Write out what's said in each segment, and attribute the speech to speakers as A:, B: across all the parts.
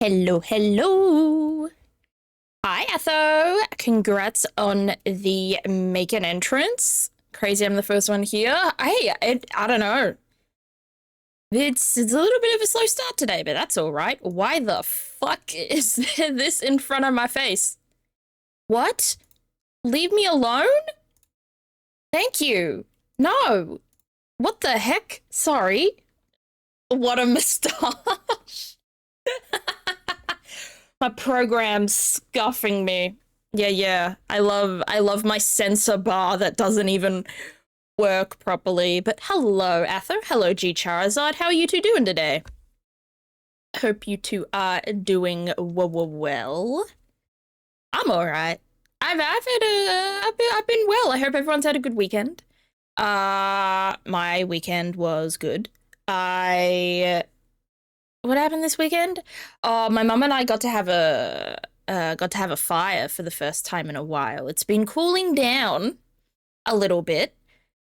A: Hello, hello. Hi, Etho. Congrats on the make an entrance. Crazy, I'm the first one here. I don't know. It's a little bit of a slow start today, but that's all right. Why the fuck is there this in front of my face? What? Leave me alone? Thank you. No. What the heck? Sorry. What a moustache. My program's scuffing me. Yeah. I love my sensor bar that doesn't even work properly. But hello, Ather. Hello, G Charizard. How are you two doing today? Hope you two are doing well. I'm alright. I've been well. I hope everyone's had a good weekend. My weekend was good. What happened this weekend? Oh, my mum and I got to have a fire for the first time in a while. It's been cooling down a little bit.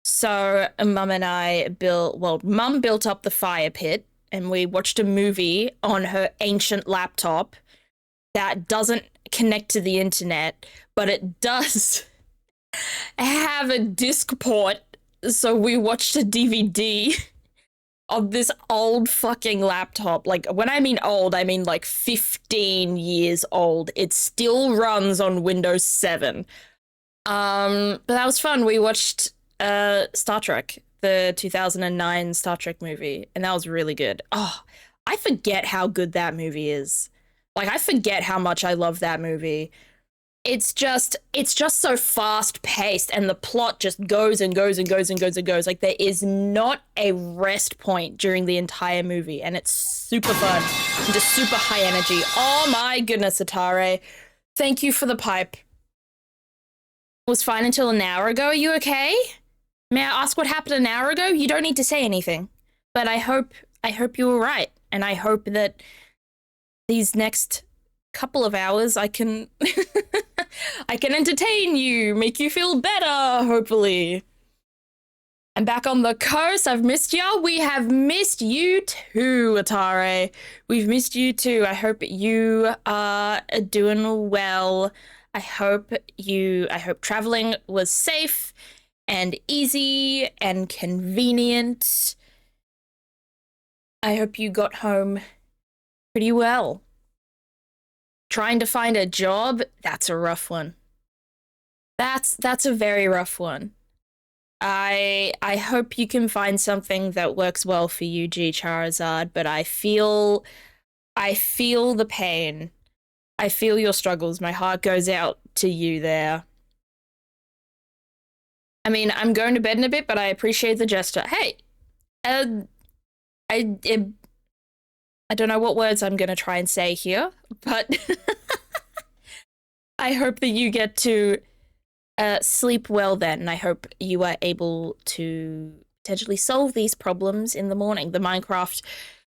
A: So mum and I mum built up the fire pit and we watched a movie on her ancient laptop that doesn't connect to the internet, but it does have a disc port. So we watched a DVD of this old fucking laptop. Like, when I mean old, I mean like 15 years old. It still runs on Windows 7. But that was fun. We watched Star Trek, the 2009 Star Trek movie, and that was really good. Oh, I forget how good that movie is. Like, I forget how much I love that movie. It's just so fast paced and the plot just goes and goes and goes and goes and goes. Like, there is not a rest point during the entire movie, and it's super fun and just super high energy. Oh my goodness, Atare. Thank you for the pipe. Was fine until an hour ago. Are you okay? May I ask what happened an hour ago? You don't need to say anything. But I hope you were right, and I hope that these next couple of hours I can I can entertain you, make you feel better, hopefully. I'm back on the coast. I've missed y'all. We have missed you too, Atare. We've missed you too. I hope you are doing well. I hope traveling was safe and easy and convenient. I hope you got home pretty well. Trying to find a job, that's a rough one. That's a very rough one. I hope you can find something that works well for you, G Charizard, but I feel the pain. I feel your struggles. My heart goes out to you there. I mean, I'm going to bed in a bit, but I appreciate the gesture. Hey, I don't know what words I'm going to try and say here, but I hope that you get to sleep well then, and I hope you are able to potentially solve these problems in the morning. The Minecraft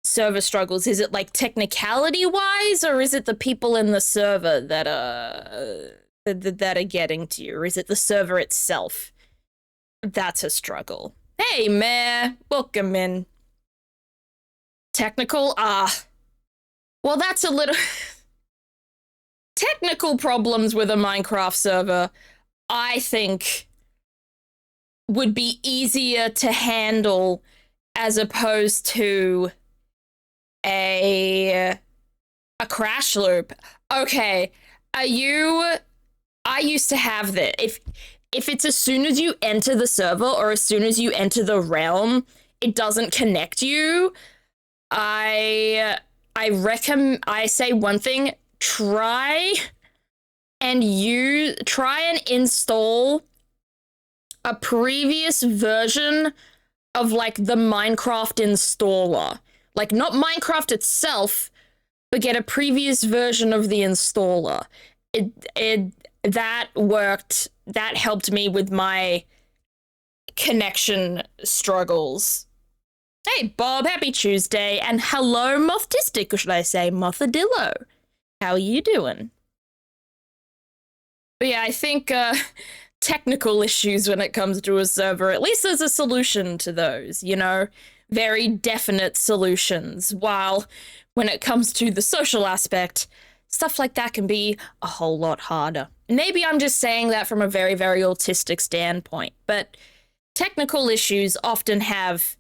A: server struggles, is it like technicality-wise, or is it the people in the server that are getting to you, or is it the server itself that's a struggle? Hey, Meh, welcome in. Technical? Well, that's a little... Technical problems with a Minecraft server, I think, would be easier to handle as opposed to a crash loop. Okay, I used to have that. If it's as soon as you enter the server or as soon as you enter the realm, it doesn't connect you, I say one thing: try and install a previous version of like the Minecraft installer. Like, not Minecraft itself, but get a previous version of the installer. That worked. That helped me with my connection struggles. Hey, Bob, happy Tuesday, and hello, Mothtistic, or should I say Mothadillo. How are you doing? But yeah, I think technical issues when it comes to a server, at least there's a solution to those, you know? Very definite solutions, while when it comes to the social aspect, stuff like that can be a whole lot harder. Maybe I'm just saying that from a very, very autistic standpoint, but technical issues often have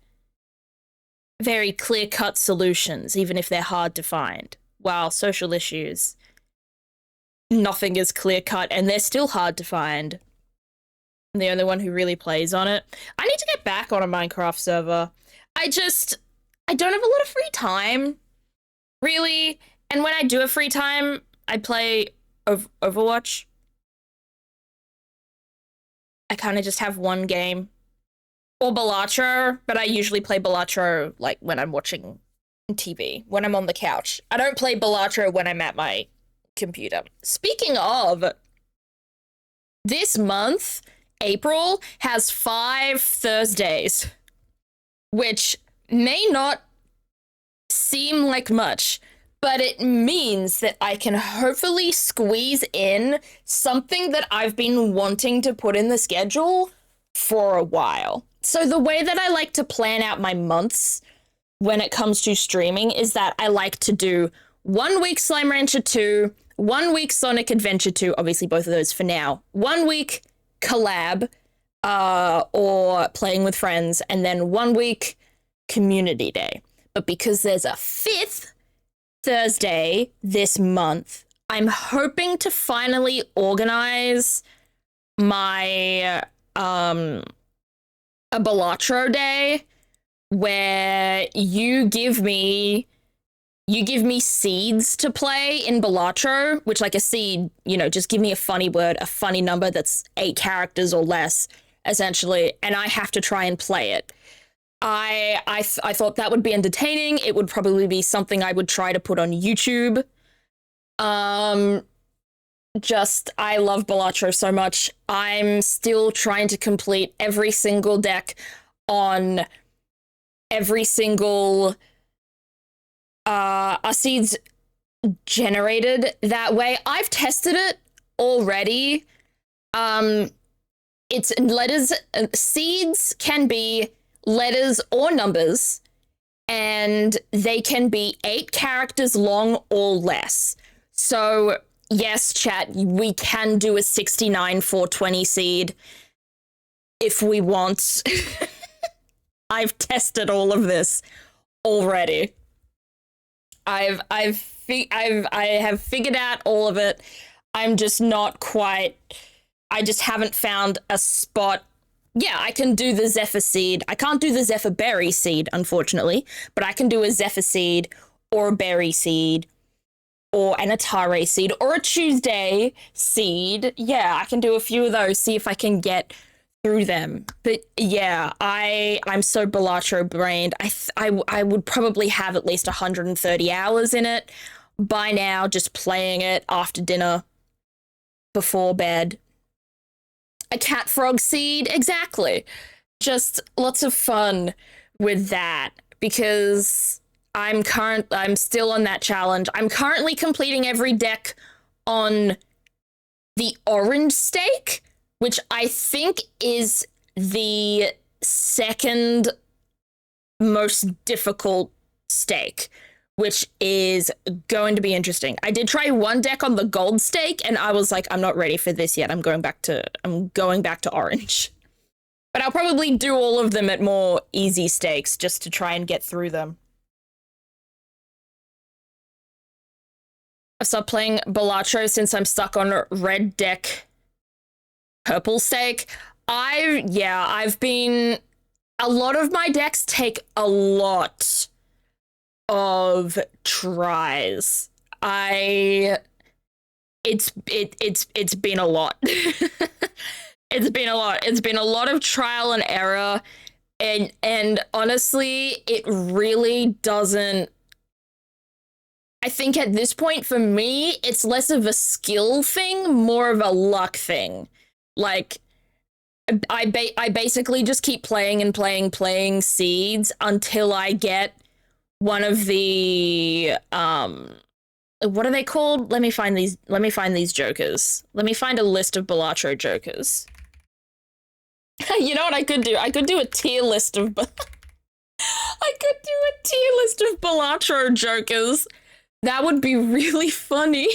A: very clear-cut solutions, even if they're hard to find, while social issues, nothing is clear-cut and they're still hard to find. I'm the only one who really plays on it. I need to get back on a Minecraft server. I don't have a lot of free time, really. And when I do have free time, I play Overwatch. I kind of just have one game. Or Balatro, but I usually play Balatro like when I'm watching TV, when I'm on the couch. I don't play Balatro when I'm at my computer. Speaking of, this month, April, has 5 Thursdays, which may not seem like much, but it means that I can hopefully squeeze in something that I've been wanting to put in the schedule for a while. So the way that I like to plan out my months when it comes to streaming is that I like to do 1 week Slime Rancher 2, 1 week Sonic Adventure 2, obviously both of those for now, 1 week collab or playing with friends, and then 1 week community day. But because there's a 5th Thursday this month, I'm hoping to finally organize my a Balatro day where you give me seeds to play in Balatro, which, like, a seed, you know, just give me a funny word, a funny number that's 8 characters or less, essentially, and I have to try and play it. I thought that would be entertaining. It would probably be something I would try to put on YouTube. I love Balatro so much. I'm still trying to complete every single deck on every single seeds generated that way. I've tested it already. It's letters. Seeds can be letters or numbers, and they can be 8 characters long or less. So yes, chat, we can do a 69 420 seed if we want. I've tested all of this already. I have figured out all of it. I'm just not quite. I just haven't found a spot. Yeah, I can do the Zephyr seed. I can't do the Zephyr berry seed, unfortunately, but I can do a Zephyr seed or a berry seed or an Atare seed or a Tuesday seed. Yeah, I can do a few of those, see if I can get through them. But yeah, I'm so Balatro brained. I would probably have at least 130 hours in it by now, just playing it after dinner, before bed. A cat frog seed, exactly. Just lots of fun with that, because I'm still on that challenge. I'm currently completing every deck on the orange stake, which I think is the second most difficult stake, which is going to be interesting. I did try one deck on the gold stake, and I was like, I'm not ready for this yet. I'm going back to orange. But I'll probably do all of them at more easy stakes just to try and get through them. I've stopped playing Balatro since I'm stuck on red deck purple stake. I've been... A lot of my decks take a lot of tries. It's been a lot. It's been a lot. It's been a lot of trial and error, and honestly, it really doesn't. I think at this point for me, it's less of a skill thing, more of a luck thing. Like, I basically just keep playing and playing seeds until I get one of the what are they called? Let me find these jokers. Let me find a list of Balatro jokers. You know what I could do? I could do a tier list of I could do a tier list of Balatro jokers. That would be really funny.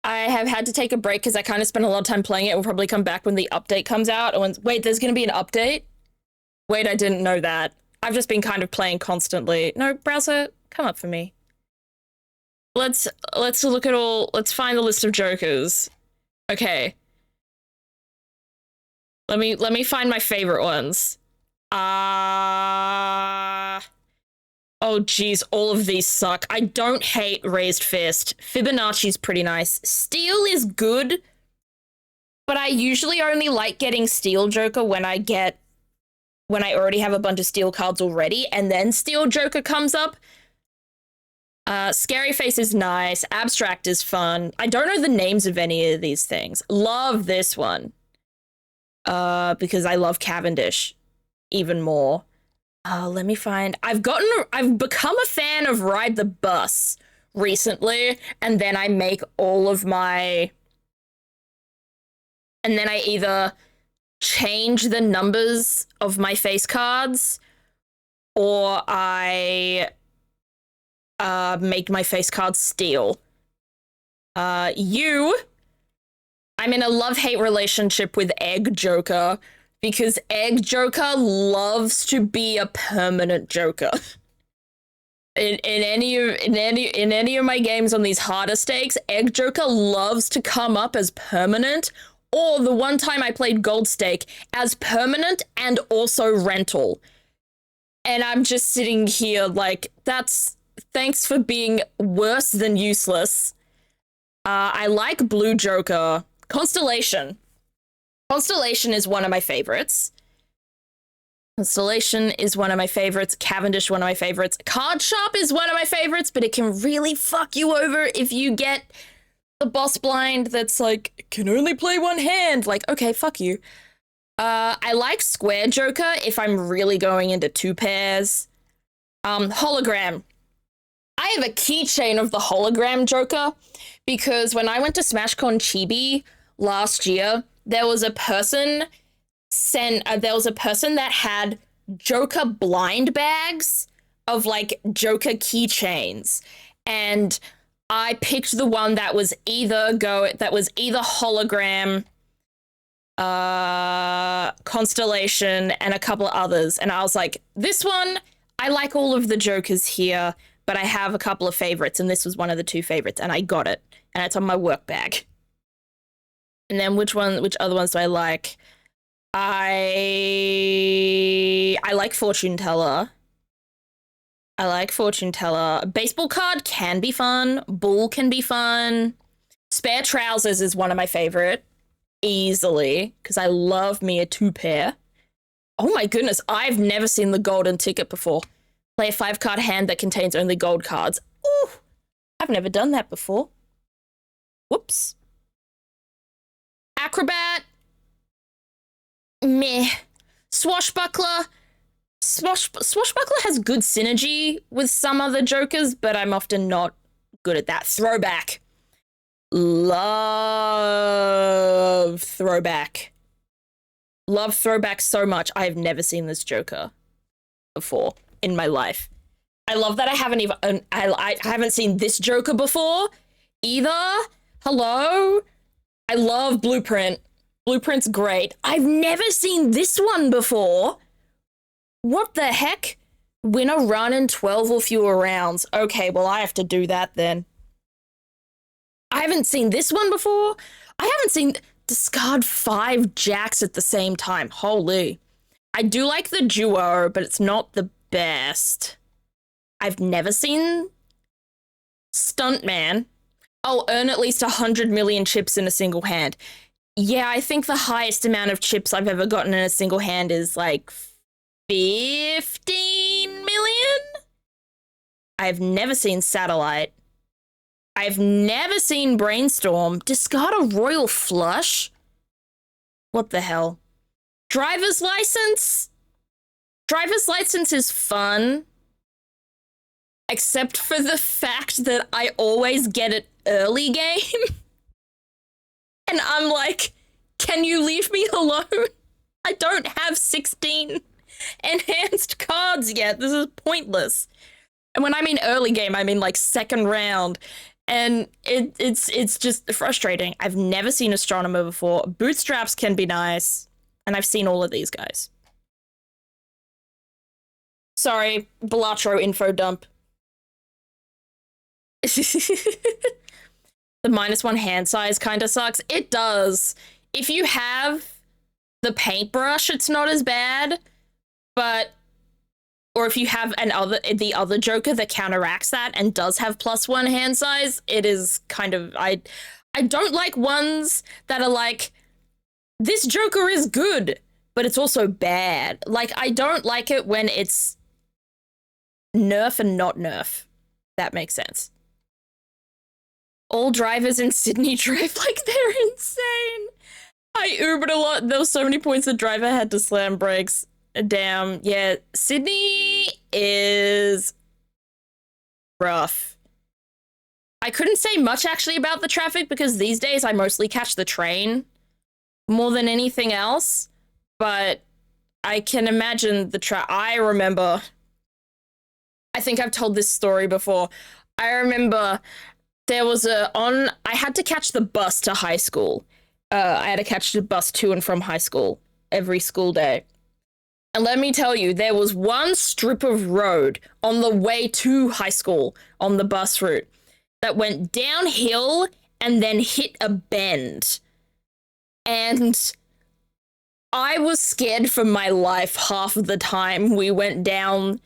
A: I have had to take a break because I kind of spent a lot of time playing it. We'll probably come back when the update comes out. Wait, there's going to be an update? Wait, I didn't know that. I've just been kind of playing constantly. No, browser, come up for me. Let's look at all. Let's find the list of jokers. Okay. Let me find my favorite ones. Oh geez, all of these suck. I don't hate Raised Fist. Fibonacci's pretty nice. Steel is good, but I usually only like getting Steel Joker when I already have a bunch of Steel cards already, and then Steel Joker comes up. Scary Face is nice. Abstract is fun. I don't know the names of any of these things. Love this one. Because I love Cavendish even more. Let me find. I've become a fan of Ride the Bus recently, and then I make all of my. And then I either change the numbers of my face cards, or I make my face cards steel. I'm in a love-hate relationship with Egg Joker because Egg Joker loves to be a permanent Joker. In any of my games on these harder stakes, Egg Joker loves to come up as permanent, or the one time I played Gold Stake, as permanent and also rental. And I'm just sitting here like, thanks for being worse than useless. I like Blue Joker. Constellation is one of my favorites. Cavendish, one of my favorites. Card Sharp is one of my favorites, but it can really fuck you over if you get the boss blind that's like, can only play one hand. Like, okay, fuck you. I like Square Joker if I'm really going into two pairs. Hologram. I have a keychain of the Hologram Joker because when I went to SmashCon Chibi last year, there was a person that had Joker blind bags of like Joker keychains, and I picked the one that was either Hologram, Constellation, and a couple of others, and I was like, this one, I like all of the Jokers here, but I have a couple of favorites, and this was one of the two favorites, and I got it, and it's on my work bag. And then which other ones do I like? I like Fortune Teller. Baseball card can be fun. Bull can be fun. Spare Trousers is one of my favorite. Easily. Because I love me a two pair. Oh my goodness, I've never seen the golden ticket before. Play a 5-card hand that contains only gold cards. Ooh, I've never done that before. Whoops. Acrobat. Meh. Swashbuckler. Swashbuckler has good synergy with some other Jokers, but I'm often not good at that. Throwback. Love Throwback. Love Throwback so much. I have never seen this Joker before in my life. I love that I haven't seen this Joker before either. Hello? I love Blueprint. Blueprint's great. I've never seen this one before. What the heck? Win a run in 12 or fewer rounds. Okay, well, I have to do that then. I haven't seen this one before. I haven't seen discard 5 jacks at the same time. Holy. I do like the duo, but it's not the best. I've never seen Stuntman. I'll earn at least 100 million chips in a single hand. Yeah, I think the highest amount of chips I've ever gotten in a single hand is like 15 million? I've never seen Satellite. I've never seen Brainstorm. Discard a Royal Flush? What the hell? Driver's License? Driver's License is fun. Except for the fact that I always get it early game. And I'm like, can you leave me alone? I don't have 16 enhanced cards yet. This is pointless. And when I mean early game, I mean like second round. And it's just frustrating. I've never seen Astronomer before. Bootstraps can be nice. And I've seen all of these guys. Sorry, Balatro info dump. The -1 hand size kind of sucks. It does. If you have the paintbrush, it's not as bad. But, or if you have the other Joker that counteracts that and does have +1 hand size, it is kind of, I don't like ones that are like, this Joker is good, but it's also bad. Like, I don't like it when it's nerf and not nerf. That makes sense. All drivers in Sydney drive like they're insane. I Ubered a lot. There was so many points the driver had to slam brakes. Damn. Yeah, Sydney is rough. I couldn't say much actually about the traffic because these days I mostly catch the train more than anything else. But I can imagine I remember, I think I've told this story before. I remember there was I had to catch the bus to high school. I had to catch the bus to and from high school every school day. And let me tell you, there was one strip of road on the way to high school on the bus route that went downhill and then hit a bend. And I was scared for my life half of the time we went down.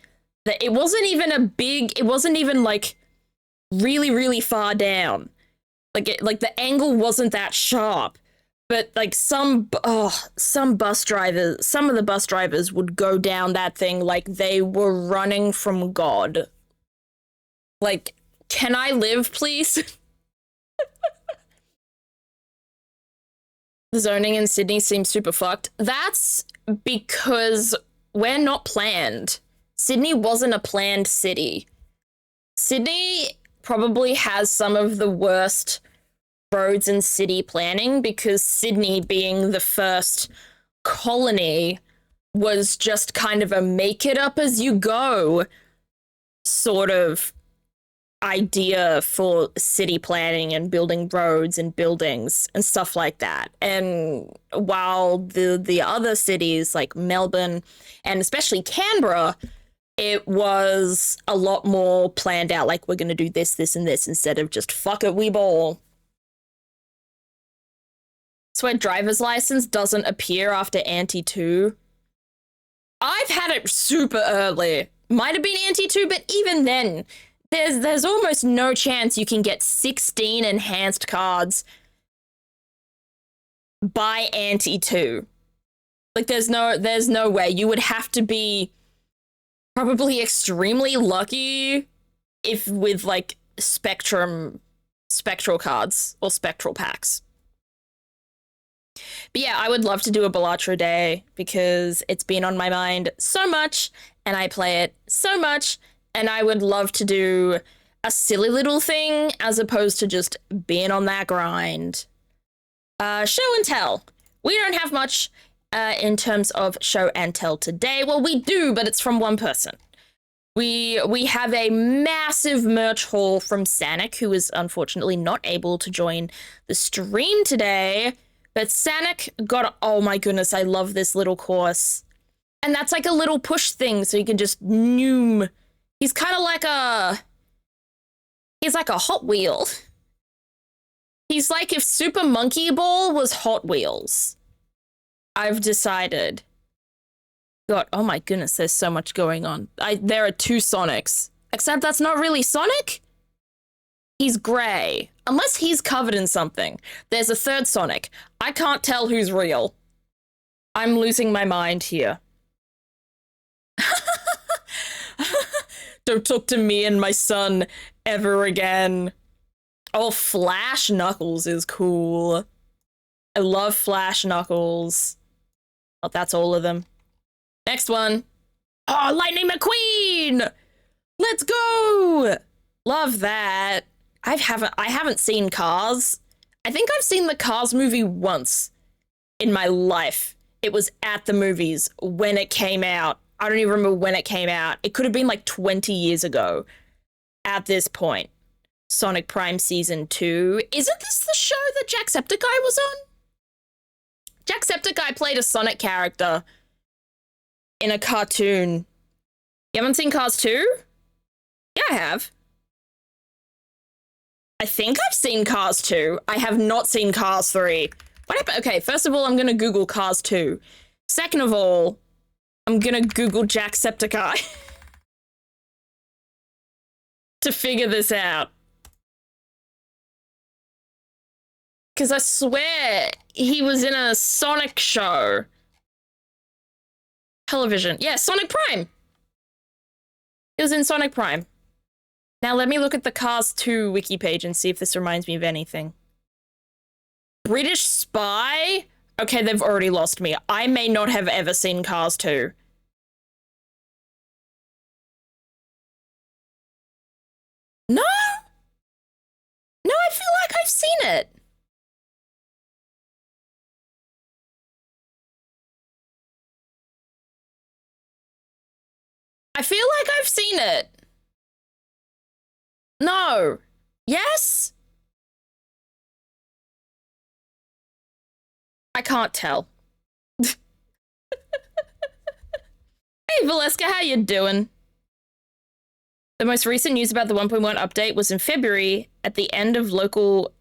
A: It wasn't even like really, really far down. Like the angle wasn't that sharp. But like some of the bus drivers would go down that thing like they were running from God. Like, can I live, please? The zoning in Sydney seems super fucked. That's because we're not planned. Sydney wasn't a planned city. Sydney probably has some of the worst roads and city planning because Sydney, being the first colony, was just kind of a make it up as you go sort of idea for city planning and building roads and buildings and stuff like that. And while the other cities like Melbourne and especially Canberra, it was a lot more planned out, like we're going to do this, this, and this instead of just fuck it, we ball. Where driver's license doesn't appear after Ante 2. I've had it super early. Might have been Ante 2, but even then, there's almost no chance you can get 16 enhanced cards by Ante 2. Like there's no way. You would have to be probably extremely lucky if with like spectral cards or spectral packs. But yeah, I would love to do a Balatro day because it's been on my mind so much and I play it so much, and I would love to do a silly little thing as opposed to just being on that grind. Show and tell. We don't have much in terms of show and tell today. Well, we do, but it's from one person. We have a massive merch haul from Sanic, who is unfortunately not able to join the stream today. But Sanic got, oh my goodness, I love this little course. And that's like a little push thing, so you can just noom. He's kind of like he's like a Hot Wheel. He's like if Super Monkey Ball was Hot Wheels. I've decided. God, oh my goodness, there's so much going on. There are 2 Sonics. Except that's not really Sonic. He's grey. Unless he's covered in something. There's a 3rd Sonic. I can't tell who's real. I'm losing my mind here. Don't talk to me and my son ever again. Oh, Flash Knuckles is cool. I love Flash Knuckles. Oh, that's all of them. Next one. Oh, Lightning McQueen! Let's go! Love that. I haven't seen Cars. I think I've seen the Cars movie once in my life. It was at the movies when it came out. I don't even remember when it came out. It could have been like 20 years ago at this point. Sonic Prime Season 2. Isn't this the show that Jacksepticeye was on? Jacksepticeye played a Sonic character in a cartoon. You haven't seen Cars 2? Yeah, I have. I think I've seen Cars 2. I have not seen Cars 3. What happened? Okay, first of all, I'm going to Google Cars 2. Second of all, I'm going to Google Jacksepticeye to figure this out. Because I swear he was in a Sonic show. Television. Yeah, Sonic Prime. He was in Sonic Prime. Now let me look at the Cars 2 wiki page and see if this reminds me of anything. British Spy? Okay, they've already lost me. I may not have ever seen Cars 2. No? No, I feel like I've seen it. I feel like I've seen it. No. Yes? I can't tell. Hey, Valeska, how you doing? The most recent news about the 1.1 update was in February at the end of Local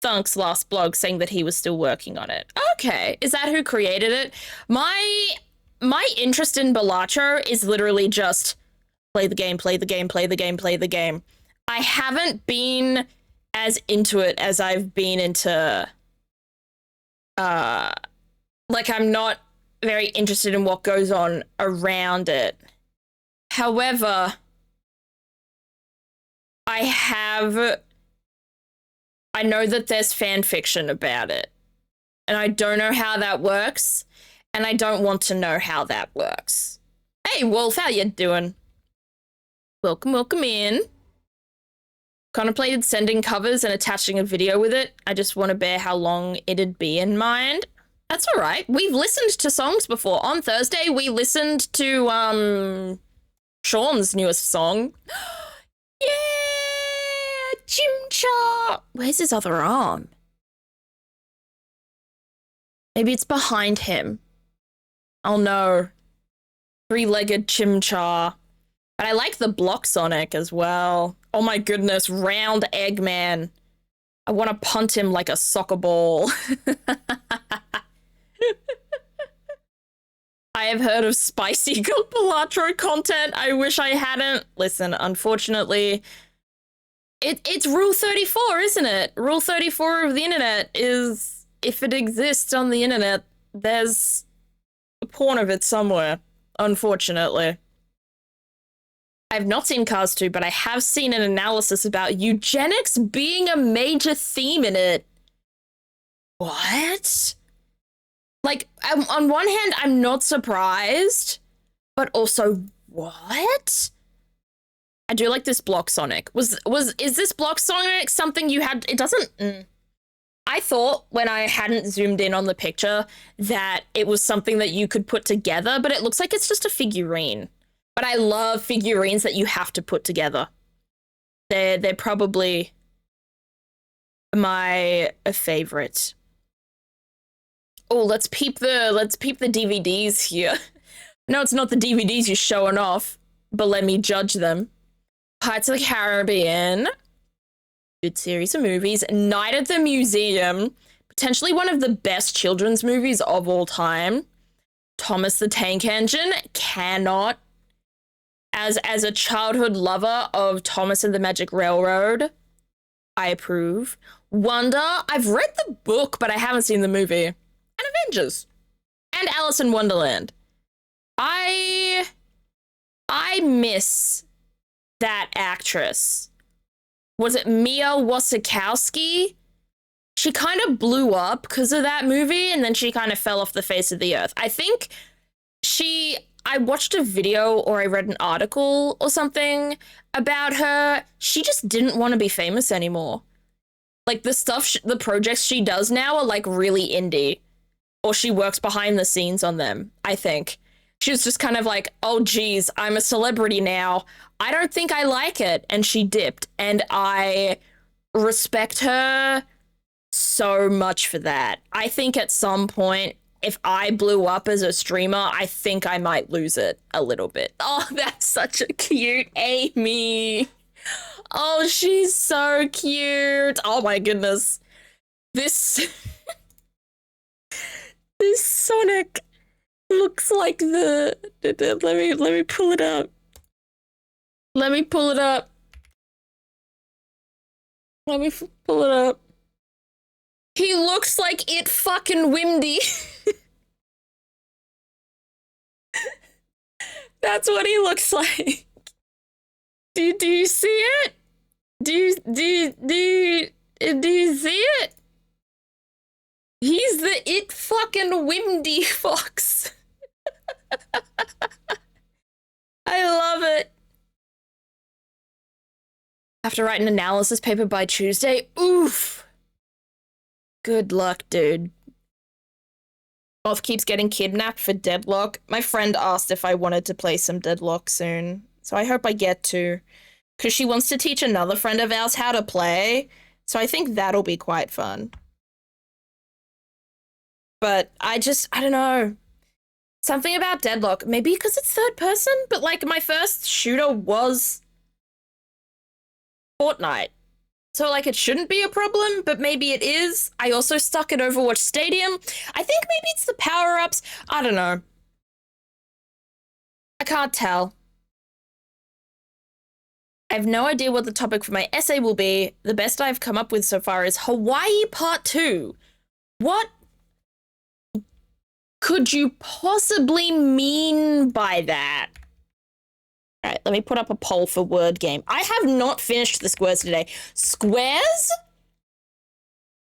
A: Thunk's last blog saying that he was still working on it. Okay, is that who created it? My interest in Balatro is literally just play the game, play the game, play the game, play the game. I haven't been as into it as I've been into, like I'm not very interested in what goes on around it. However, I know that there's fan fiction about it, and I don't know how that works, and I don't want to know how that works. Hey, Wolf, how you doing? Welcome, welcome in. Contemplated sending covers and attaching a video with it. I just want to bear how long it'd be in mind. That's all right. We've listened to songs before. On Thursday, we listened to, Sean's newest song. Yeah! Chimcha! Where's his other arm? Maybe it's behind him. Oh no. Three-legged Chimchar. But I like the block Sonic as well. Oh my goodness, round Eggman. I want to punt him like a soccer ball. I have heard of spicy Balatro content. I wish I hadn't. Listen, unfortunately, it's Rule 34, isn't it? Rule 34 of the internet is, if it exists on the internet, there's a porn of it somewhere, unfortunately. I've not seen Cars 2, but I have seen an analysis about eugenics being a major theme in it. What? Like, on one hand, I'm not surprised, but also, what? I do like this block Sonic. Is this block Sonic something you had? It doesn't. I thought when I hadn't zoomed in on the picture that it was something that you could put together, but it looks like it's just a figurine. But I love figurines that you have to put together. They're probably my favorite. Oh, let's peep the DVDs here. No, it's not the DVDs you're showing off, but let me judge them. Pirates of the Caribbean. Good series of movies. Night at the Museum. Potentially one of the best children's movies of all time. Thomas the Tank Engine. Cannot. As a childhood lover of Thomas and the Magic Railroad, I approve. Wonder. I've read the book, but I haven't seen the movie. And Avengers. And Alice in Wonderland. I miss that actress. Was it Mia Wasikowski? She kind of blew up because of that movie, and then she kind of fell off the face of the earth. I think I watched a video or I read an article or something about her. She just didn't want to be famous anymore. Like, the projects she does now are, like, really indie. or she works behind the scenes on them, I think. She was just kind of like, oh, geez, I'm a celebrity now. I don't think I like it. And she dipped. And I respect her so much for that. I think at some point, if I blew up as a streamer, I think I might lose it a little bit. Oh, that's such a cute Amy. Oh, she's so cute. Oh my goodness. This this Sonic looks like the let me pull it up. Let me pull it up. Let me pull it up. He looks like it fucking Windy. That's what he looks like. Do you see it? Do you see it? He's the it fucking Windy fox. I love it. Have to write an analysis paper by Tuesday? Oof. Good luck, dude. Moth keeps getting kidnapped for Deadlock. My friend asked if I wanted to play some Deadlock soon, so I hope I get to. Because she wants to teach another friend of ours how to play, so I think that'll be quite fun. But I don't know. Something about Deadlock, maybe because it's third person, but like my first shooter was Fortnite. So, like, it shouldn't be a problem, but maybe it is. I also stuck at Overwatch Stadium. I think maybe it's the power-ups. I don't know. I can't tell. I have no idea what the topic for my essay will be. The best I've come up with so far is Hawaii Part 2. What could you possibly mean by that? All right, let me put up a poll for word game. I have not finished the Squares today. Squares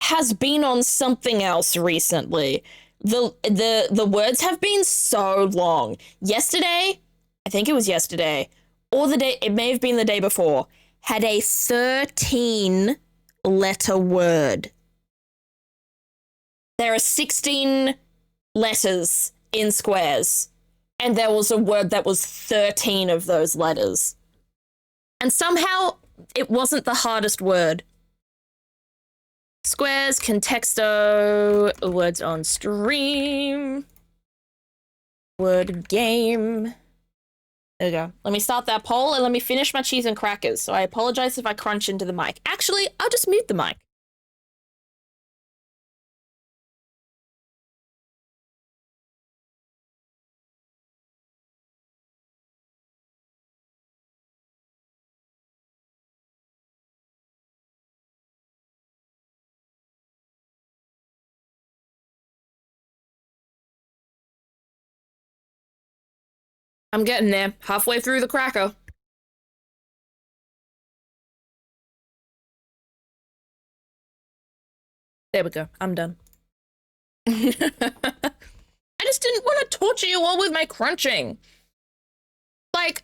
A: has been on something else recently. The words have been so long. Yesterday, I think it was yesterday, or the day, it may have been the day before, had a 13-letter word. There are 16 letters in Squares. And there was a word that was 13 of those letters. And somehow it wasn't the hardest word. Squares, contexto, words on stream, word game. There we go. Let me start that poll and let me finish my cheese and crackers. So I apologize if I crunch into the mic. Actually, I'll just mute the mic. I'm getting there. Halfway through the cracker. There we go. I'm done. I just didn't want to torture you all with my crunching. Like,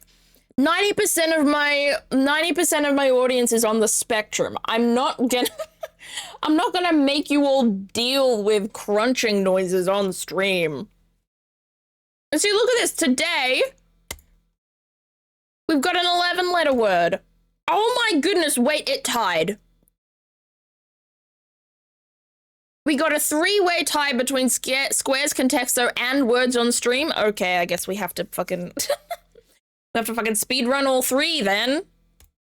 A: 90% of my audience is on the spectrum. I'm not gonna make you all deal with crunching noises on stream. And see, look at this. Today, we've got an 11-letter word. Oh my goodness, wait, it tied. We got a 3-way tie between Squares, Contexto, and words on stream. Okay, I guess we have to fucking... we have to fucking speedrun all 3, then.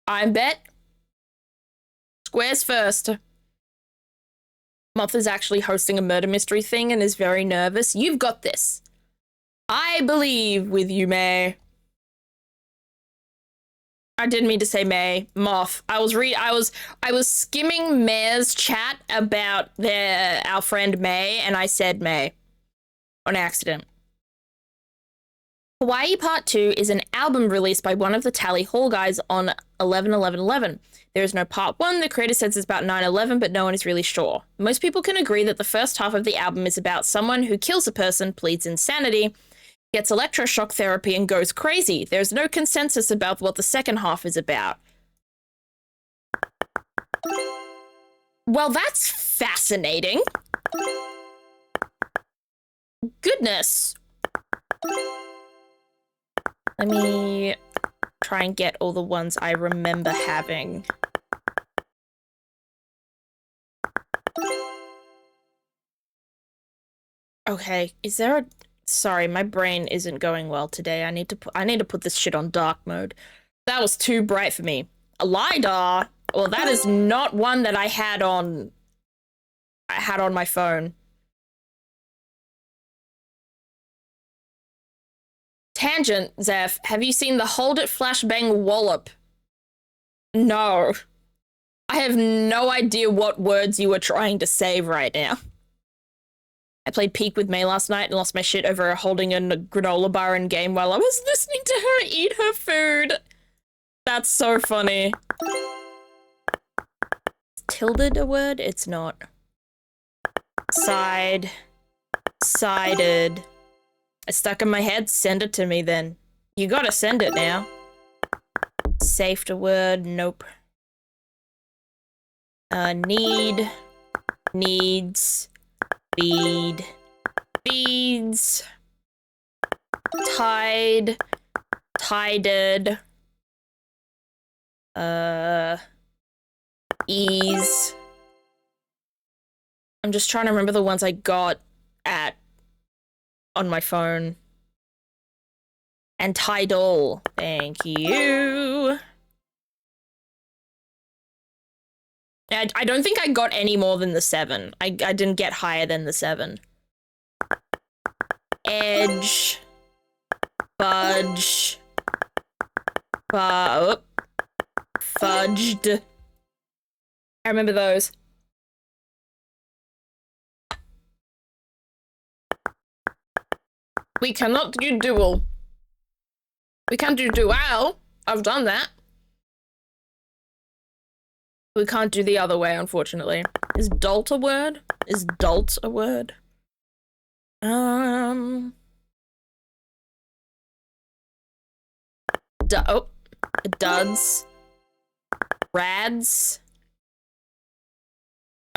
A: I bet. Squares first. Moth is actually hosting a murder mystery thing and is very nervous. You've got this. I believe with you, May. I didn't mean to say May. Moth. I was skimming May's chat about our friend May, and I said May on accident. Hawaii Part 2 is an album released by one of the Tally Hall guys on 11/11/11. There is no Part 1. The creator says it's about 9/11, but no one is really sure. Most people can agree that the first half of the album is about someone who kills a person, pleads insanity, gets electroshock therapy, and goes crazy. There's no consensus about what the second half is about. Well, that's fascinating. goodness. Let me try and get all the ones I remember having. Okay, is there a... Sorry, my brain isn't going well today. I need to put this shit on dark mode. That was too bright for me. A LiDAR? Well, that is not one that I had on my phone. Tangent, Zeph. Have you seen the Hold It Flashbang Wallop? No. I have no idea what words you were trying to say right now. I played Peak with May last night and lost my shit over holding a granola bar in game while I was listening to her eat her food. That's so funny. Is tilted a word? It's not. Side. Sided. It's stuck in my head. Send it to me then. You gotta send it now. Saved a word. Nope. Need. Needs. Feed. Feeds. Tide. Tided. Ease. I'm just trying to remember the ones I got on my phone. And tidal. Thank you. I don't think I got any more than the 7. I didn't get higher than the 7. Edge. Fudge. Fudged. I remember those. We cannot do dual. We can't do dual. I've done that. We can't do the other way, unfortunately. Is dolt a word? Is dolt a word? Duds. Rads.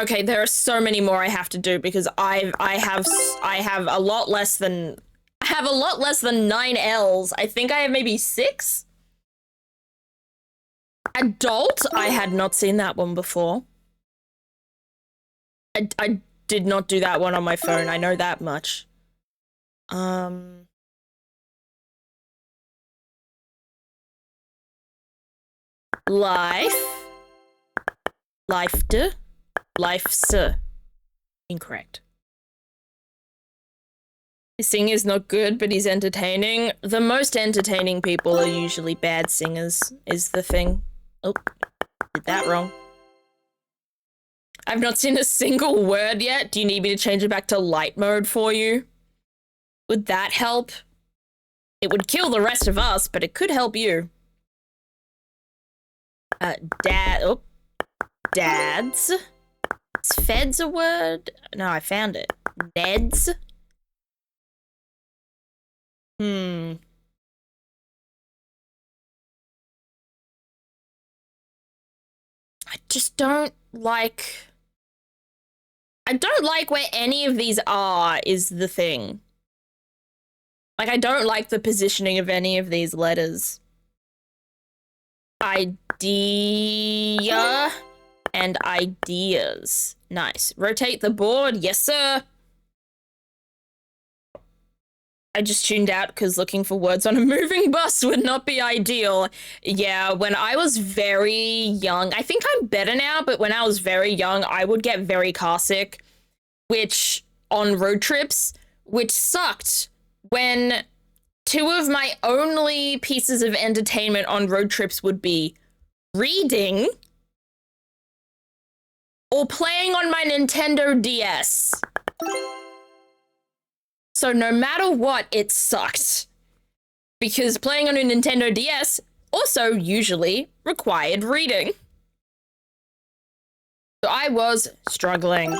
A: Okay, there are so many more I have to do because I have a lot less than 9 L's. I think I have maybe 6. Adult? I had not seen that one before. I did not do that one on my phone. I know that much. Life. Lifed. Life's. Incorrect. His singing is not good, but he's entertaining. The most entertaining people are usually bad singers, is the thing. Oh, did that wrong. I've not seen a single word yet. Do you need me to change it back to light mode for you? Would that help? It would kill the rest of us, but it could help you. Dads. Is feds a word? No, I found it. Neds. I just don't like... I don't like where any of these are, is the thing. Like, I don't like the positioning of any of these letters. Idea and ideas. Nice. Rotate the board. Yes, sir. I just tuned out because looking for words on a moving bus would not be ideal. Yeah, when I was very young, I think I'm better now, but when I was very young, I would get very car sick, which on road trips, which sucked when 2 of my only pieces of entertainment on road trips would be reading or playing on my Nintendo DS. So no matter what, it sucked. Because playing on a Nintendo DS also usually required reading. So I was struggling.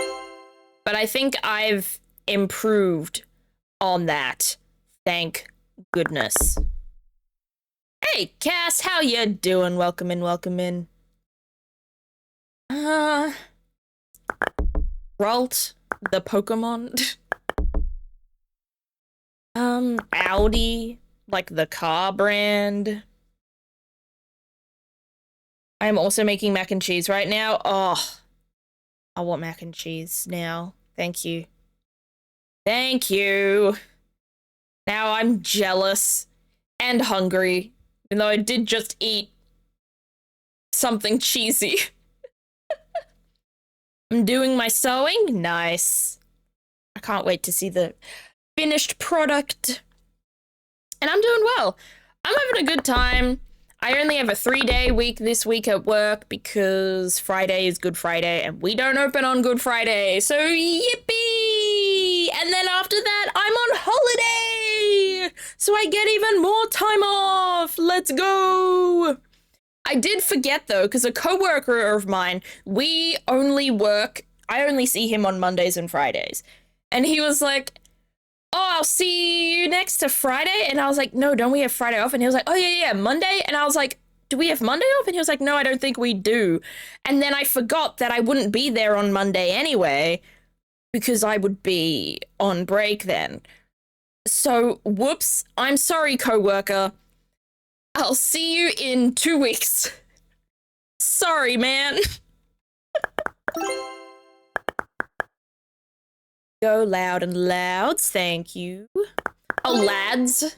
A: But I think I've improved on that. Thank goodness. Hey, Cass, how you doing? Welcome in, welcome in. Ralt, the Pokemon. Audi, like the car brand. I am also making mac and cheese right now. Oh, I want mac and cheese now. Thank you. Thank you. Now I'm jealous and hungry, even though I did just eat something cheesy. I'm doing my sewing. Nice. I can't wait to see the finished product. And I'm doing well. I'm having a good time. I only have a 3-day week this week at work because Friday is Good Friday and we don't open on Good Friday. So yippee! And then after that, I'm on holiday! So I get even more time off! Let's go! I did forget though, because a coworker of mine, I only see him on Mondays and Fridays. And he was like, oh, I'll see you next to Friday. And I was like, no, don't we have Friday off? And he was like, oh, yeah, Monday. And I was like, do we have Monday off? And he was like, no, I don't think we do. And then I forgot that I wouldn't be there on Monday anyway, because I would be on break then. So, whoops. I'm sorry, coworker. I'll see you in 2 weeks. Sorry, man. Go loud and louds, thank you. Oh, lads.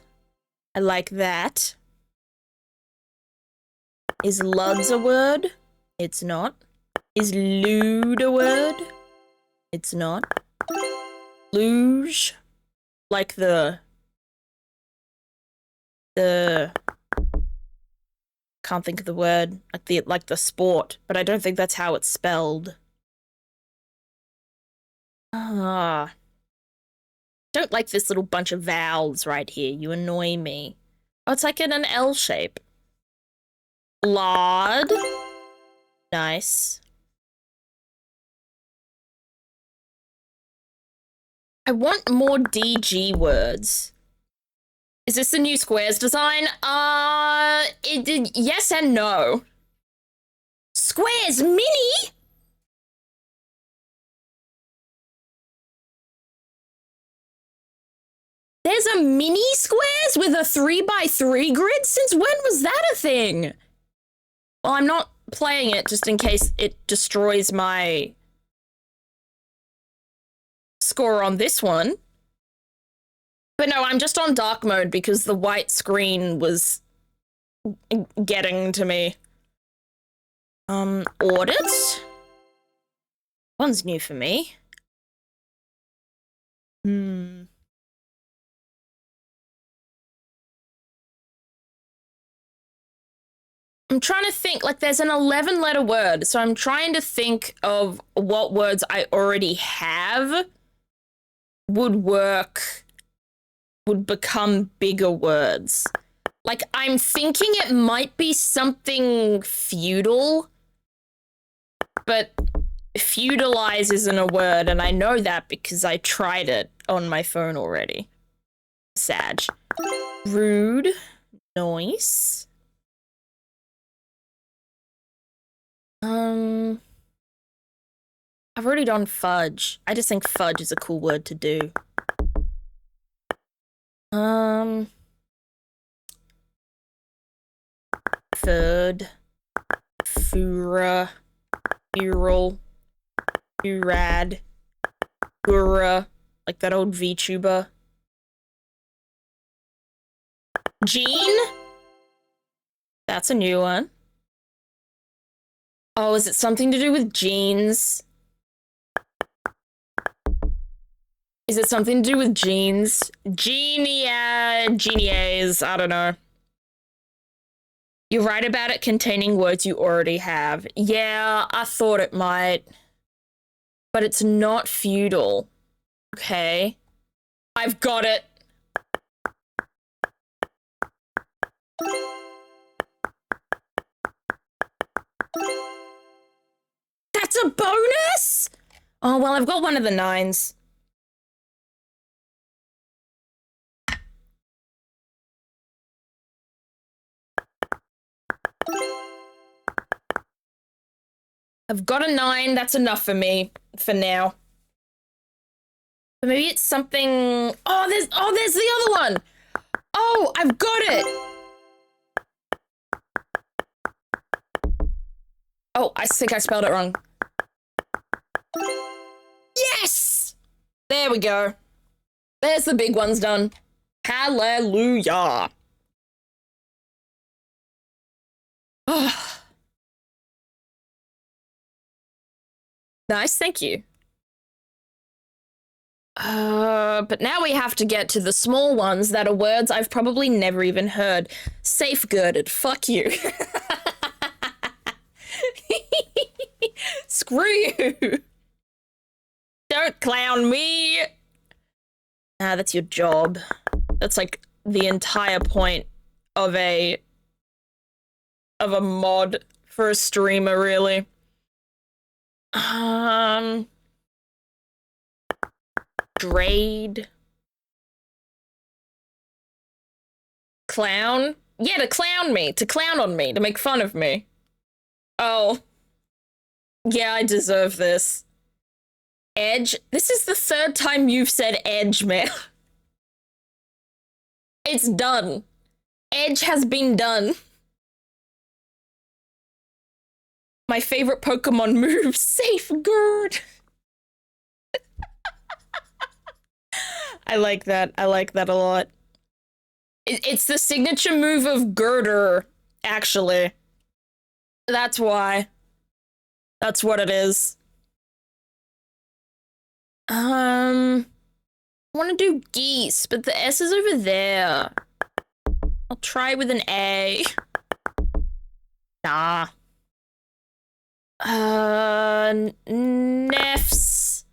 A: I like that. Is luds a word? It's not. Is lewd a word? It's not. Luge? Like the can't think of the word. Like the sport, but I don't think that's how it's spelled. Ah. Don't like this little bunch of vowels right here. You annoy me. Oh, it's like in an L shape. Lard. Nice. I want more DG words. Is this the new Squares design? Yes and no. Squares Mini? There's a mini Squares with a 3x3 grid? Since when was that a thing? Well, I'm not playing it just in case it destroys my score on this one. But no, I'm just on dark mode because the white screen was getting to me. Audit? One's new for me. I'm trying to think, like there's an 11-letter word, so I'm trying to think of what words I already have would become bigger words. Like, I'm thinking it might be something feudal, but feudalize isn't a word, and I know that because I tried it on my phone already. Sag. Rude. Nice. I've already done fudge. I just think fudge is a cool word to do. Third. Fura. Fural. Furad. Gura. Like that old VTuber. Gene? That's a new one. Oh, is it something to do with jeans? Is it something to do with jeans? Genies, I don't know. You're right about it containing words you already have. Yeah, I thought it might. But it's not feudal. Okay. I've got it. That's a bonus? Oh, well, I've got one of the 9s. I've got a 9. That's enough for me for now. But maybe it's something... there's the other one! Oh, I've got it! Oh, I think I spelled it wrong. Yes! There we go. There's the big ones done. Hallelujah. Nice, thank you. But now we have to get to the small ones that are words I've probably never even heard. Safeguarded. Fuck you. Screw you. Don't clown me. Ah, that's your job. That's like the entire point of a mod for a streamer, really. Grade. Clown? Yeah, to clown me. To clown on me. To make fun of me. Oh. Yeah, I deserve this. Edge? This is the third time you've said edge, man. It's done. Edge has been done. My favorite Pokemon move, Safeguard. I like that. I like that a lot. It's the signature move of Girder, actually. That's why. That's what it is. I want to do geese, but the S is over there. I'll try with an A. Nah. Nefs.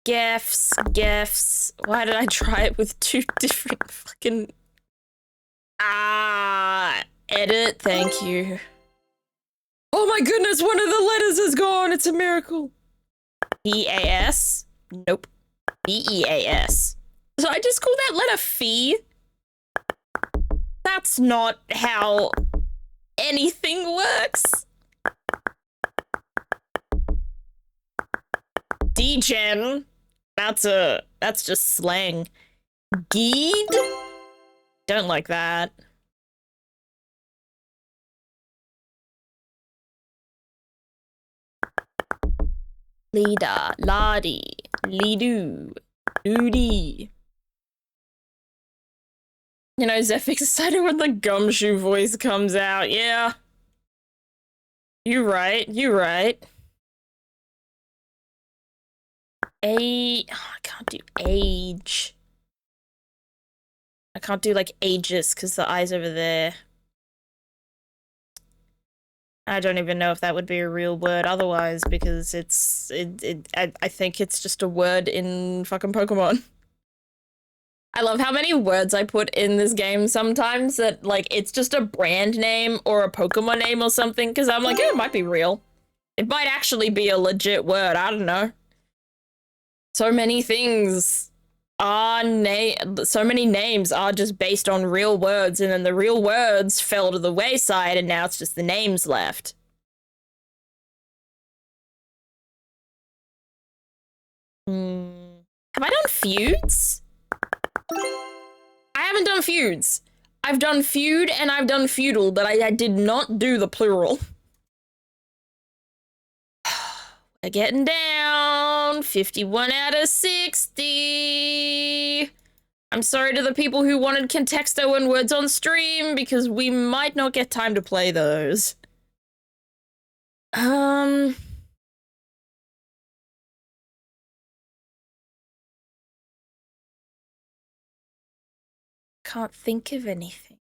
A: Gefs. Why did I try it with two different fucking... edit, thank you. Oh my goodness, one of the letters is gone. It's a miracle. B-A-S? Nope. B-E-A-S. So I just call that letter Fee? That's not how anything works. Degen. That's just slang. Geed? Don't like that. Leader, Lardy, Lidu, Doody. You know, Zephix excited when the gumshoe voice comes out. Yeah. You're right. You're right. I can't do age. I can't do like ages because the eye's over there. I don't even know if that would be a real word otherwise, because I think it's just a word in fucking Pokemon. I love how many words I put in this game sometimes that, like, it's just a brand name or a Pokemon name or something, because I'm like, it might be real. It might actually be a legit word, I don't know. So many things are so many names are just based on real words, and then the real words fell to the wayside, and now it's just the names left. Have I done feuds? I haven't done feuds. I've done feud and I've done feudal, but I did not do the plural. We're getting down. 51 out of 60. I'm sorry to the people who wanted contexto and words on stream, because we might not get time to play those. Can't think of anything.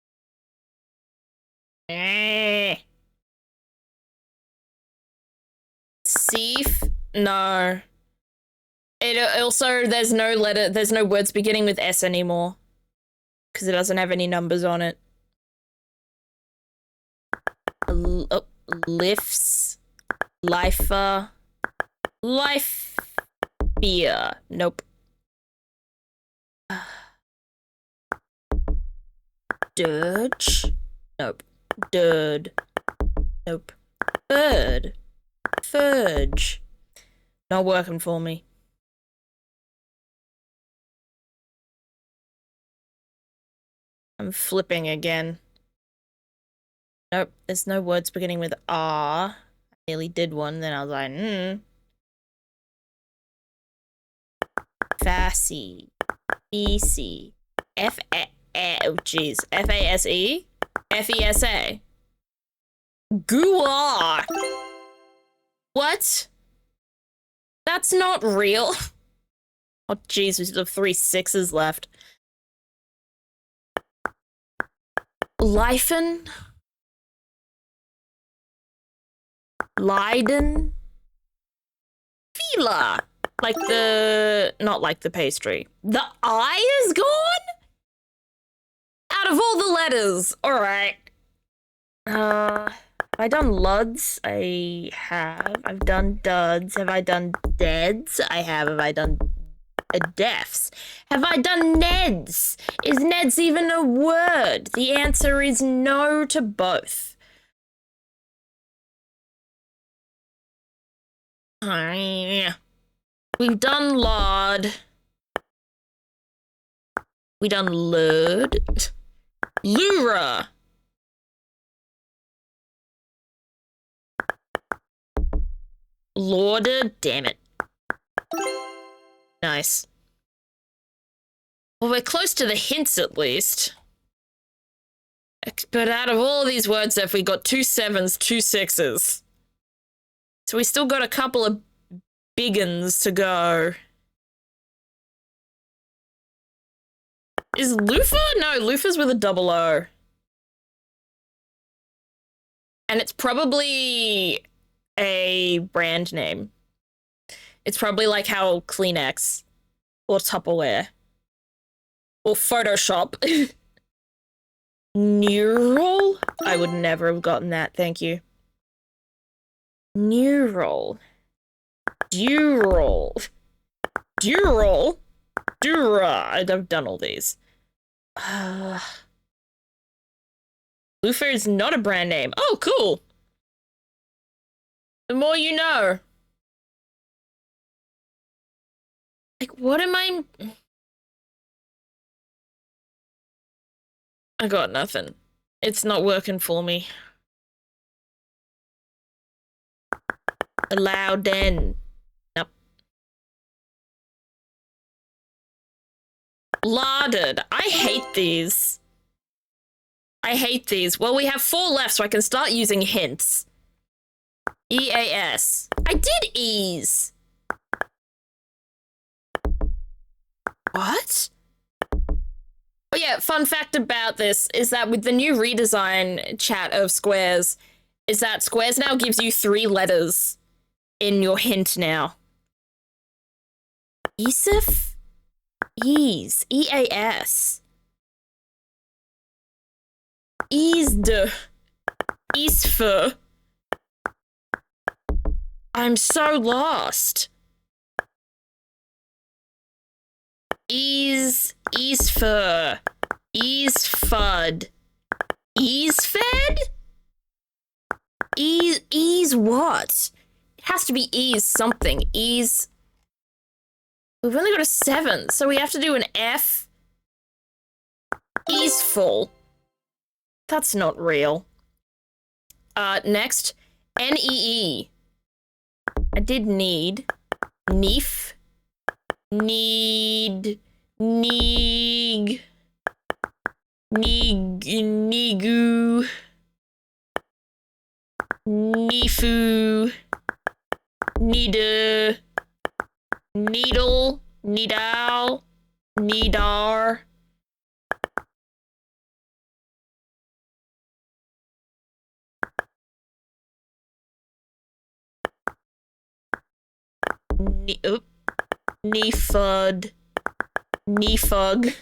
A: Seef? No. It also, there's no words beginning with S anymore, because it doesn't have any numbers on it. Lifts. Lifer. Life. Beer. Nope. Dirge? Nope. Dird. Nope. Bird. Furge. Not working for me. I'm flipping again. Nope, there's no words beginning with R. I nearly did one, then I was like, Fassy. BC. Oh, jeez. F-A-S-E? F-E-S-A. Gua. What? That's not real. Oh, jeez, we still have 3 6s left. Leifen? Leiden? Fila. Like the... Not like the pastry. The I is gone? Out of all the letters. Alright. Have I done Luds? I have. I've done Duds. Have I done Deads? I have. Have I done Defs? Have I done Neds? Is Neds even a word? The answer is no to both. We've done Lord. We done Lurd. Lura. Lorda, damn it. Nice. Well, we're close to the hints at least. But out of all these words, if we got 2 7s, 2 6s. So we still got a couple of big uns to go. Is loofah? No, loofah's with a double O. And it's probably a brand name. It's probably like how Kleenex or Tupperware or Photoshop. Neural? I would never have gotten that, thank you. Neural. Dural. Dural? Dura. I've done all these. Loofah is not a brand name. Oh, cool. The more you know. Like, what am I... I got nothing. It's not working for me. Louden. Nope. Larded. I hate these. I hate these. Well, we have 4 left, so I can start using hints. EAS. I did ease. What? Oh yeah, fun fact about this is that with the new redesign chat of squares, is that squares now gives you 3 letters in your hint now. Easif? Ease. EAS. Eased. Easfer. I'm so lost. Easefur. Easefud. Easefed? Ease what? It has to be ease something. Ease. We've only got a 7, so we have to do an F. Easeful. That's not real. Next. NEE. I did need. Neef. Need. Neeg. Nigu. Nifu. Nida. Needle. Needal. Needar. Neefud. Neefug.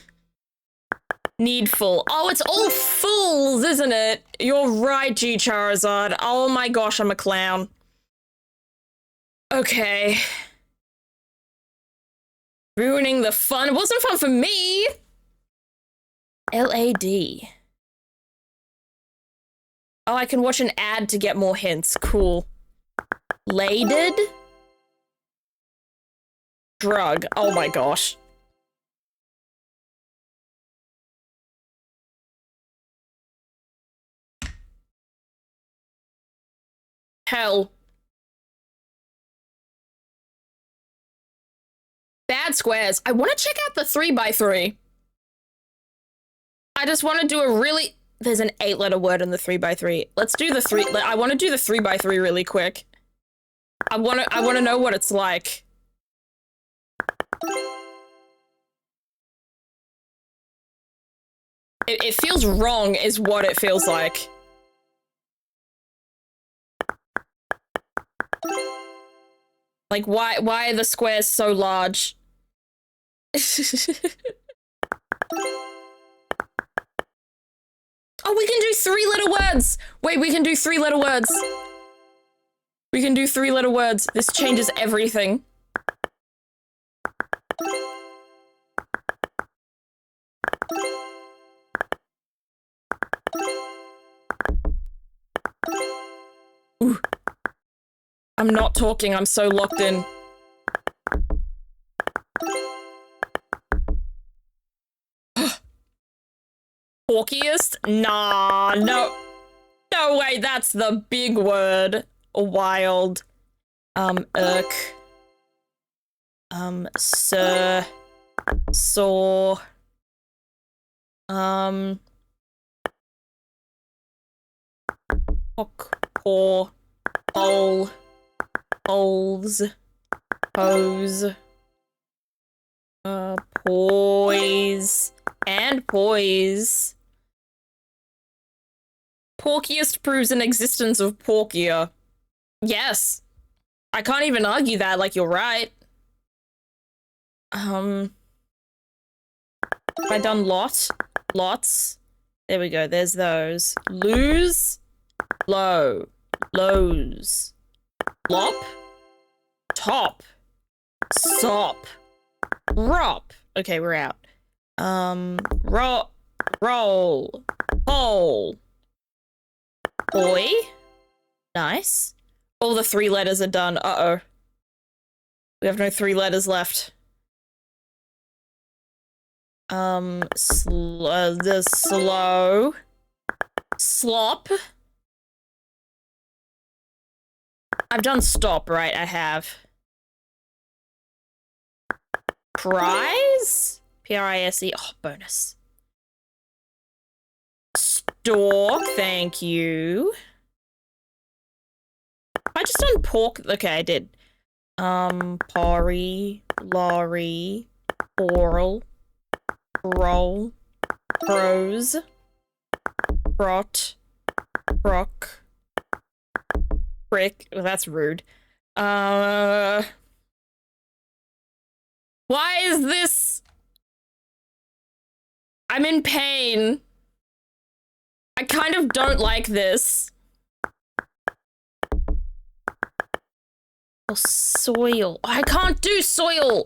A: Needful. Oh, it's all fools, isn't it? You're right, G Charizard. Oh my gosh, I'm a clown. Okay. Ruining the fun. It wasn't fun for me. LAD. Oh, I can watch an ad to get more hints. Cool. Laded? Drug. Oh my gosh. Hell. Bad squares. I want to check out the 3x3. I just want to do a really... There's an 8-letter word in the 3x3. Let's do the 3... I want to do the 3x3 really quick. I want to know what it's like. It feels wrong is what it feels like. Like, why are the squares so large? Oh, we can do 3-letter words! Wait, we can do 3-letter words. We can do 3-letter words. This changes everything. Ooh. I'm not talking, I'm so locked in. Porkiest? Nah, no. No way, that's the big word. Wild. Irk. Sir. Saw. Hock. Paw. Hole. Holes. Pose. Poise. And poise. Porkiest proves an existence of porkier. Yes. I can't even argue that, like, you're right. Have I done lot? Lots? There we go, there's those. Lose? Low. Lows. Lop? Top. Sop. Rop. Okay, we're out. Roll. Hole. Boy. Nice. All the 3 letters are done. Uh-oh. We have no 3 letters left. The slow. Slop. I've done stop, right? I have. Prize? P-R-I-S-E. Oh, bonus. Stork, thank you. I just done pork. Okay, I did. Porry, lorry, oral, roll, pros, brot, brock, brick. Well, that's rude. Why is this? I'm in pain. I kind of don't like this. Oh, soil. I can't do soil.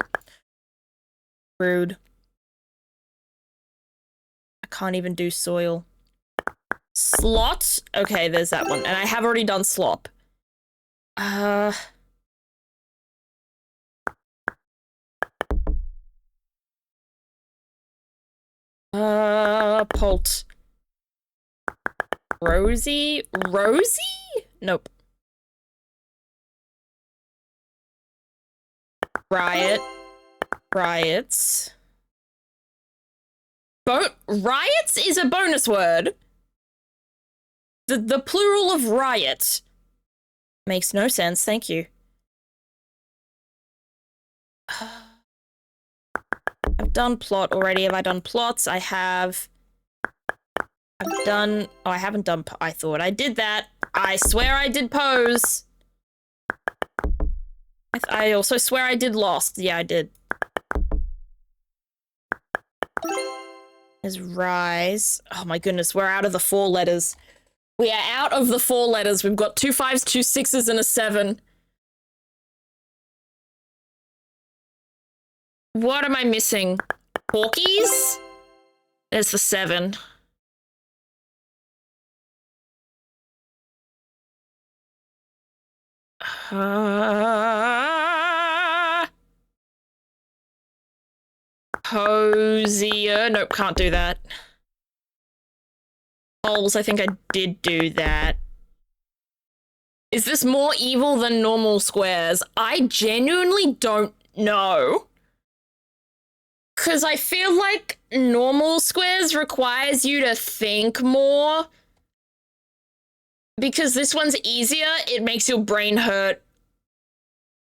A: Rude. I can't even do soil. Slot. Okay, there's that one. And I have already done slop. Polt. Rosie? Rosie? Nope. Riot. Riots. Riots is a bonus word. The plural of riot. Makes no sense, thank you. I've done plot already. Have I done plots? I have. I've done... Oh, I haven't done... I thought I did that. I swear I did pose. I also swear I did lost. Yeah, I did. There's rise. Oh my goodness, we're out of the 4 letters. We are out of the 4 letters. We've got 2 5s, 2 6s, and a 7. What am I missing? Porkies? There's the 7. Hosier. Nope, can't do that. Holes, I think I did do that. Is this more evil than normal squares? I genuinely don't know. Because I feel like normal squares requires you to think more. Because this one's easier, it makes your brain hurt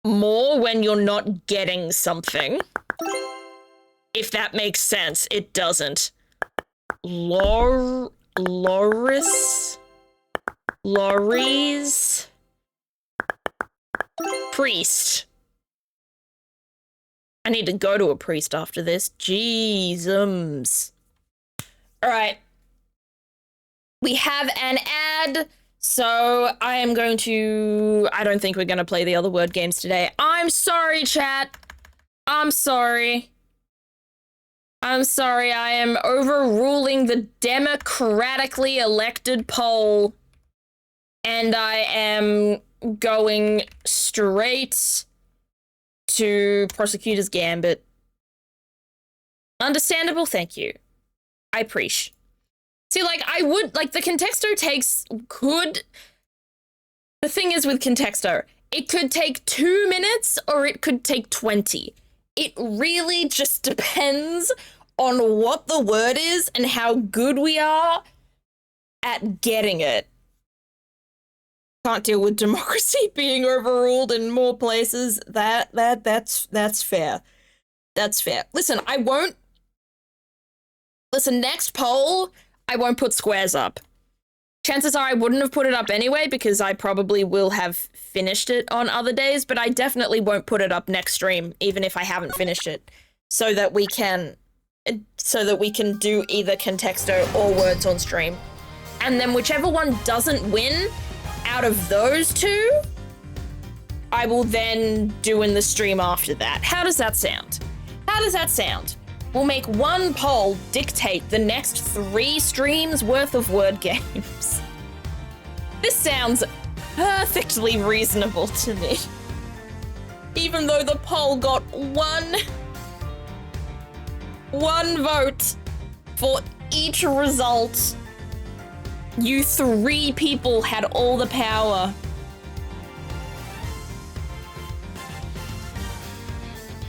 A: more when you're not getting something. If that makes sense, it doesn't. Loris? Priest. I need to go to a priest after this. Jeezums. All right. We have an ad, so I am going to... I don't think we're going to play the other word games today. I'm sorry, chat. I'm sorry. I am overruling the democratically elected poll, and I am going straight to prosecutor's gambit. Understandable, thank you. I appreciate. See, like, I would, like, the contexto takes could... The thing is with contexto, it could take 2 minutes or it could take 20. It really just depends on what the word is and how good we are at getting it. Can't deal with democracy being overruled in more places. That's fair. That's fair. Listen, next poll, I won't put squares up. Chances are I wouldn't have put it up anyway because I probably will have finished it on other days, but I definitely won't put it up next stream, even if I haven't finished it, so that we can do either contexto or words on stream. And then whichever one doesn't win out of those two, I will then do in the stream after that. How does that sound? We'll make one poll dictate the next 3 streams worth of word games. This sounds perfectly reasonable to me. Even though the poll got one vote for each result, you 3 people had all the power.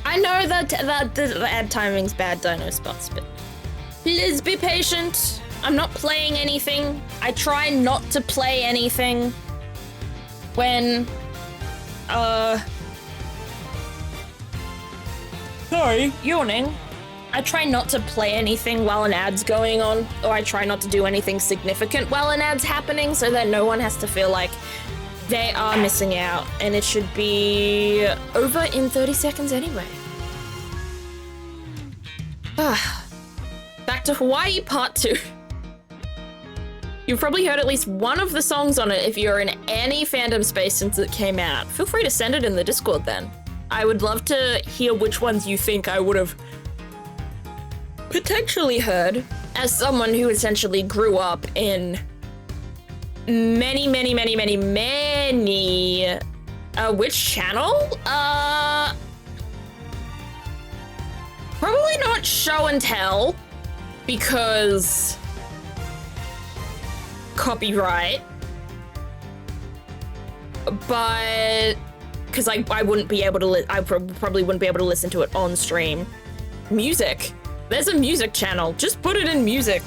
A: I know that the ad timing's bad, Dino Spots, but please be patient. I'm not playing anything. I try not to play anything when, sorry, yawning. I try not to play anything while an ad's going on, or I try not to do anything significant while an ad's happening so that no one has to feel like they are missing out, and it should be over in 30 seconds anyway. Back to Hawaii Part 2. You've probably heard at least one of the songs on it if you're in any fandom space since it came out. Feel free to send it in the Discord then. I would love to hear which ones you think I would have potentially heard, as someone who essentially grew up in many, which channel? Probably not Show and Tell, because copyright, but because I wouldn't be able to, I probably wouldn't be able to listen to it on stream. Music. There's a music channel. Just put it in music.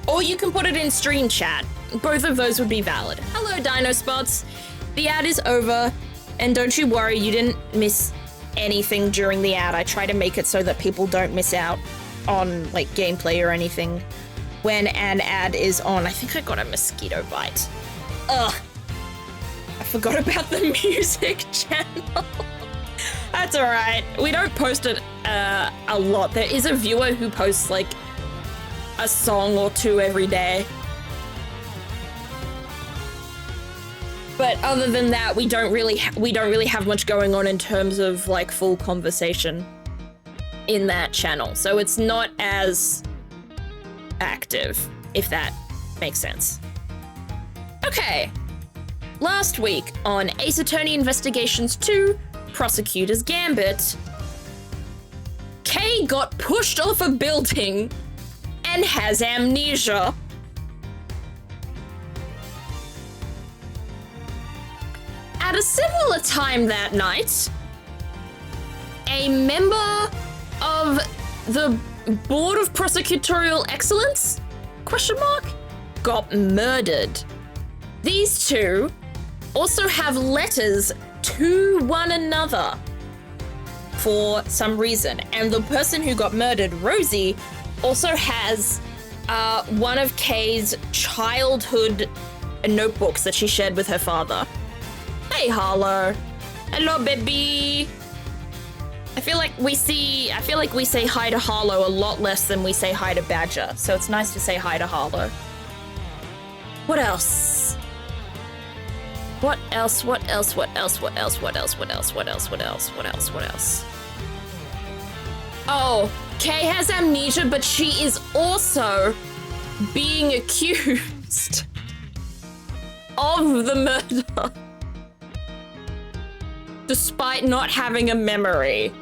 A: Or you can put it in stream chat. Both of those would be valid. Hello, Dino Spots. The ad is over, and don't you worry, you didn't miss anything during the ad. I try to make it so that people don't miss out on, like, gameplay or anything when an ad is on. I think I got a mosquito bite. Ugh. I forgot about the music channel. That's all right. We don't post it a lot. There is a viewer who posts, like, a song or 2 every day. But other than that, we don't really have much going on in terms of, like, full conversation in that channel. So it's not as active, if that makes sense. Okay. Last week on Ace Attorney Investigations 2, Prosecutor's Gambit, Kay got pushed off a building and has amnesia. At a similar time that night, a member of the Board of Prosecutorial Excellence, got murdered. These two also have letters to one another for some reason. And the person who got murdered, Rosie, also has one of Kay's childhood notebooks that she shared with her father. Hey, Harlow. Hello, baby. I feel like we say hi to Harlow a lot less than we say hi to Badger, so it's nice to say hi to Harlow. What else? What else? Oh, Kay has amnesia, but she is also being accused of the murder, despite not having a memory.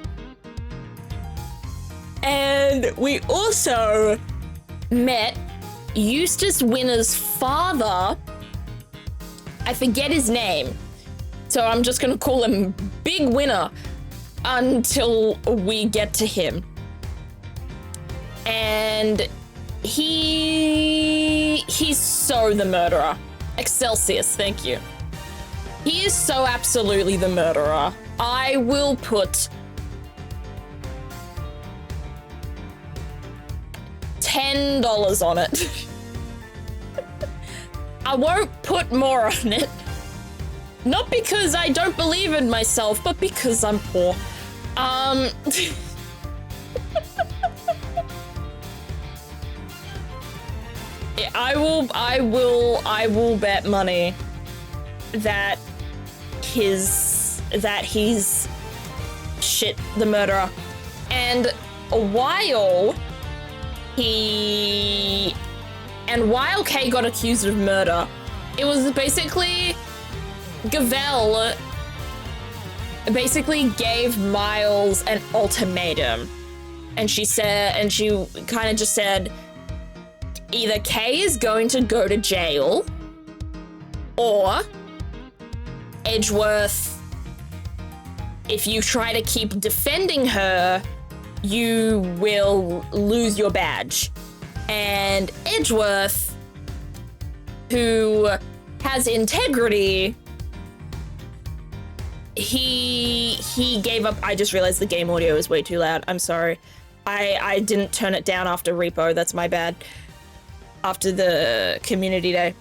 A: And we also met Eustace Winner's father. I forget his name, so I'm just gonna call him Big Winner until we get to him. And he's so the murderer. Excelsior, thank you. He is so absolutely the murderer. I will put $10 on it. I won't put more on it. Not because I don't believe in myself, but because I'm poor. I will bet money that he's shit the murderer. And while Kay got accused of murder, it was basically Gavel basically gave Miles an ultimatum. And she kind of just said, either Kay is going to go to jail, or Edgeworth, if you try to keep defending her, you will lose your badge. And Edgeworth, who has integrity, he gave up. I just realized the game audio is way too loud. I'm sorry. I didn't turn it down after Repo. That's my bad. After the community day.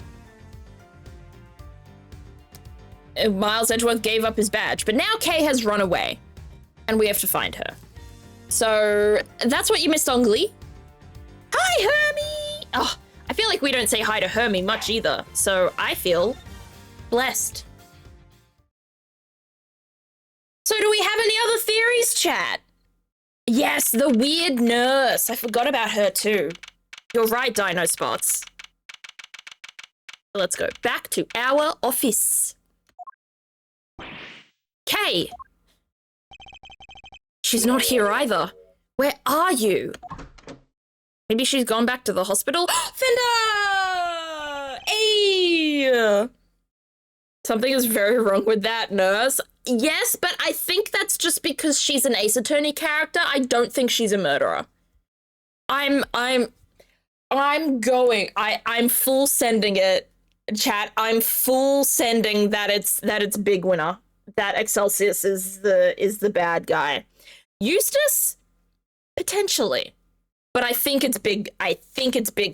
A: Miles Edgeworth gave up his badge, but now Kay has run away, and we have to find her. So that's what you missed on Glee. Hi, Hermie! Oh, I feel like we don't say hi to Hermie much either, so I feel blessed. So do we have any other theories, chat? Yes, the weird nurse. I forgot about her too. You're right, Dino Spots. Let's go back to our office. Kay! She's not here either. Where are you? Maybe she's gone back to the hospital. Fender! Hey! Something is very wrong with that, nurse. Yes, but I think that's just because she's an Ace Attorney character. I don't think she's a murderer. I'm full sending it, chat. I'm full sending that it's Big Winner. That Excelsius is the bad guy. Eustace? Potentially. But I think it's Big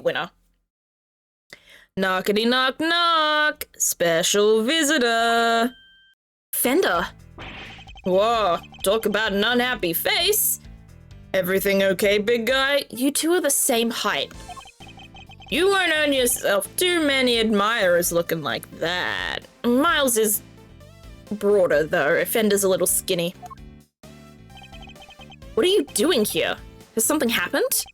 A: Winner. Knockity knock knock. Special visitor. Fender. Whoa, talk about an unhappy face. Everything okay, big guy? You two are the same height. You won't earn yourself too many admirers looking like that. Miles is broader, though. Fender's a little skinny. What are you doing here? Has something happened?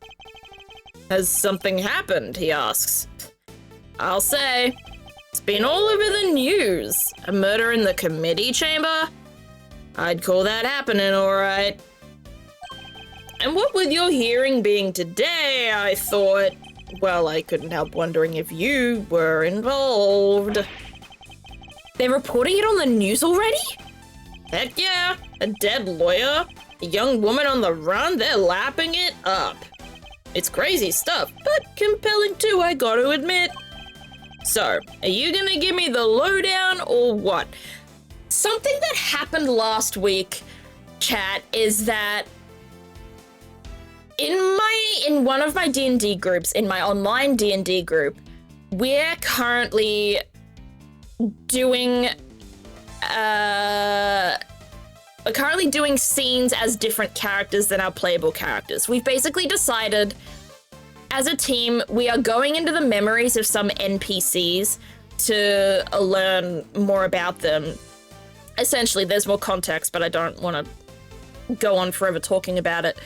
A: Has something happened, he asks. I'll say. It's been all over the news. A murder in the committee chamber? I'd call that happening, all right. And what with your hearing being today, I thought, well, I couldn't help wondering if you were involved. They're reporting it on the news already? Heck yeah, a dead lawyer, a young woman on the run, they're lapping it up. It's crazy stuff, but compelling too, I gotta admit. So, are you gonna give me the lowdown or what? Something that happened last week, chat, is that in one of my D&D groups, in my online D&D group, we're currently doing scenes as different characters than our playable characters. We've basically decided as a team we are going into the memories of some NPCs to learn more about them. Essentially, there's more context, but I don't want to go on forever talking about it.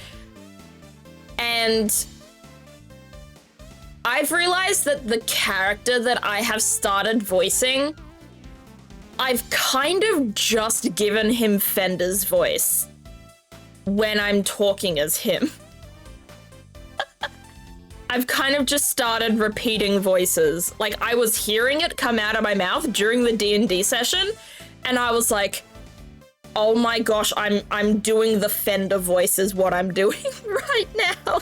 A: And I've realized that the character that I have started voicing, I've kind of just given him Fender's voice when I'm talking as him. I've kind of just started repeating voices. Like, I was hearing it come out of my mouth during the D&D session, and I was like, oh my gosh, I'm doing the Fender voice is what I'm doing right now.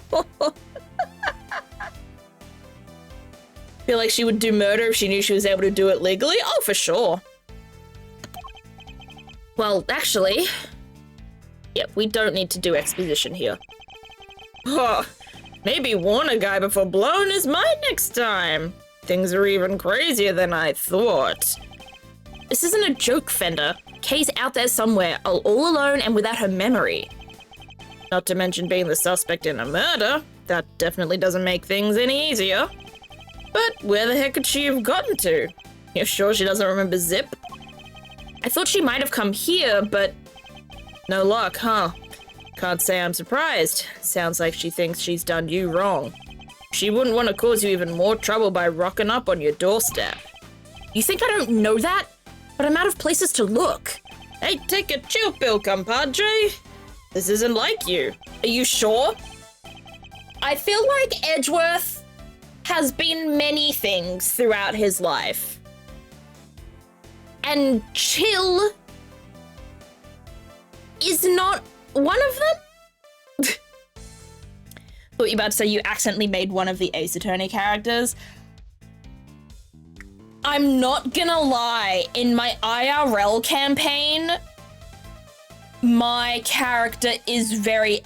A: Feel like she would do murder if she knew she was able to do it legally? Oh, for sure. Well, actually, yep, we don't need to do exposition here. Oh, maybe warn a guy before blowing his mind next time. Things are even crazier than I thought. This isn't a joke, Fender. Kay's out there somewhere, all alone and without her memory. Not to mention being the suspect in a murder. That definitely doesn't make things any easier. But where the heck could she have gotten to? You're sure she doesn't remember Zip? I thought she might have come here, but no luck, huh? Can't say I'm surprised. Sounds like she thinks she's done you wrong. She wouldn't want to cause you even more trouble by rocking up on your doorstep. You think I don't know that? But I'm out of places to look. Hey, take a chill pill, compadre. This isn't like you. Are you sure? I feel like Edgeworth has been many things throughout his life. And chill is not one of them? Thought you were about to say you accidentally made one of the Ace Attorney characters. I'm not gonna lie, in my IRL campaign, my character is very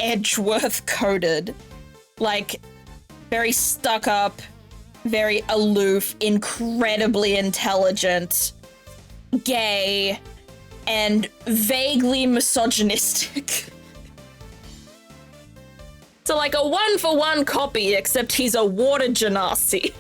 A: Edgeworth coded. Like, very stuck up, very aloof, incredibly intelligent, gay, and vaguely misogynistic. So like a 1-for-1 copy, except he's a water genasi.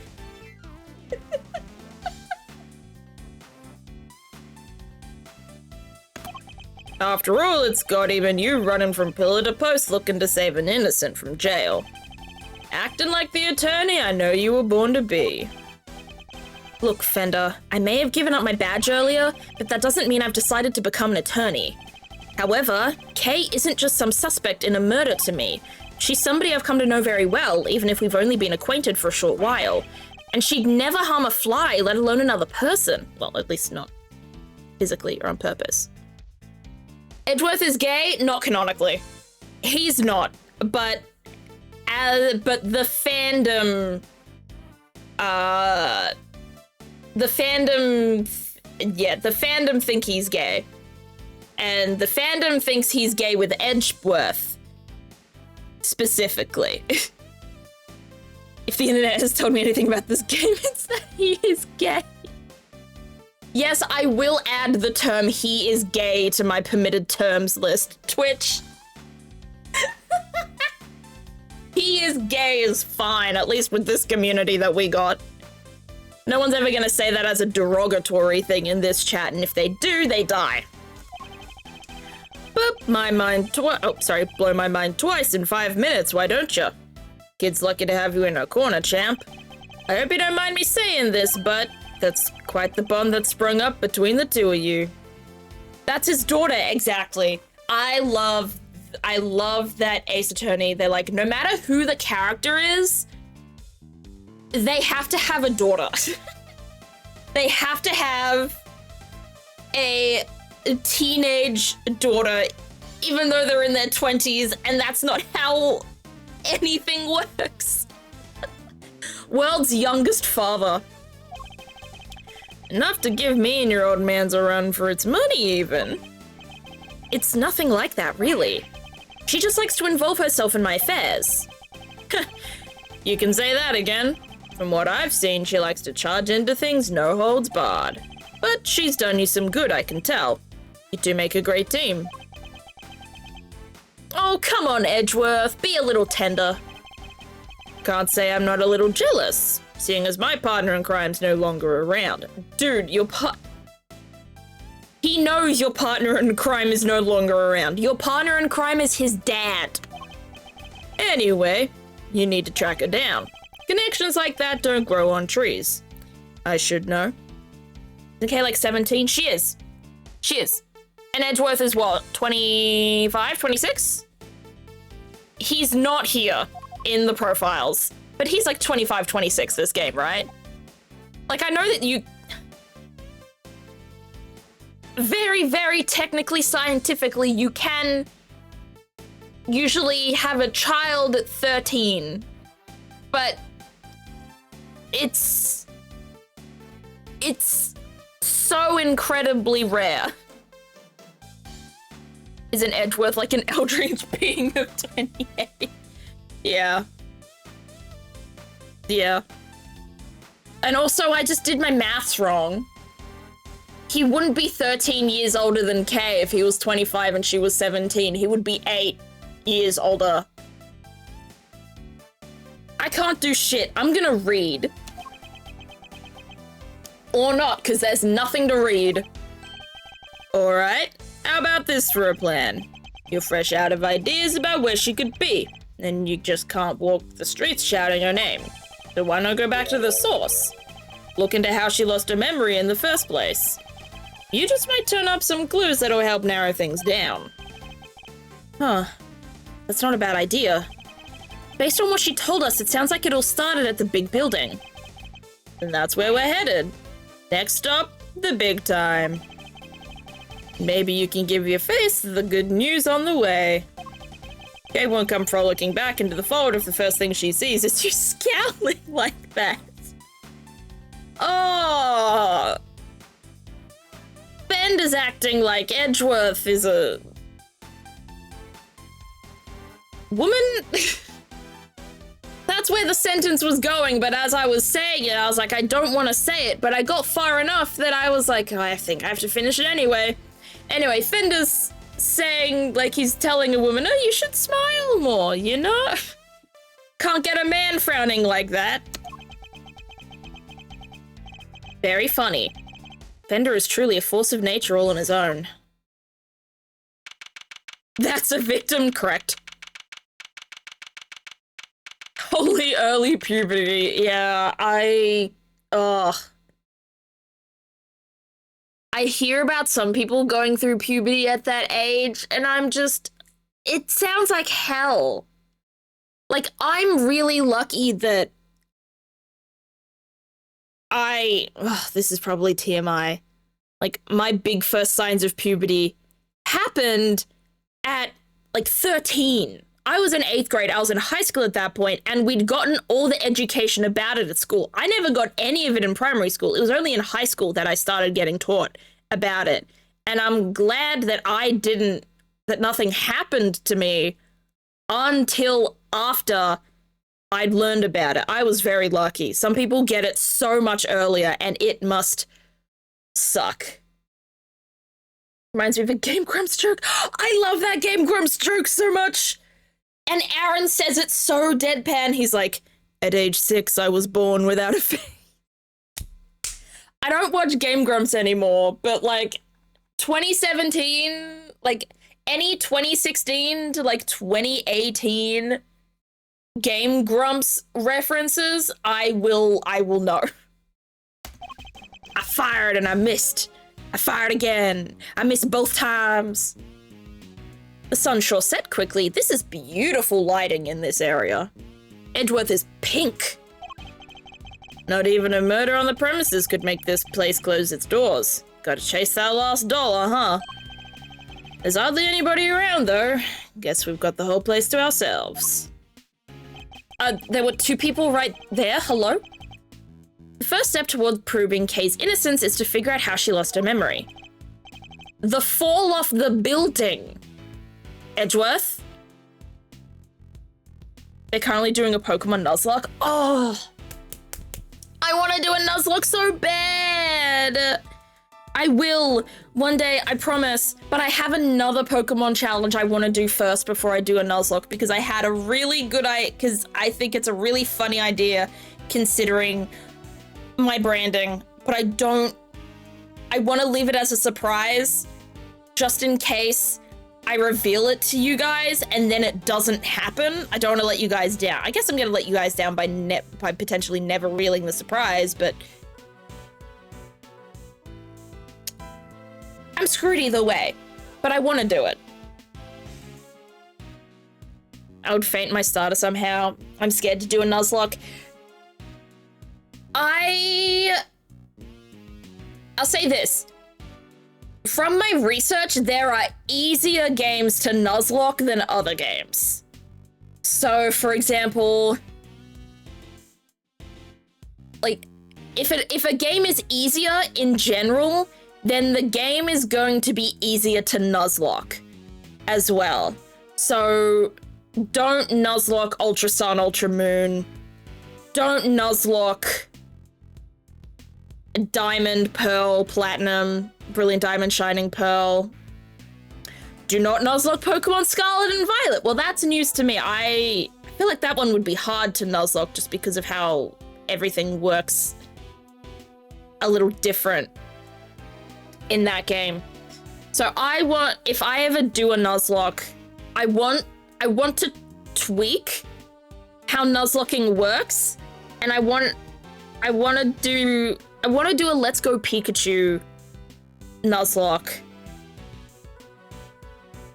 A: After all, it's got even you running from pillar to post looking to save an innocent from jail. Acting like the attorney I know you were born to be. Look, Fender, I may have given up my badge earlier, but that doesn't mean I've decided to become an attorney. However, Kay isn't just some suspect in a murder to me. She's somebody I've come to know very well, even if we've only been acquainted for a short while. And she'd never harm a fly, let alone another person. Well, at least not physically or on purpose. Edgeworth is gay? Not canonically. He's not, but the fandom, the fandom think he's gay. And the fandom thinks he's gay with Edgeworth, specifically. If the internet has told me anything about this game, it's that he is gay. Yes, I will add the term he is gay to my permitted terms list. Twitch. He is gay is fine, at least with this community that we got. No one's ever gonna say that as a derogatory thing in this chat, and if they do, they die. Boop, blow my mind twice in 5 minutes, why don't you? Kid's lucky to have you in her corner, champ. I hope you don't mind me saying this, but that's quite the bond that sprung up between the two of you. That's his daughter, exactly. I love that Ace Attorney. They're like, no matter who the character is, they have to have a daughter. they have to have a teenage daughter, even though they're in their 20s, and that's not how anything works. World's youngest father. Enough to give me and your old man's a run for its money, even. It's nothing like that, really. She just likes to involve herself in my affairs. You can say that again. From what I've seen, she likes to charge into things no holds barred. But she's done you some good, I can tell. You two make a great team. Oh, come on, Edgeworth. Be a little tender. Can't say I'm not a little jealous, seeing as my partner in crime's no longer around. Dude, he knows your partner in crime is no longer around. Your partner in crime is his dad. Anyway, you need to track her down. Connections like that don't grow on trees. I should know. Okay, like 17? She is. And Edgeworth is what, 25, 26? He's not here in the profiles, but he's like 25, 26 this game, right? Like, I know that you... Very, very technically, scientifically, you can usually have a child at 13, but it's so incredibly rare. Isn't Edgeworth like an eldritch being of 28? Yeah. And also, I just did my maths wrong. He wouldn't be 13 years older than Kay if he was 25 and she was 17. He would be 8 years older. I can't do shit. I'm gonna read. Or not, because there's nothing to read. Alright, how about this for a plan? You're fresh out of ideas about where she could be, and you just can't walk the streets shouting her name. So why not go back to the source? Look into how she lost her memory in the first place. You just might turn up some clues that'll help narrow things down. Huh. That's not a bad idea. Based on what she told us, it sounds like it all started at the big building. And that's where we're headed. Next stop, the big time. Maybe you can give your face the good news on the way. Kay won't come frolicking back into the fold if the first thing she sees is you scowling like that. Oh! Bender's acting like Edgeworth is a... woman? That's where the sentence was going, but as I was saying it, I was like, I don't want to say it, but I got far enough that I was like, oh, I think I have to finish it anyway. Anyway, Fender's saying, like, he's telling a woman, oh, you should smile more, you know? Can't get a man frowning like that. Very funny. Fender is truly a force of nature all on his own. That's a victim, correct. Holy early puberty, yeah, I hear about some people going through puberty at that age, and I'm just, it sounds like hell. Like, I'm really lucky that this is probably TMI. Like, my big first signs of puberty happened at, like, 13. I was in 8th grade, I was in high school at that point, and we'd gotten all the education about it at school. I never got any of it in primary school. It was only in high school that I started getting taught about it. And I'm glad that that nothing happened to me until after I'd learned about it. I was very lucky. Some people get it so much earlier, and it must suck. Reminds me of a Game Grumps joke. I love that Game Grumps joke so much. And Aaron says it so deadpan. He's like, at age 6, I was born without a face. I don't watch Game Grumps anymore, but like 2017, like any 2016 to like 2018 Game Grumps references, I will know. I fired and I missed. I fired again. I missed both times. The sun sure set quickly. This is beautiful lighting in this area. Edgeworth is pink. Not even a murder on the premises could make this place close its doors. Gotta chase that last dollar, huh? There's hardly anybody around, though. Guess we've got the whole place to ourselves. There were 2 people right there. Hello? The first step toward proving Kay's innocence is to figure out how she lost her memory. The fall off the building. Edgeworth? They're currently doing a Pokemon Nuzlocke. Oh! I want to do a Nuzlocke so bad! I will one day, I promise, but I have another Pokemon challenge I want to do first before I do a Nuzlocke because I had a really good idea, because I think it's a really funny idea considering my branding, but I want to leave it as a surprise just in case I reveal it to you guys and then it doesn't happen. I don't want to let you guys down. I guess I'm going to let you guys down by potentially never revealing the surprise, but I'm screwed either way, but I want to do it. I would faint my starter somehow. I'm scared to do a Nuzlocke. I'll say this. From my research, there are easier games to Nuzlocke than other games. So, for example, like, if a game is easier in general, then the game is going to be easier to Nuzlocke as well. So don't Nuzlocke Ultra Sun, Ultra Moon. Don't Nuzlocke Diamond, Pearl, Platinum, Brilliant Diamond, Shining Pearl. Do not Nuzlocke Pokemon Scarlet and Violet. Well, that's news to me. I feel like that one would be hard to Nuzlocke just because of how everything works a little different in that game. So if I ever do a Nuzlocke, I want to tweak how Nuzlocking works, and I want to do a Let's Go Pikachu Nuzlocke,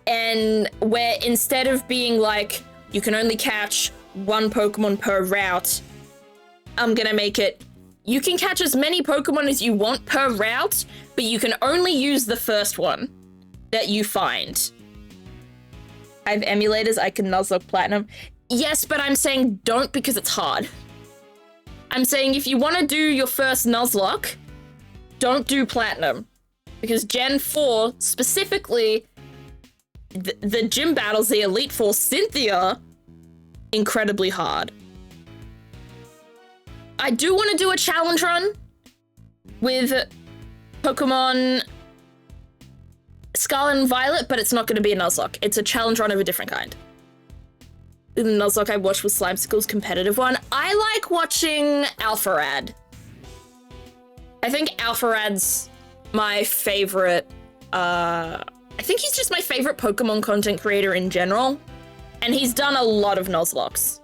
A: and where instead of being like you can only catch 1 Pokemon per route, I'm gonna make it you can catch as many Pokemon as you want per route, but you can only use the first one that you find. I have emulators, I can Nuzlocke Platinum. Yes, but I'm saying don't because it's hard. I'm saying if you want to do your first Nuzlocke, don't do Platinum. Because Gen 4, specifically, the gym battles, the Elite Four, Cynthia, incredibly hard. I do want to do a challenge run with Pokemon Scarlet and Violet, but it's not going to be a Nuzlocke. It's a challenge run of a different kind. The Nuzlocke I watched was Slimecicle's competitive one. I like watching Alpharad. I think Alpharad's my favorite. I think he's just my favorite Pokemon content creator in general. And he's done a lot of Nuzlockes.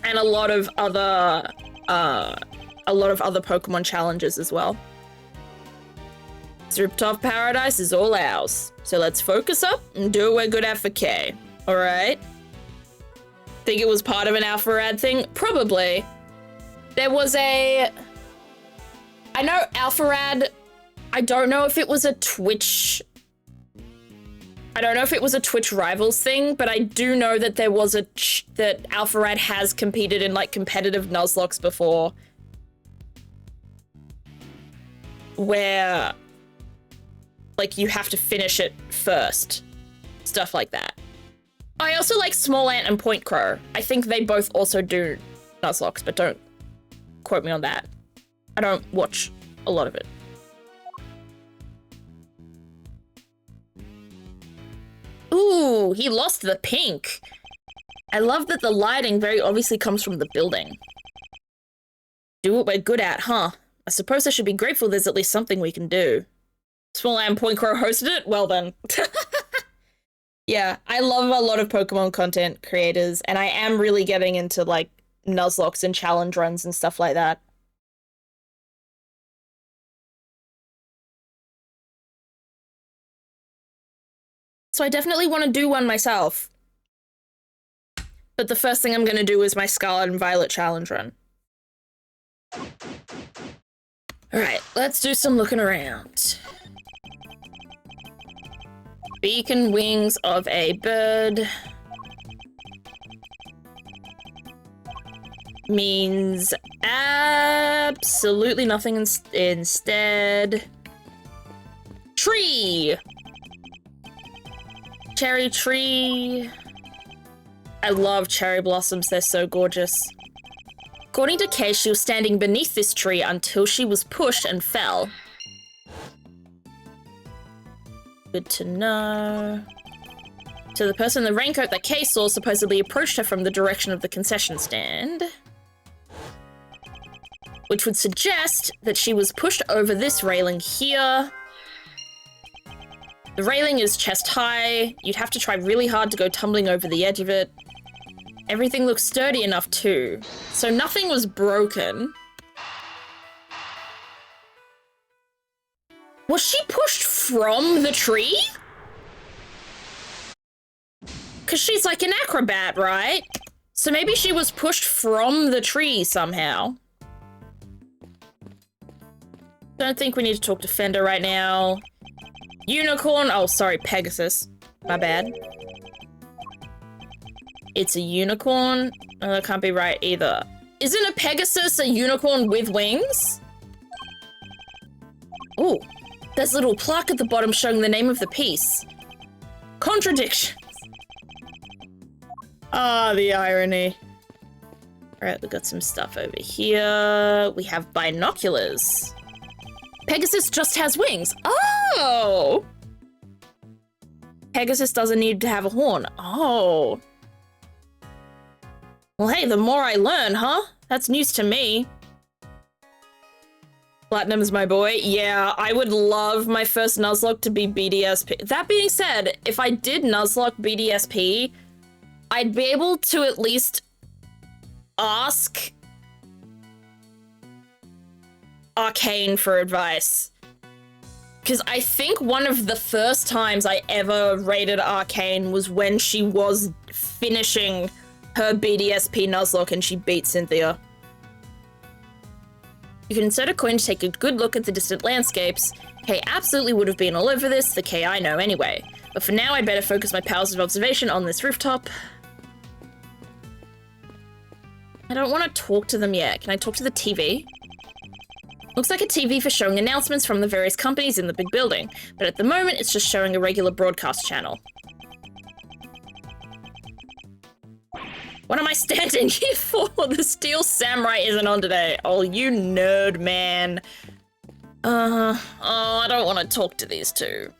A: And a lot of other Pokemon challenges as well. Zriptov Paradise is all ours. So let's focus up and do what we're good at for K. Alright? Think it was part of an Alpharad thing? Probably. There was I know Alpharad, I don't know if it was a Twitch... I don't know if it was a Twitch Rivals thing, but I do know that there was that Alpharad has competed in, like, competitive Nuzlocks before. Where, like, you have to finish it first. Stuff like that. I also like Small Ant and Point Crow. I think they both also do Nuzlocks, but don't quote me on that. I don't watch a lot of it. Ooh, he lost the pink. I love that the lighting very obviously comes from the building. Do what we're good at, huh? I suppose I should be grateful there's at least something we can do. Small Ant Point Crow hosted it? Well then. Yeah, I love a lot of Pokemon content creators, and I am really getting into, like, Nuzlocks and challenge runs and stuff like that. So I definitely want to do one myself. But the first thing I'm going to do is my Scarlet and Violet challenge run. All right, let's do some looking around. Beak and wings of a bird means absolutely nothing instead. Tree! Cherry tree. I love cherry blossoms, they're so gorgeous. According to Kay, she was standing beneath this tree until she was pushed and fell. Good to know. So the person in the raincoat that Kay saw supposedly approached her from the direction of the concession stand, which would suggest that she was pushed over this railing here. The railing is chest high. You'd have to try really hard to go tumbling over the edge of it. Everything looks sturdy enough too. So nothing was broken. Was she pushed from the tree? Because she's like an acrobat, right? So maybe she was pushed from the tree somehow. Don't think we need to talk to Fender right now. Unicorn. Oh, sorry, Pegasus. My bad. It's a unicorn. Oh, that can't be right either. Isn't a Pegasus a unicorn with wings? Ooh, there's a little plaque at the bottom showing the name of the piece. Contradictions. Ah, the irony. All right, we've got some stuff over here. We have binoculars. Pegasus just has wings. Oh! Pegasus doesn't need to have a horn. Oh. Well, hey, the more I learn, huh? That's news to me. Platinum's my boy. Yeah, I would love my first Nuzlocke to be BDSP. That being said, if I did Nuzlocke BDSP, I'd be able to at least ask Arcane for advice. Because I think one of the first times I ever raided Arcane was when she was finishing her BDSP Nuzlocke and she beat Cynthia. You can insert a coin to take a good look at the distant landscapes. Kay absolutely would have been all over this, the Kay I know anyway. But for now, I'd better focus my powers of observation on this rooftop. I don't want to talk to them yet. Can I talk to the TV? Looks like a TV for showing announcements from the various companies in the big building, but at the moment it's just showing a regular broadcast channel. What am I standing here for? The Steel Samurai isn't on today. Oh, you nerd, man. Oh, I don't want to talk to these two.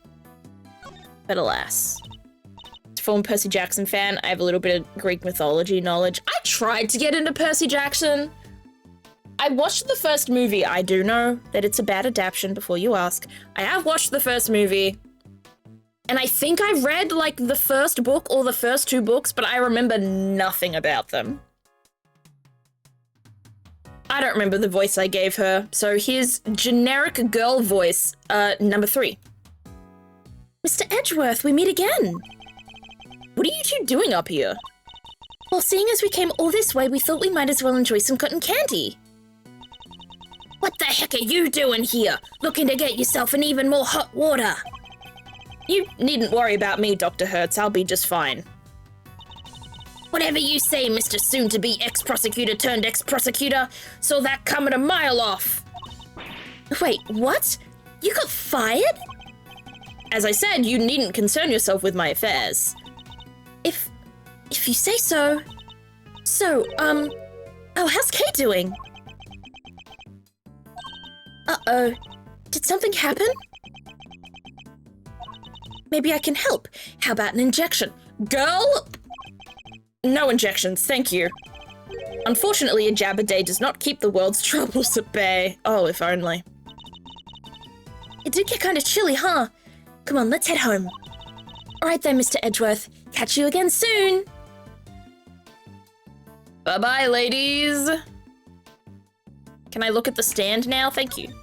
A: But alas. As a former Percy Jackson fan, I have a little bit of Greek mythology knowledge. I tried to get into Percy Jackson. I watched the first movie. I do know that it's a bad adaptation before you ask. I have watched the first movie. And I think I read, like, the first book or the first two books, but I remember nothing about them. I don't remember the voice I gave her, so here's generic girl voice, number 3. Mr. Edgeworth, we meet again. What are you two doing up here? Well, seeing as we came all this way, we thought we might as well enjoy some cotton candy. What the heck are you doing here? Looking to get yourself an even more hot water? You needn't worry about me, Dr. Hertz. I'll be just fine. Whatever you say, Mr. Soon-to-be ex-prosecutor turned ex-prosecutor. Saw that coming a mile off. Wait, what? You got fired? As I said, you needn't concern yourself with my affairs. If you say so. So, oh, how's Kate doing? Uh-oh. Did something happen? Maybe I can help. How about an injection? Girl! No injections, thank you. Unfortunately, a jab a day does not keep the world's troubles at bay. Oh, if only. It did get kind of chilly, huh? Come on, let's head home. All right then, Mr. Edgeworth. Catch you again soon. Bye-bye, ladies. Can I look at the stand now? Thank you.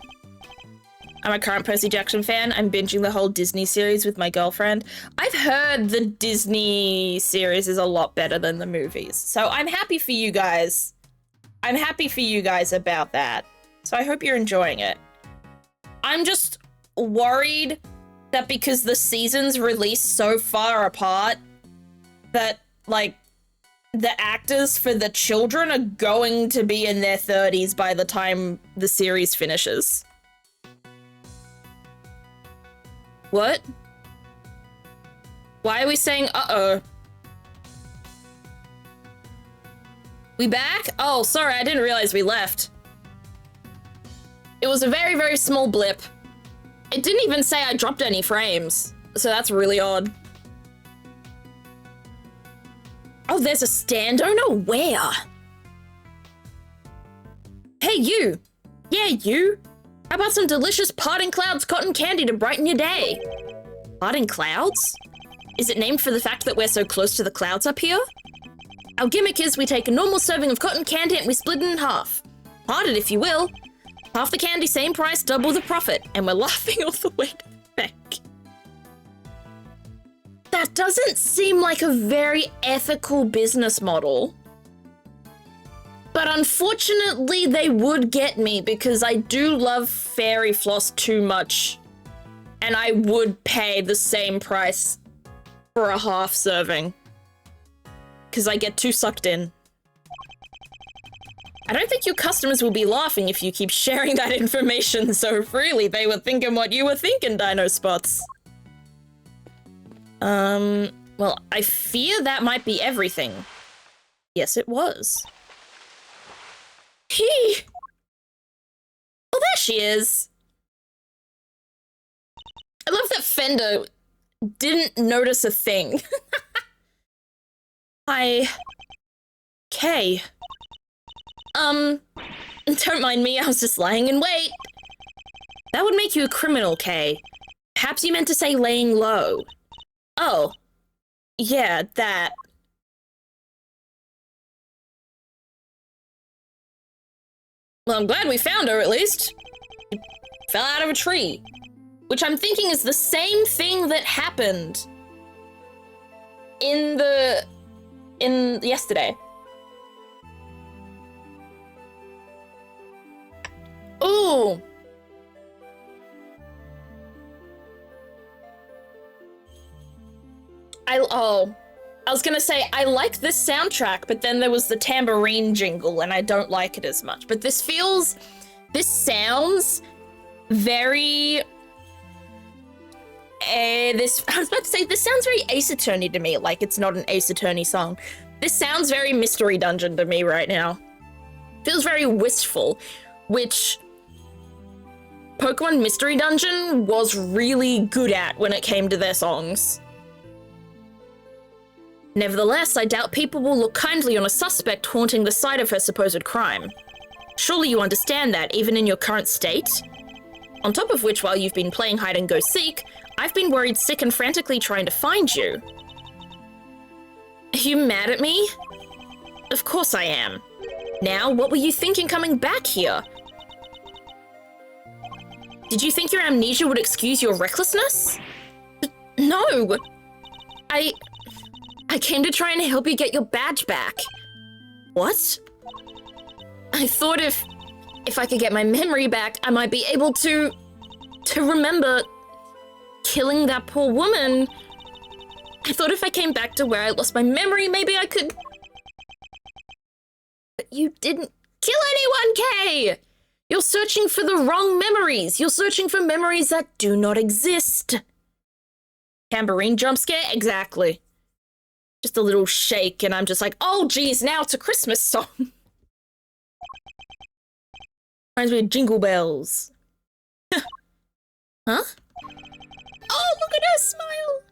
A: I'm a current Percy Jackson fan. I'm binging the whole Disney series with my girlfriend. I've heard the Disney series is a lot better than the movies. So I'm happy for you guys. I'm happy for you guys about that. So I hope you're enjoying it. I'm just worried that because the seasons release so far apart, that, like, the actors for the children are going to be in their 30s by the time the series finishes. What? Why are we saying uh-oh? We back? Oh, sorry, I didn't realize we left. It was a very, very small blip. It didn't even say I dropped any frames, so that's really odd. Oh, there's a stand owner? Where? Hey, you. Yeah, you. How about some delicious Parting Clouds cotton candy to brighten your day? Parting Clouds? Is it named for the fact that we're so close to the clouds up here? Our gimmick is we take a normal serving of cotton candy and we split it in half. Part it if you will. Half the candy, same price, double the profit. And we're laughing all the way to the bank. That doesn't seem like a very ethical business model. But unfortunately, they would get me because I do love fairy floss too much. And I would pay the same price for a half serving. Because I get too sucked in. I don't think your customers will be laughing if you keep sharing that information so freely. They were thinking what you were thinking, Dino Spots. Well, I fear that might be everything. Yes, it was. Oh, there she is. I love that Fender didn't notice a thing. Hi. Kay. Don't mind me, I was just lying in wait. That would make you a criminal, Kay. Perhaps you meant to say laying low. Oh. Yeah, that. Well, I'm glad we found her, at least. She fell out of a tree. Which I'm thinking is the same thing that happened in yesterday. Ooh. I was gonna say, I like this soundtrack, but then there was the tambourine jingle, and I don't like it as much. But this sounds very... I was about to say, this sounds very Ace Attorney to me, like it's not an Ace Attorney song. This sounds very Mystery Dungeon to me right now. Feels very wistful, which Pokemon Mystery Dungeon was really good at when it came to their songs. Nevertheless, I doubt people will look kindly on a suspect haunting the site of her supposed crime. Surely you understand that, even in your current state? On top of which, while you've been playing hide-and-go-seek, I've been worried sick and frantically trying to find you. Are you mad at me? Of course I am. Now, what were you thinking coming back here? Did you think your amnesia would excuse your recklessness? No! I came to try and help you get your badge back. What? I thought if I could get my memory back, I might be able to remember killing that poor woman. I thought if I came back to where I lost my memory, maybe I could... But you didn't kill anyone, Kay! You're searching for the wrong memories. You're searching for memories that do not exist. Tambourine jump scare? Exactly. Just a little shake, and I'm just like, oh, geez, now it's a Christmas song. Reminds me of Jingle Bells. Huh? Oh, look at her smile!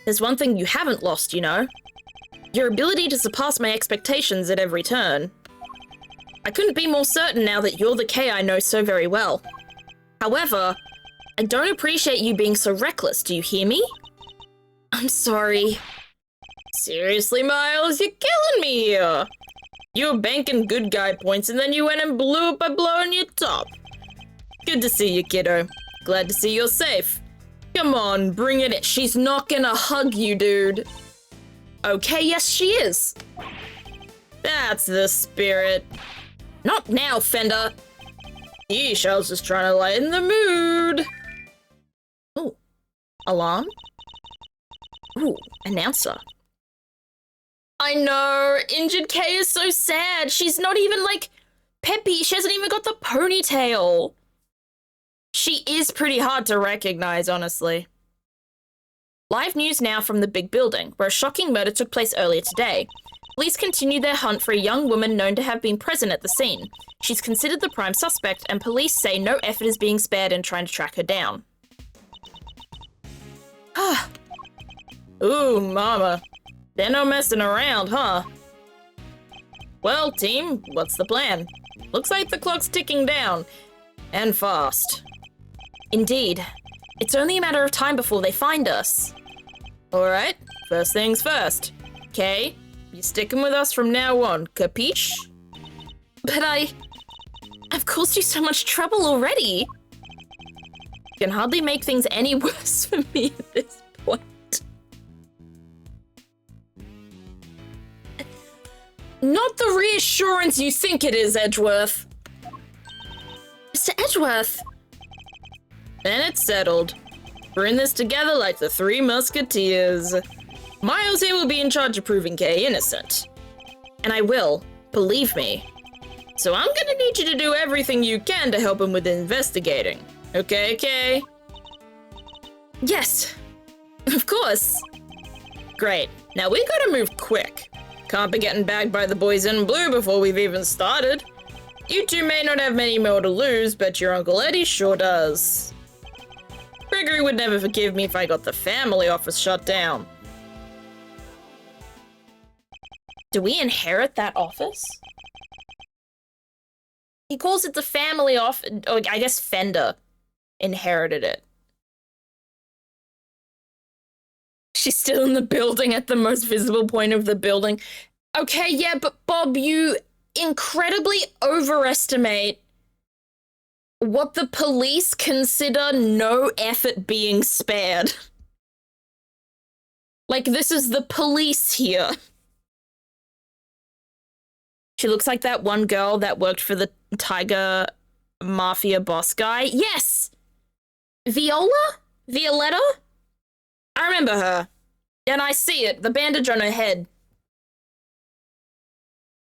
A: There's one thing you haven't lost, you know. Your ability to surpass my expectations at every turn. I couldn't be more certain now that you're the Kay I know so very well. However, I don't appreciate you being so reckless, do you hear me? I'm sorry. Seriously, Miles, you're killing me here. You were banking good guy points and then you went and blew it by blowing your top. Good to see you, kiddo. Glad to see you're safe. Come on, bring it in. She's not gonna hug you, dude. Okay, yes, she is. That's the spirit. Not now, Fender. Yeesh, I was just trying to lighten the mood. Ooh, alarm? Ooh, announcer. I know, injured Kay is so sad. She's not even, like, peppy. She hasn't even got the ponytail. She is pretty hard to recognize, honestly. Live news now from the big building, where a shocking murder took place earlier today. Police continue their hunt for a young woman known to have been present at the scene. She's considered the prime suspect, and police say no effort is being spared in trying to track her down. Ah. Ooh, mama. They're no messing around, huh? Well, team, what's the plan? Looks like the clock's ticking down. And fast. Indeed. It's only a matter of time before they find us. Alright, first things first. Kay, you're sticking with us from now on, capiche? But I've caused you so much trouble already. You can hardly make things any worse for me at this point. Not the reassurance you think it is, Edgeworth. Mr. Edgeworth. Then it's settled. We're in this together like the Three Musketeers. Miles here will be in charge of proving Kay innocent. And I will, believe me. So I'm gonna need you to do everything you can to help him with investigating. Okay, Kay? Yes, of course. Great. Now we gotta move quick. Can't be getting bagged by the boys in blue before we've even started. You two may not have many more to lose, but your Uncle Eddie sure does. Gregory would never forgive me if I got the family office shut down. Do we inherit that office? He calls it the family office. Oh, I guess Fender inherited it. She's still in the building at the most visible point of the building. Okay, yeah, but Bob, you incredibly overestimate what the police consider no effort being spared. Like, this is the police here. She looks like that one girl that worked for the Tiger Mafia boss guy. Yes! Viola? Violetta? I remember her. And I see it, the bandage on her head.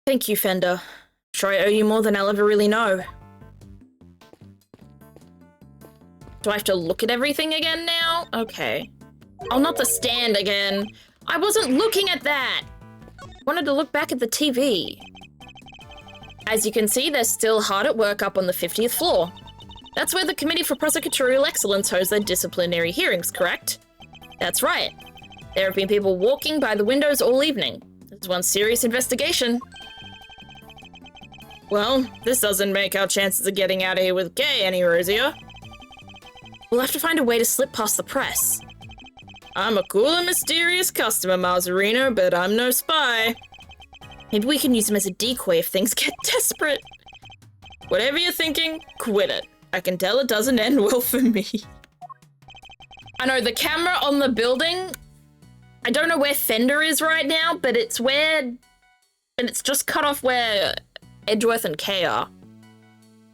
A: Thank you, Fender. I'm sure I owe you more than I'll ever really know. Do I have to look at everything again now? Okay. Oh, not the stand again. I wasn't looking at that. I wanted to look back at the TV. As you can see, they're still hard at work up on the 50th floor. That's where the Committee for Prosecutorial Excellence holds their disciplinary hearings, correct? That's right. There have been people walking by the windows all evening. There's one serious investigation. Well, this doesn't make our chances of getting out of here with Kay any rosier. We'll have to find a way to slip past the press. I'm a cool and mysterious customer, Mazarino, but I'm no spy. Maybe we can use him as a decoy if things get desperate. Whatever you're thinking, quit it. I can tell it doesn't end well for me. I know, the camera on the building, I don't know where Fender is right now, but it's where, and it's just cut off where Edgeworth and Kay are.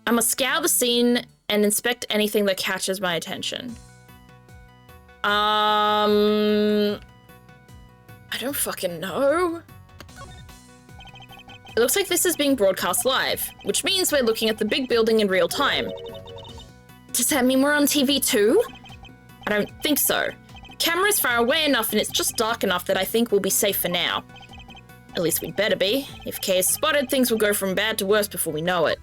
A: I must scour the scene and inspect anything that catches my attention. I don't fucking know. It looks like this is being broadcast live, which means we're looking at the big building in real time. Does that mean we're on TV too? I don't think so. The camera's far away enough and it's just dark enough that I think we'll be safe for now. At least we'd better be. If Kay is spotted, things will go from bad to worse before we know it.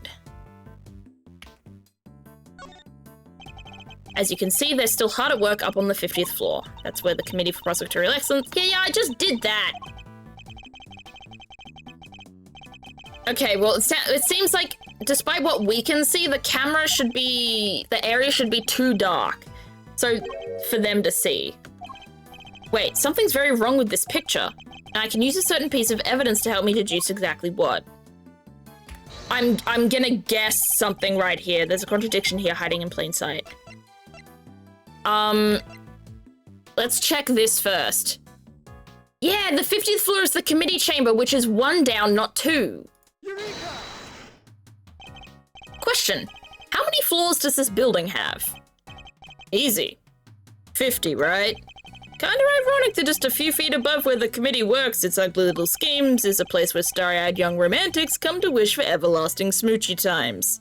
A: As you can see, they're still hard at work up on the 50th floor. That's where the Committee for Prosecutorial Excellence... Yeah, I just did that! Okay, well, it seems like, despite what we can see, the area should be too dark. So, for them to see. Wait, something's very wrong with this picture. And I can use a certain piece of evidence to help me deduce exactly what. I'm gonna guess something right here. There's a contradiction here hiding in plain sight. Let's check this first. Yeah, the 50th floor is the committee chamber, which is 1 down, not 2. Eureka! Question. How many floors does this building have? Easy. 50, right? Kinda ironic that just a few feet above where the committee works its ugly little schemes is a place where starry-eyed young romantics come to wish for everlasting smoochy times.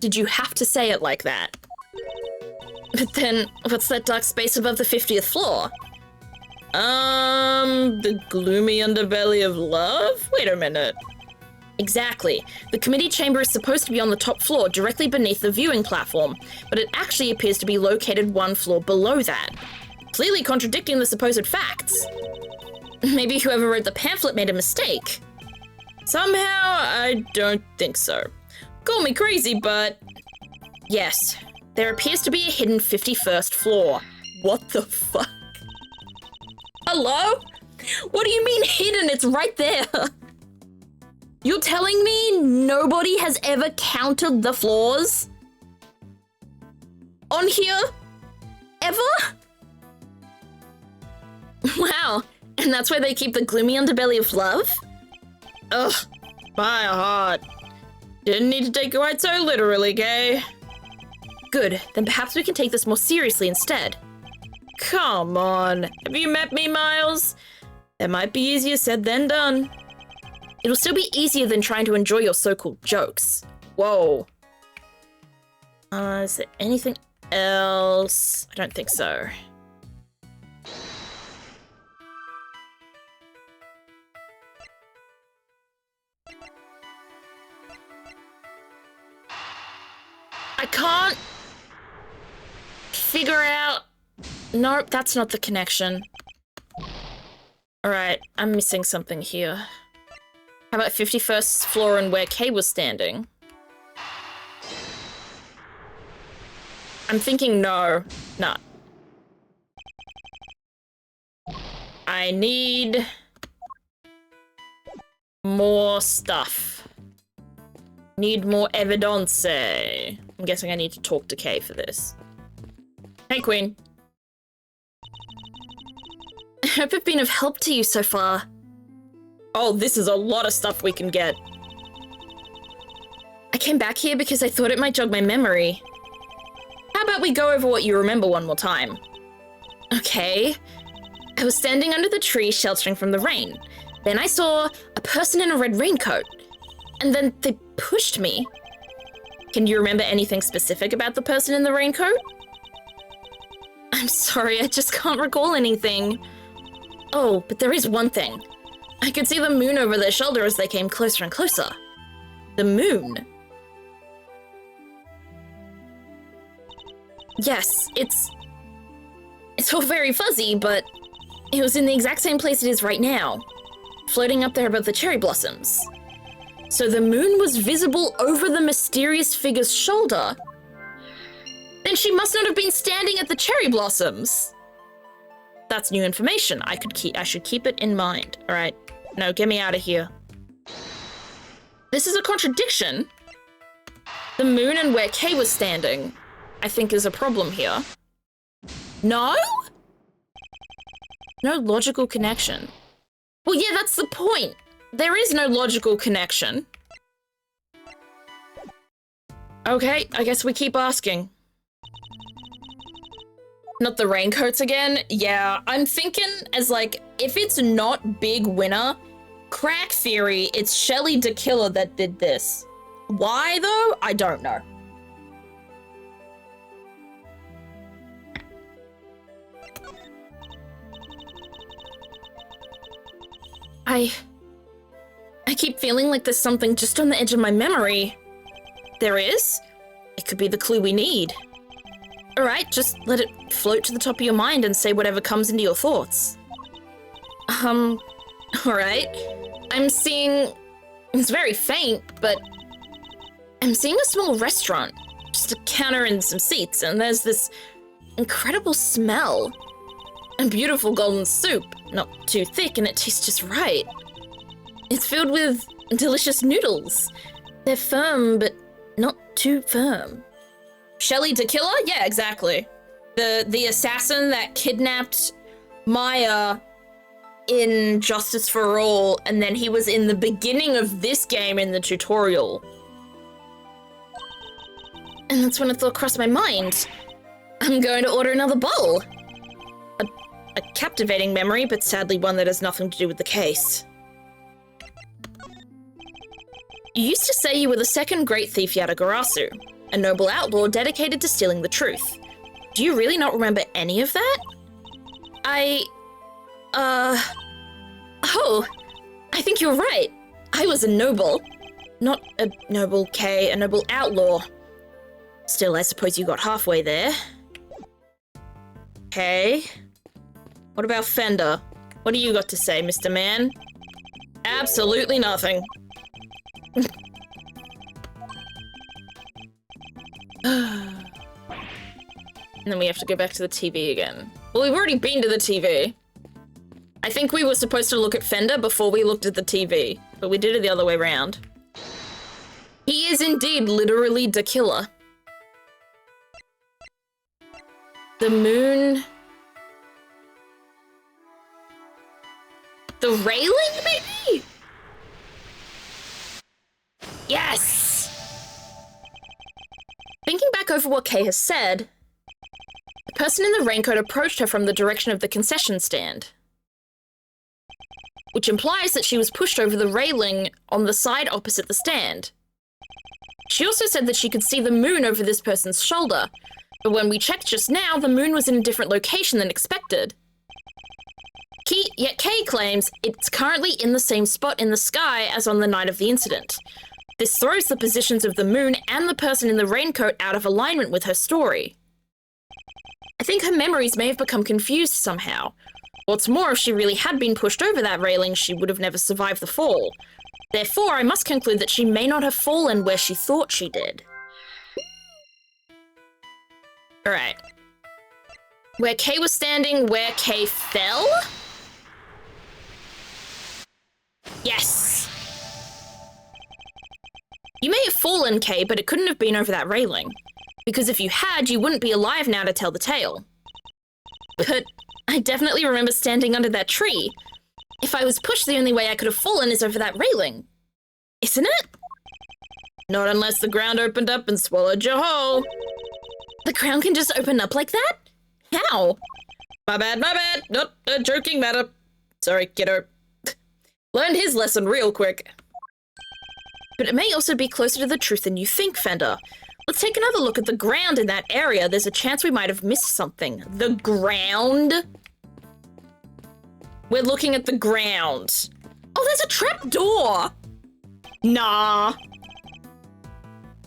A: Did you have to say it like that? But then, what's that dark space above the 50th floor? The gloomy underbelly of love? Wait a minute. Exactly. The committee chamber is supposed to be on the top floor, directly beneath the viewing platform, but it actually appears to be located one floor below that, clearly contradicting the supposed facts. Maybe whoever wrote the pamphlet made a mistake. Somehow, I don't think so. Call me crazy, but yes, there appears to be a hidden 51st floor. What the fuck? Hello? What do you mean hidden? It's right there. You're telling me nobody has ever counted the floors? On here? Ever? Wow, and that's where they keep the gloomy underbelly of love? Ugh, my heart. Didn't need to take it quite so literally, Kay. Good, then perhaps we can take this more seriously instead. Come on, have you met me, Miles? That might be easier said than done. It'll still be easier than trying to enjoy your so-called jokes. Whoa. Is there anything else? I don't think so. I can't figure out... Nope, that's not the connection. Alright, I'm missing something here. How about 51st floor and where Kay was standing? I'm thinking no. Nah. I need more stuff. Need more evidence. I'm guessing I need to talk to Kay for this. Hey, Queen. I hope I've been of help to you so far. Oh, this is a lot of stuff we can get. I came back here because I thought it might jog my memory. How about we go over what you remember one more time? Okay. I was standing under the tree sheltering from the rain. Then I saw a person in a red raincoat. And then they pushed me. Can you remember anything specific about the person in the raincoat? I'm sorry, I just can't recall anything. Oh, but there is one thing. I could see the moon over their shoulder as they came closer and closer. The moon? Yes, it's all very fuzzy, but it was in the exact same place it is right now, floating up there above the cherry blossoms. So the moon was visible over the mysterious figure's shoulder. Then she must not have been standing at the cherry blossoms. That's new information. I should keep it in mind. All right. No, get me out of here. This is a contradiction. The moon and where Kay was standing, I think, is a problem here. No? No logical connection. Well, yeah, that's the point. There is no logical connection. Okay, I guess we keep asking. Not the raincoats again? Yeah, I'm thinking as like, if it's not Big Winner, crack theory, it's Shelly the Killer that did this. Why though? I don't know. I keep feeling like there's something just on the edge of my memory. There is? It could be the clue we need. Alright, just let it float to the top of your mind and say whatever comes into your thoughts. Alright. I'm seeing... It's very faint, but... I'm seeing a small restaurant. Just a counter and some seats, and there's this incredible smell. A beautiful golden soup. Not too thick, and it tastes just right. It's filled with delicious noodles. They're firm, but not too firm. Shelly the Killer? Yeah, exactly. The assassin that kidnapped Maya in Justice for All, and then he was in the beginning of this game in the tutorial. And that's when a thought crossed my mind. I'm going to order another bowl. A captivating memory, but sadly one that has nothing to do with the case. You used to say you were the second great thief Yatagarasu, a noble outlaw dedicated to stealing the truth. Do you really not remember any of that? Oh, I think you're right. I was a noble. Not a noble K, a noble outlaw. Still, I suppose you got halfway there. Okay. What about Fender? What do you got to say, Mr. Man? Absolutely nothing. And then we have to go back to the TV again. Well, we've already been to the TV. I think we were supposed to look at Fender before we looked at the TV, but we did it the other way around. He is indeed literally the killer. The moon... The railing, maybe? Yes! Thinking back over what Kay has said, the person in the raincoat approached her from the direction of the concession stand, which implies that she was pushed over the railing on the side opposite the stand. She also said that she could see the moon over this person's shoulder, but when we checked just now, the moon was in a different location than expected. Yet Kay claims it's currently in the same spot in the sky as on the night of the incident. This throws the positions of the moon and the person in the raincoat out of alignment with her story. I think her memories may have become confused somehow. What's more, if she really had been pushed over that railing, she would have never survived the fall. Therefore, I must conclude that she may not have fallen where she thought she did. Alright. Where Kay was standing, where Kay fell? Yes! You may have fallen, Kay, but it couldn't have been over that railing. Because if you had, you wouldn't be alive now to tell the tale. But I definitely remember standing under that tree. If I was pushed, the only way I could have fallen is over that railing. Isn't it? Not unless the ground opened up and swallowed your whole. The ground can just open up like that? How? My bad, my bad. Not a joking matter. Sorry, kiddo. Learned his lesson real quick. But it may also be closer to the truth than you think, Fender. Let's take another look at the ground in that area. There's a chance we might have missed something. The ground? We're looking at the ground. Oh, there's a trap door. Nah.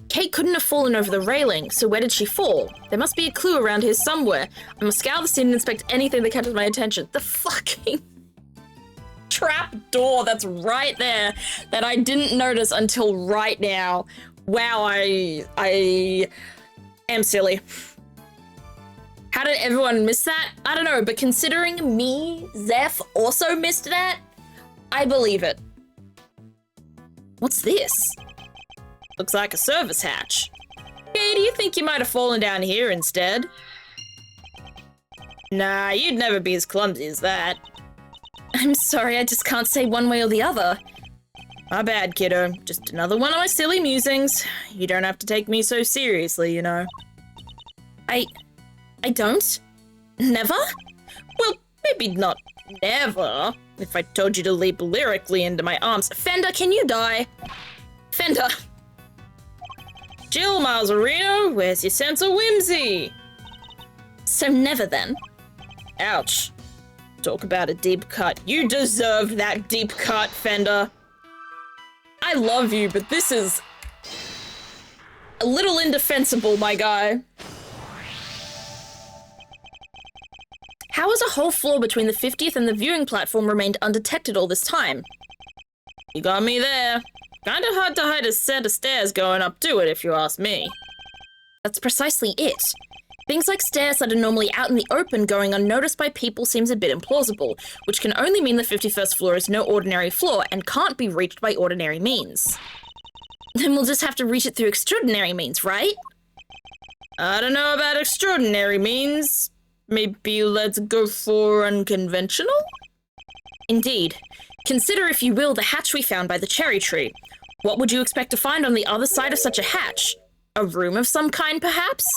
A: Kate couldn't have fallen over the railing, so where did she fall? There must be a clue around here somewhere. I must scour the scene and inspect anything that catches my attention. The fucking trap door that's right there that I didn't notice until right now. Wow, I am silly. How did everyone miss that? I don't know, but considering me, Zeph, also missed that, I believe it. What's this? Looks like a service hatch. Hey, do you think you might have fallen down here instead? Nah, you'd never be as clumsy as that. I'm sorry, I just can't say one way or the other. My bad, kiddo. Just another one of my silly musings. You don't have to take me so seriously, you know. I don't? Never? Well, maybe not never, if I told you to leap lyrically into my arms. Fender, can you die? Fender! Jill Mazzarino, where's your sense of whimsy? So never then. Ouch. Talk about a deep cut. You deserved that deep cut, Fender. I love you, but this is a little indefensible, my guy. How has a whole floor between the 50th and the viewing platform remained undetected all this time? You got me there. Kinda hard to hide a set of stairs going up to it, if you ask me. That's precisely it. Things like stairs that are normally out in the open going unnoticed by people seems a bit implausible, which can only mean the 51st floor is no ordinary floor and can't be reached by ordinary means. Then we'll just have to reach it through extraordinary means, right? I don't know about extraordinary means. Maybe let's go for unconventional? Indeed. Consider, if you will, the hatch we found by the cherry tree. What would you expect to find on the other side of such a hatch? A room of some kind, perhaps?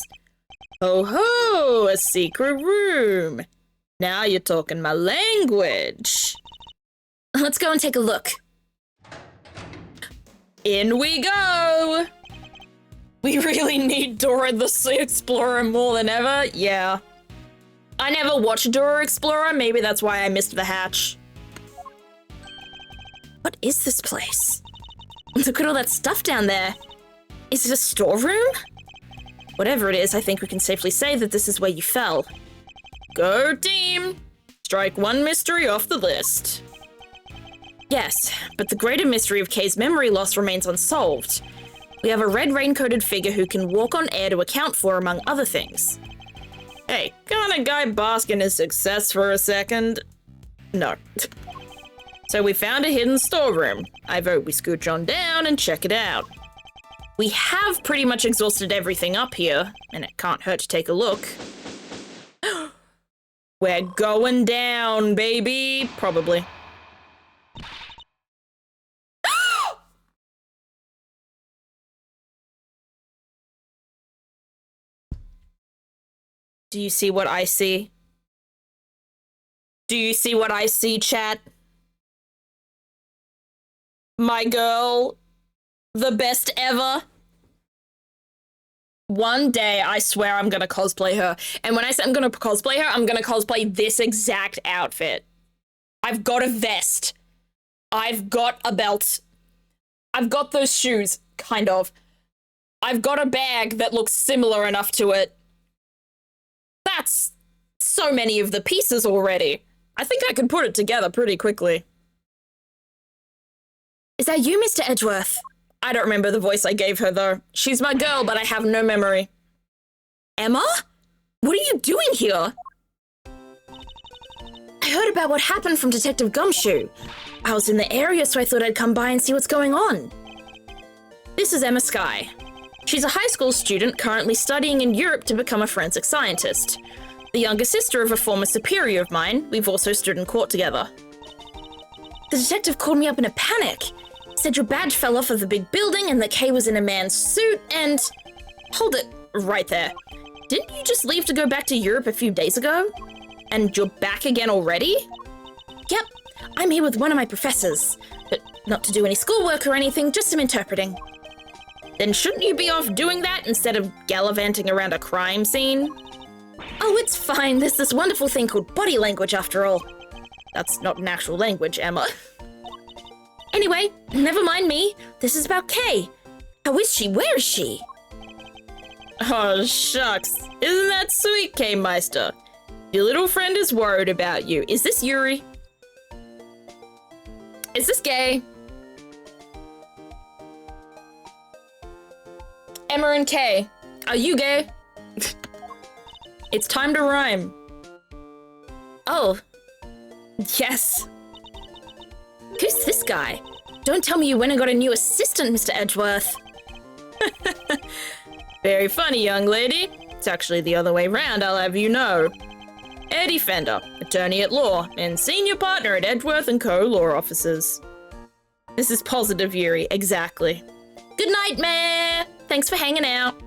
A: Ho ho, a secret room. Now you're talking my language. Let's go and take a look. In we go. We really need Dora the Explorer more than ever. Yeah. I never watched Dora Explorer. Maybe that's why I missed the hatch. What is this place? Look at all that stuff down there. Is it a storeroom? Whatever it is, I think we can safely say that this is where you fell. Go team! Strike one mystery off the list. Yes, but the greater mystery of Kay's memory loss remains unsolved. We have a red raincoated figure who can walk on air to account for, among other things. Hey, can't a guy bask in his success for a second? No. So we found a hidden storeroom. I vote we scooch on down and check it out. We have pretty much exhausted everything up here, and it can't hurt to take a look. We're going down, baby. Probably. Do you see what I see? Do you see what I see, chat? My girl, the best ever. One day, I swear I'm gonna cosplay her. And when I say I'm gonna cosplay her, I'm gonna cosplay this exact outfit. I've got a vest. I've got a belt. I've got those shoes, kind of. I've got a bag that looks similar enough to it. That's so many of the pieces already. I think I can put it together pretty quickly. Is that you, Mr. Edgeworth? I don't remember the voice I gave her, though. She's my girl, but I have no memory. Emma? What are you doing here? I heard about what happened from Detective Gumshoe. I was in the area, so I thought I'd come by and see what's going on. This is Emma Skye. She's a high school student currently studying in Europe to become a forensic scientist. The younger sister of a former superior of mine. We've also stood in court together. The detective called me up in a panic. Said your badge fell off of the big building and that Kay was in a man's suit and... Hold it right there. Didn't you just leave to go back to Europe a few days ago? And you're back again already? Yep, I'm here with one of my professors. But not to do any schoolwork or anything, just some interpreting. Then shouldn't you be off doing that instead of gallivanting around a crime scene? Oh, it's fine. There's this wonderful thing called body language after all. That's not an actual language, Emma. Anyway, never mind me. This is about Kay. How is she? Where is she? Oh, shucks. Isn't that sweet, Kay Meister? Your little friend is worried about you. Is this Yuri? Is this gay? Emma and Kay, are you gay? It's time to rhyme. Oh, yes. Who's this guy? Don't tell me you went and got a new assistant, Mr. Edgeworth. Very funny, young lady. It's actually the other way round, I'll have you know. Eddie Fender, attorney at law, and senior partner at Edgeworth & Co. Law Offices. This is positive, Yuri, exactly. Good night, Mayor. Thanks for hanging out.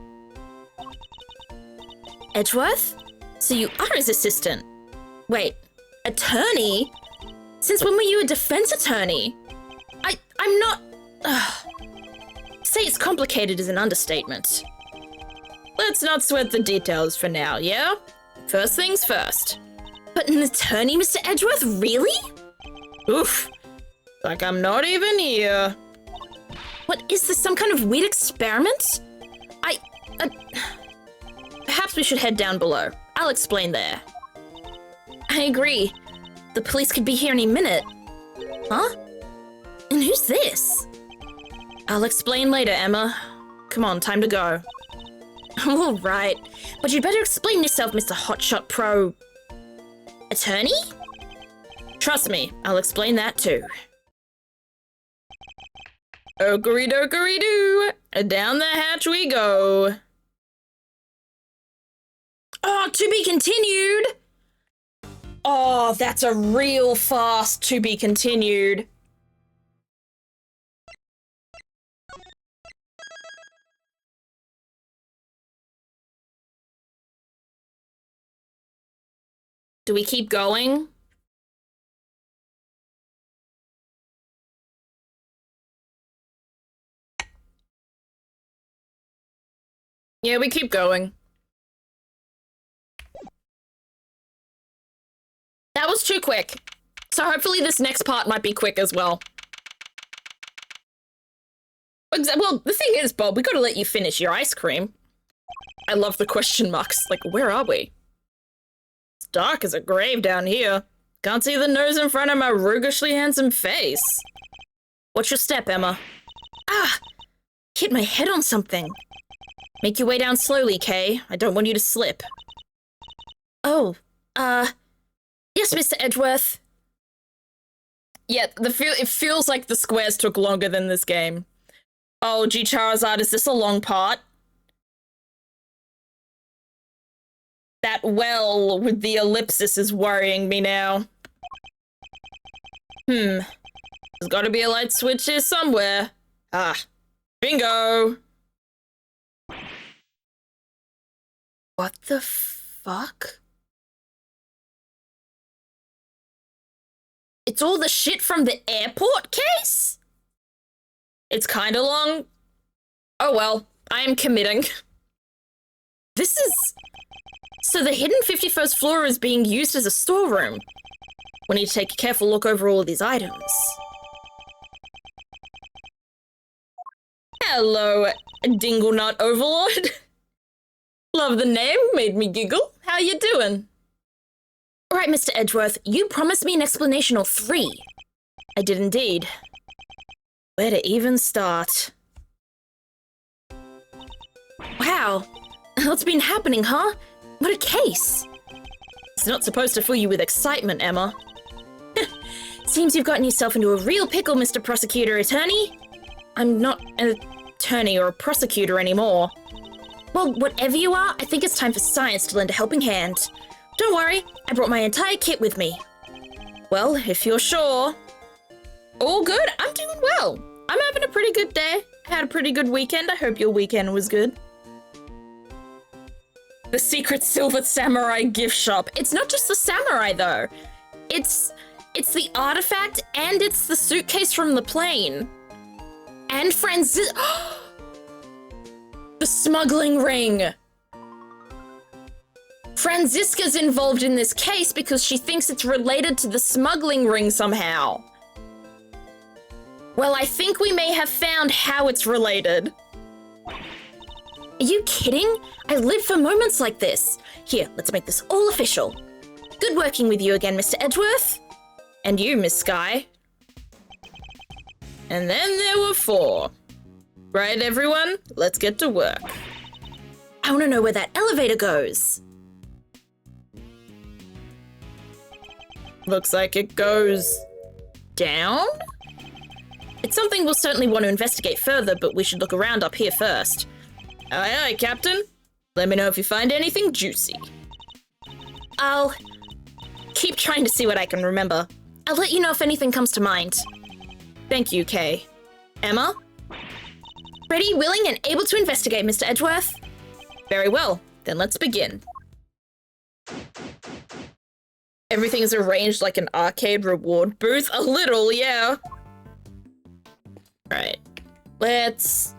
A: Edgeworth? So you are his assistant. Wait, attorney? Since when were you a defense attorney? I'm not... Say it's complicated is an understatement. Let's not sweat the details for now, yeah? First things first. But an attorney, Mr. Edgeworth? Really? Oof. Like I'm not even here. What, is this some kind of weird experiment? Perhaps we should head down below. I'll explain there. I agree. The police could be here any minute. Huh? And who's this? I'll explain later, Emma. Come on, time to go. All right. But you'd better explain yourself, Mr. Hotshot Pro... Attorney? Trust me, I'll explain that too. Okery dokery doo! Down the hatch we go. Oh, to be continued! Oh, that's a real fast to be continued. Do we keep going? Yeah, we keep going. That was too quick. So hopefully this next part might be quick as well. Well, the thing is, Bob, we gotta let you finish your ice cream. I love the question marks. Like, where are we? It's dark as a grave down here. Can't see the nose in front of my roguishly handsome face. Watch your step, Emma. Ah! Hit my head on something. Make your way down slowly, Kay. I don't want you to slip. Oh, yes, Mr. Edgeworth. Yeah, it feels like the squares took longer than this game. Oh, gee, Charizard, is this a long part? That well with the ellipsis is worrying me now. There's gotta be a light switch here somewhere. Ah, bingo! What the fuck? It's all the shit from the airport case? It's kinda long. Oh well, I am committing. This is... So the hidden 51st floor is being used as a storeroom. We need to take a careful look over all of these items. Hello, Dinglenut Overlord. Love the name, made me giggle. How you doing? All right, Mr. Edgeworth, you promised me an explanation or 3. I did indeed. Where to even start? Wow, what's been happening, huh? What a case! It's not supposed to fill you with excitement, Emma. Seems you've gotten yourself into a real pickle, Mr. Prosecutor Attorney. I'm not an attorney or a prosecutor anymore. Well, whatever you are, I think it's time for science to lend a helping hand. Don't worry, I brought my entire kit with me. Well, if you're sure. All good, I'm doing well. I'm having a pretty good day. Had a pretty good weekend. I hope your weekend was good. The secret silver samurai gift shop. It's not just the samurai though. It's the artifact and it's the suitcase from the plane. And the smuggling ring. Franziska's involved in this case because she thinks it's related to the smuggling ring somehow. Well, I think we may have found how it's related. Are you kidding? I live for moments like this. Here, let's make this all official. Good working with you again, Mr. Edgeworth. And you, Miss Sky. And then there were 4. Right, everyone? Let's get to work. I want to know where that elevator goes. Looks like it goes down? It's something we'll certainly want to investigate further, but we should look around up here first. Aye, aye, Captain. Let me know if you find anything juicy. I'll keep trying to see what I can remember. I'll let you know if anything comes to mind. Thank you, Kay. Emma? Ready, willing, and able to investigate, Mr. Edgeworth? Very well. Then let's begin. Everything is arranged like an arcade reward booth. A little, yeah. Right. Let's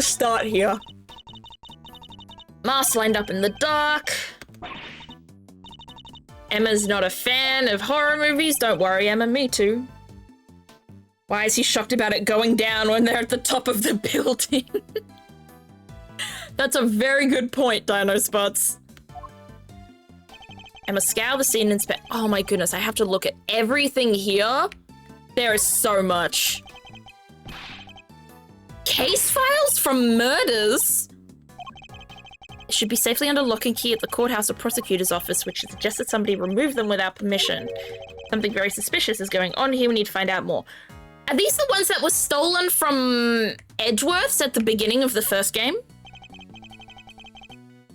A: start here. Mask lined up in the dark. Emma's not a fan of horror movies. Don't worry, Emma, me too. Why is he shocked about it going down when they're at the top of the building? That's a very good point, Dino Spots. Emma scour the scene and inspect. Oh my goodness, I have to look at everything here. There is so much. Case files from murders? It should be safely under lock and key at the courthouse or prosecutor's office, which suggests that somebody removed them without permission. Something very suspicious is going on here. We need to find out more. Are these the ones that were stolen from Edgeworth's at the beginning of the first game?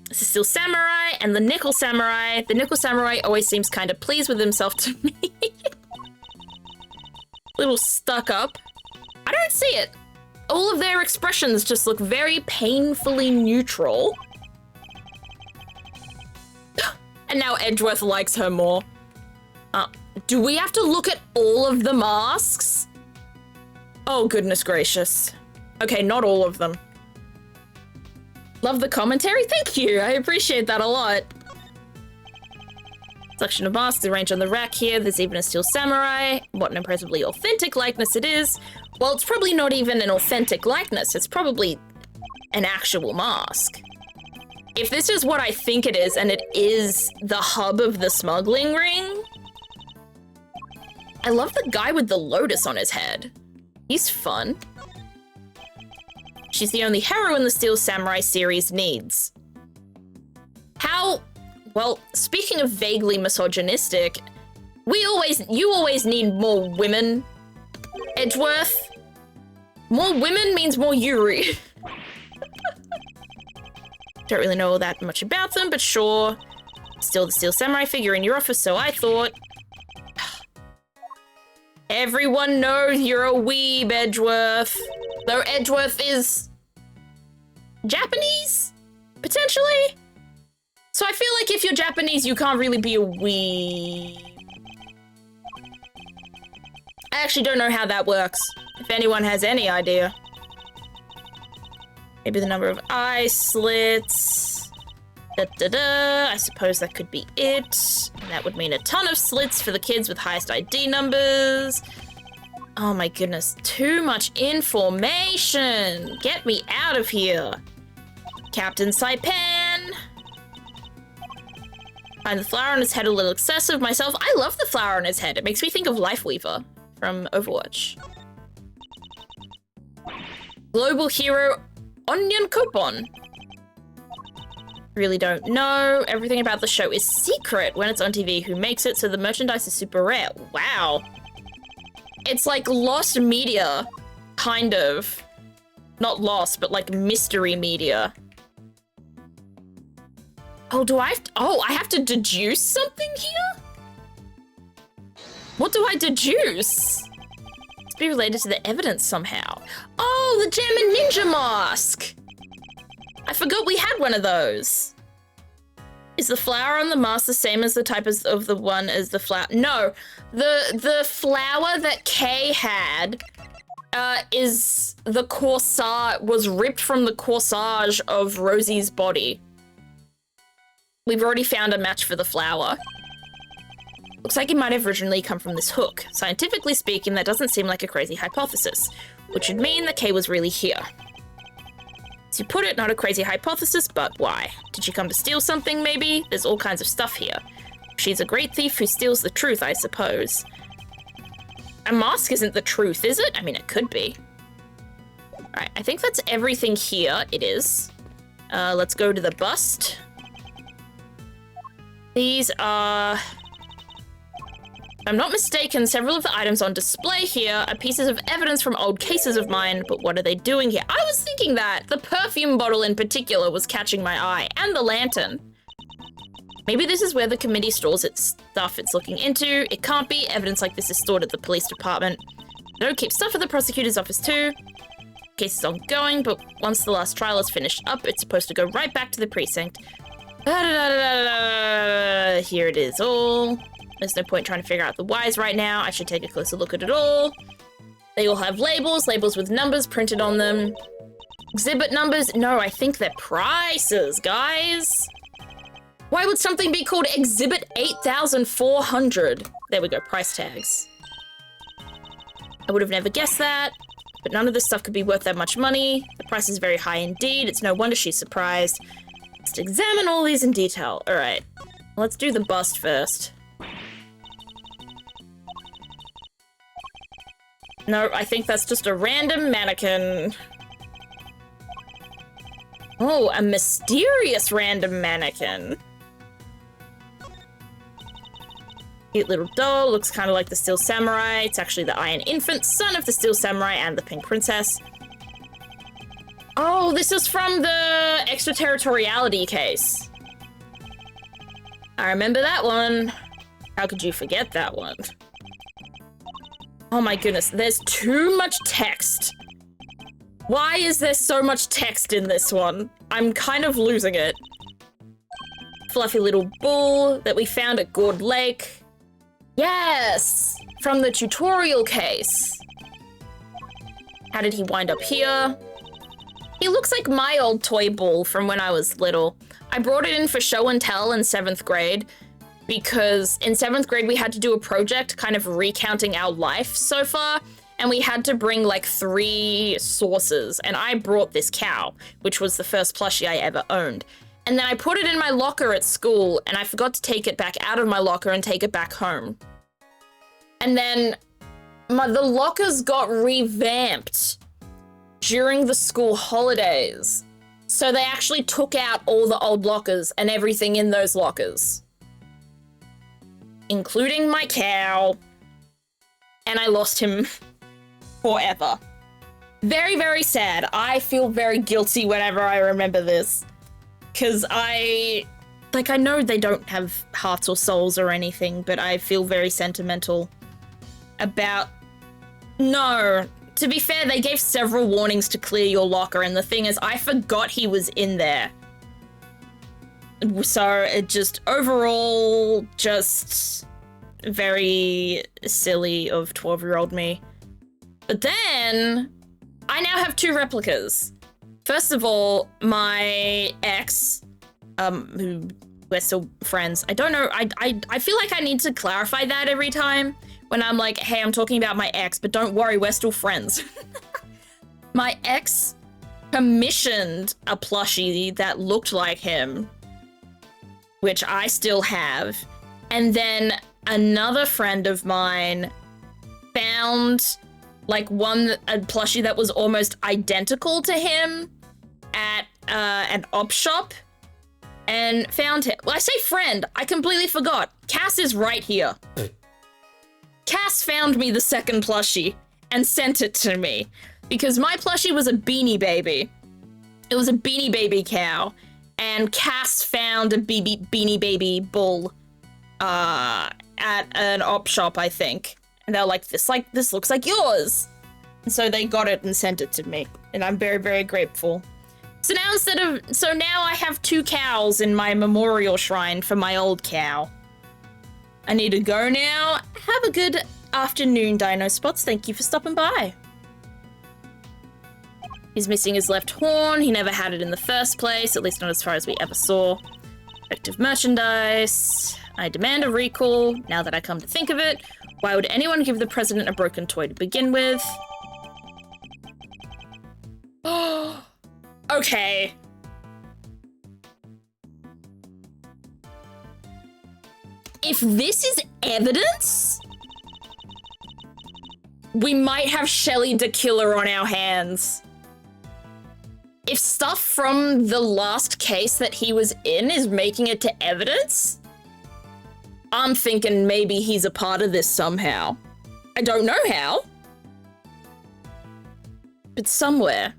A: This is still Samurai and the Nickel Samurai. The Nickel Samurai always seems kind of pleased with himself to me. Little stuck up. I don't see it. All of their expressions just look very painfully neutral. And now Edgeworth likes her more. Do we have to look at all of the masks? Oh, goodness gracious. Okay, not all of them. Love the commentary. Thank you. I appreciate that a lot. Selection of masks arranged on the rack here. There's even a steel samurai. What an impressively authentic likeness it is. Well, it's probably not even an authentic likeness. It's probably an actual mask. If this is what I think it is, and it is the hub of the smuggling ring, I love the guy with the lotus on his head. He's fun. She's the only heroine the Steel Samurai series needs. How? Well, speaking of vaguely misogynistic, you always need more women, Edgeworth. More women means more Yuri. Don't really know all that much about them, but sure. Still the Steel Samurai figure in your office, so I thought. Everyone knows you're a weeb, Edgeworth. Though Edgeworth is Japanese, potentially? So I feel like if you're Japanese, you can't really be a weeb. I actually don't know how that works, if anyone has any idea. Maybe the number of eye slits. I suppose that could be it. And that would mean a ton of slits for the kids with highest ID numbers. Oh my goodness, too much information. Get me out of here. Captain Saipan. Find the flower on his head a little excessive. Myself, I love the flower on his head. It makes me think of Lifeweaver from Overwatch. Global hero Onion Coupon. Really don't know. Everything about the show is secret when it's on TV. Who makes it? So the merchandise is super rare. Wow. It's like lost media, kind of. Not lost, but like mystery media. Oh, I have to deduce something here? What do I deduce? It's be related to the evidence somehow. Oh, the Gem and Ninja mask. I forgot we had one of those. Is the flower on the mask the same as the type of the one as the flower? No, the flower that Kay had is the corsage, was ripped from the corsage of Rosie's body. We've already found a match for the flower. Looks like it might have originally come from this hook. Scientifically speaking, that doesn't seem like a crazy hypothesis, which would mean that Kay was really here. As you put it, not a crazy hypothesis, but why? Did she come to steal something, maybe? There's all kinds of stuff here. She's a great thief who steals the truth, I suppose. A mask isn't the truth, is it? I mean, it could be. Alright, I think that's everything here. It is. Let's go to the bust. These are... If I'm not mistaken, several of the items on display here are pieces of evidence from old cases of mine, but what are they doing here? I was thinking that. The perfume bottle in particular was catching my eye, and the lantern. Maybe this is where the committee stores its stuff it's looking into. It can't be. Evidence like this is stored at the police department. They don't keep stuff at the prosecutor's office too. Case is ongoing, but once the last trial is finished up, it's supposed to go right back to the precinct. Here it is all. There's no point trying to figure out the whys right now. I should take a closer look at it all. They all have labels with numbers printed on them. Exhibit numbers? No, I think they're prices, guys. Why would something be called Exhibit 8,400? There we go, price tags. I would have never guessed that, but none of this stuff could be worth that much money. The price is very high indeed. It's no wonder she's surprised. Let's examine all these in detail. All right, let's do the bust first. No, I think that's just a random mannequin. Oh, a mysterious random mannequin. Cute little doll, looks kind of like the Steel Samurai. It's actually the Iron Infant, son of the Steel Samurai and the Pink Princess. Oh, this is from the extraterritoriality case. I remember that one. How could you forget that one? Oh my goodness, there's too much text. Why is there so much text in this one? I'm kind of losing it. fluffy little bull that we found at Gourd Lake. Yes! From the tutorial case. How did he wind up here? He looks like my old toy bull from when I was little. I brought it in for show and tell in 7th grade because in 7th grade we had to do a project kind of recounting our life so far, and we had to bring like 3 sources, and I brought this cow, which was the first plushie I ever owned. And then I put it in my locker at school, and I forgot to take it back out of my locker and take it back home. And then the lockers got revamped during the school holidays. So they actually took out all the old lockers and everything in those lockers, including my cow. And I lost him forever. Very, very sad. I feel very guilty whenever I remember this. Because I know they don't have hearts or souls or anything, but I feel very sentimental about... No. To be fair, they gave several warnings to clear your locker, and the thing is, I forgot he was in there. So it just, overall, just very silly of 12-year-old me. But then, I now have 2 replicas. First of all, my ex, who we're still friends. I don't know, I feel like I need to clarify that every time when I'm like, hey, I'm talking about my ex, but don't worry, we're still friends. My ex commissioned a plushie that looked like him, which I still have. And then another friend of mine found like a plushie that was almost identical to him at an op shop and found him. Well, I say friend, I completely forgot. Cass is right here. Cass found me the second plushie and sent it to me because my plushie was a Beanie Baby. It was a Beanie Baby cow, and Cass found a Beanie Baby bull at an op shop, I think. And they're like, this looks like yours. And so they got it and sent it to me, and I'm very, very grateful. So now I have 2 cows in my memorial shrine for my old cow. I need to go now. Have a good afternoon, Dino Spots. Thank you for stopping by. He's missing his left horn. He never had it in the first place, at least not as far as we ever saw. Effective merchandise. I demand a recall. Now that I come to think of it, why would anyone give the president a broken toy to begin with? Oh, okay. If this is evidence, we might have Shelly the Killer on our hands. If stuff from the last case that he was in is making it to evidence, I'm thinking maybe he's a part of this somehow. I don't know how, but somewhere.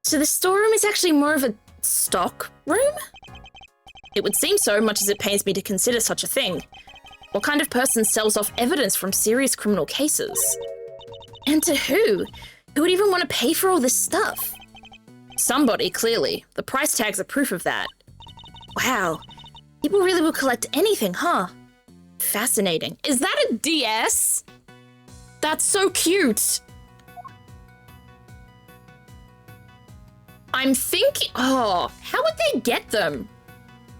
A: So the storeroom is actually more of a stock room? It would seem so, much as it pains me to consider such a thing. What kind of person sells off evidence from serious criminal cases? And to who? Who would even want to pay for all this stuff? Somebody, clearly. The price tags are proof of that. Wow. People really will collect anything, huh? Fascinating. Is that a DS? That's so cute. I'm thinking... Oh, how would they get them?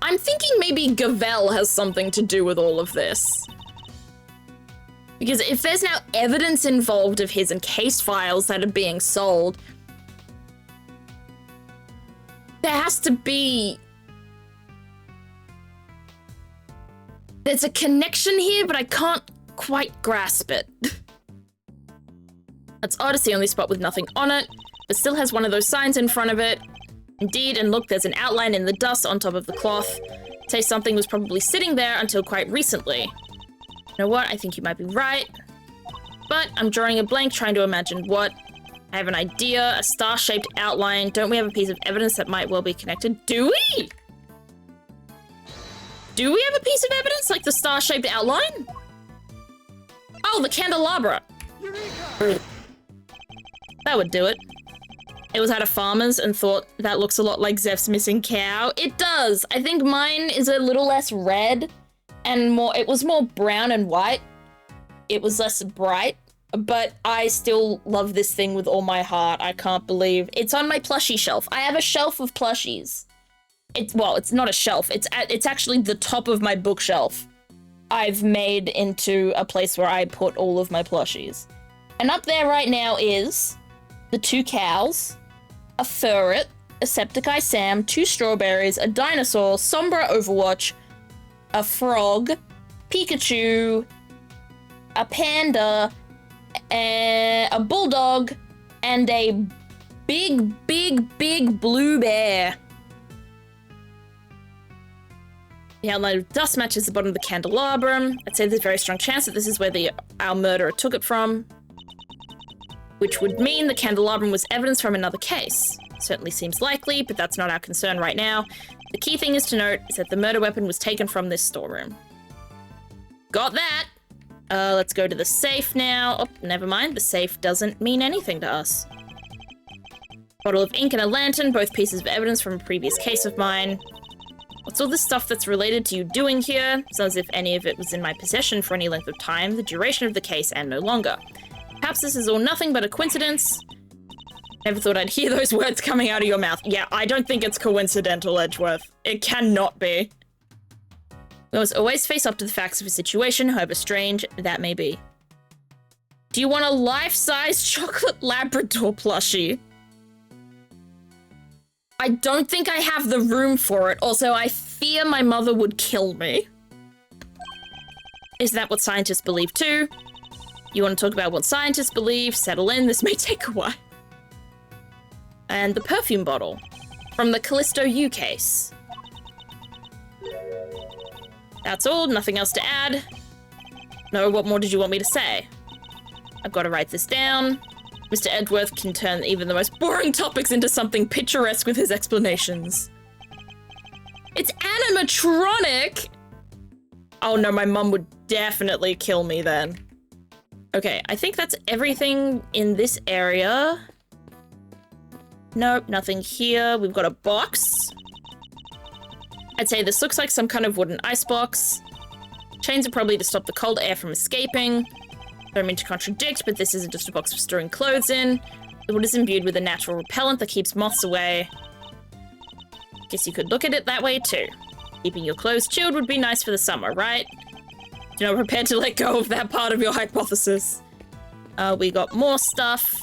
A: I'm thinking maybe Gavel has something to do with all of this. Because if there's now evidence involved of his and case files that are being sold, there has to be... There's a connection here, but I can't quite grasp it. That's odd to see on this spot with nothing on it, but still has one of those signs in front of it. Indeed, and look, there's an outline in the dust on top of the cloth. Say something was probably sitting there until quite recently. You know what? I think you might be right. But I'm drawing a blank trying to imagine what. I have an idea, a star-shaped outline. Don't we have a piece of evidence that might well be connected? Do we? Do we have a piece of evidence like the star-shaped outline? Oh, the candelabra. Eureka! That would do it. It was at a farmer's and thought that looks a lot like Zeph's missing cow. It does. I think mine is a little less red and it was more brown and white. It was less bright, but I still love this thing with all my heart. I can't believe it's on my plushie shelf. I have a shelf of plushies. It's not a shelf. It's actually the top of my bookshelf. I've made into a place where I put all of my plushies. And up there right now is the 2 cows, a ferret, a Septiceye Sam, 2 strawberries, a dinosaur, Sombra Overwatch, a frog, Pikachu, a panda, a bulldog, and a big blue bear. The outline of dust matches the bottom of the candelabrum. I'd say there's a very strong chance that this is where our murderer took it from, which would mean the candelabrum was evidence from another case. Certainly seems likely, but that's not our concern right now. The key thing is to note is that the murder weapon was taken from this storeroom. Got that! Let's go to the safe now. Oh, never mind. The safe doesn't mean anything to us. Bottle of ink and a lantern, both pieces of evidence from a previous case of mine. What's all this stuff that's related to you doing here? It's not as if any of it was in my possession for any length of time, the duration of the case, and no longer. Perhaps this is all nothing but a coincidence. Never thought I'd hear those words coming out of your mouth. Yeah, I don't think it's coincidental, Edgeworth. It cannot be. We must always face up to the facts of a situation, however strange that may be. Do you want a life-size chocolate Labrador plushie? I don't think I have the room for it. Also, I fear my mother would kill me. Is that what scientists believe too? You want to talk about what scientists believe? Settle in, this may take a while. And the perfume bottle from the Callisto U case. That's all, nothing else to add. No, what more did you want me to say? I've got to write this down. Mr. Edgeworth can turn even the most boring topics into something picturesque with his explanations. It's animatronic! Oh no, my mum would definitely kill me then. Okay, I think that's everything in this area. Nope, nothing here. We've got a box. I'd say this looks like some kind of wooden icebox. Chains are probably to stop the cold air from escaping. Don't mean to contradict, but this isn't just a box for storing clothes in. The wood is imbued with a natural repellent that keeps moths away. Guess you could look at it that way too. Keeping your clothes chilled would be nice for the summer, right? You're not prepared to let go of that part of your hypothesis. We got more stuff.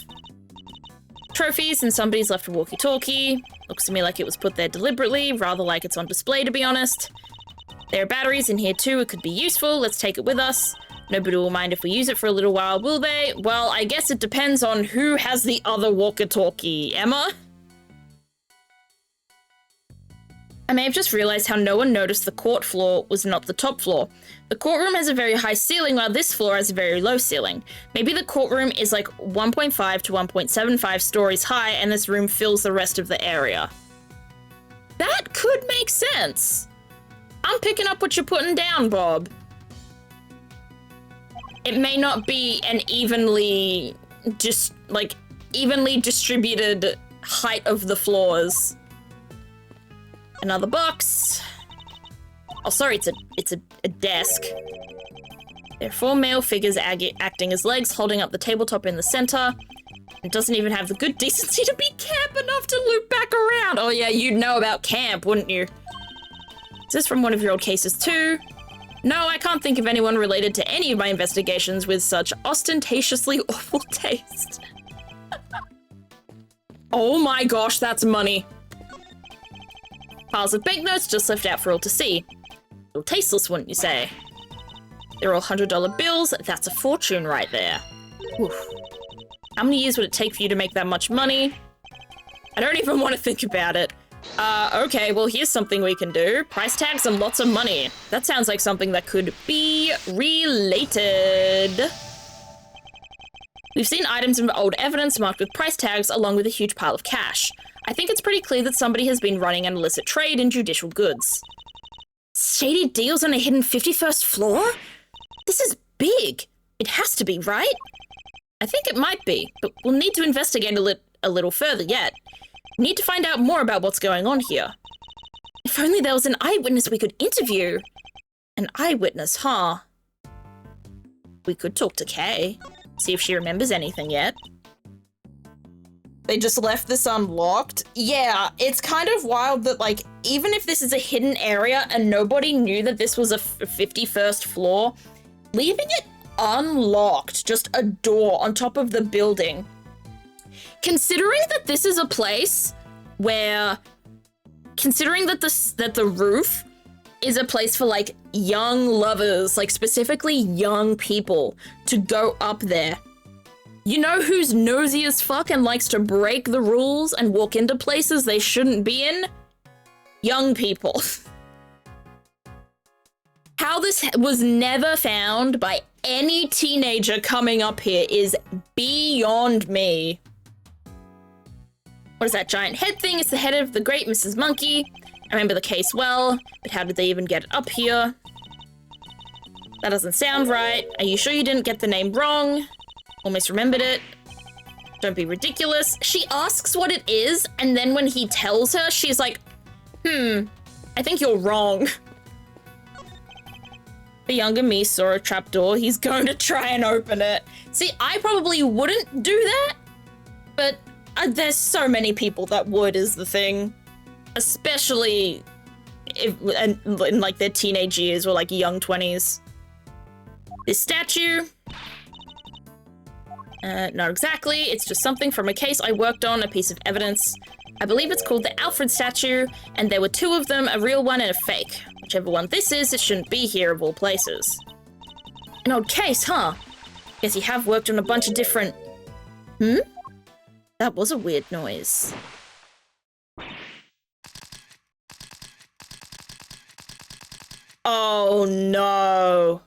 A: Trophies and somebody's left a walkie-talkie. Looks to me like it was put there deliberately, rather like it's on display to be honest. There are batteries in here too, it could be useful, let's take it with us. Nobody will mind if we use it for a little while, will they? Well, I guess it depends on who has the other walkie-talkie. Emma? I may have just realized how no one noticed the court floor was not the top floor. The courtroom has a very high ceiling while this floor has a very low ceiling. Maybe the courtroom is like 1.5 to 1.75 stories high and this room fills the rest of the area. That could make sense. I'm picking up what you're putting down, Bob. It may not be an evenly distributed height of the floors. Another box. Oh, sorry, it's a desk. There are 4 male figures acting as legs, holding up the tabletop in the center. It doesn't even have the good decency to be camp enough to loop back around. Oh yeah, you'd know about camp, wouldn't you? Is this from one of your old cases too? No, I can't think of anyone related to any of my investigations with such ostentatiously awful taste. Oh my gosh, that's money. Piles of banknotes just left out for all to see. A little tasteless, wouldn't you say? They're all $100 bills. That's a fortune right there. Oof. How many years would it take for you to make that much money? I don't even want to think about it. Okay, well, here's something we can do. Price tags and lots of money. That sounds like something that could be related. We've seen items of old evidence marked with price tags along with a huge pile of cash. I think it's pretty clear that somebody has been running an illicit trade in judicial goods. Shady deals on a hidden 51st floor? This is big. It has to be, right? I think it might be, but we'll need to investigate a little further yet. Need to find out more about what's going on here. If only there was an eyewitness we could interview. An eyewitness, huh? We could talk to Kay. See if she remembers anything yet. They just left this unlocked? Yeah, it's kind of wild that, like, even if this is a hidden area and nobody knew that this was a 51st floor, leaving it unlocked, just a door on top of the building. Considering that this is a place where, considering that the roof is a place for, like, young lovers, like, specifically young people to go up there. You know who's nosy as fuck and likes to break the rules and walk into places they shouldn't be in? Young people. How this was never found by any teenager coming up here is beyond me. What is that giant head thing? It's the head of the great Mrs. Monkey. I remember the case well, but how did they even get it up here? That doesn't sound right. Are you sure you didn't get the name wrong? Almost remembered it. Don't be ridiculous. She asks what it is, and then when he tells her, she's like, I think you're wrong. The younger me saw a trapdoor. He's going to try and open it. See, I probably wouldn't do that, but there's so many people that would is the thing. Especially in like their teenage years or like young 20s. This statue. Not exactly. It's just something from a case I worked on, a piece of evidence. I believe it's called the Alfred statue, and there were two of them, a real one and a fake. Whichever one this is, it shouldn't be here of all places. An odd case, huh? Guess you have worked on a bunch of different... That was a weird noise. Oh no.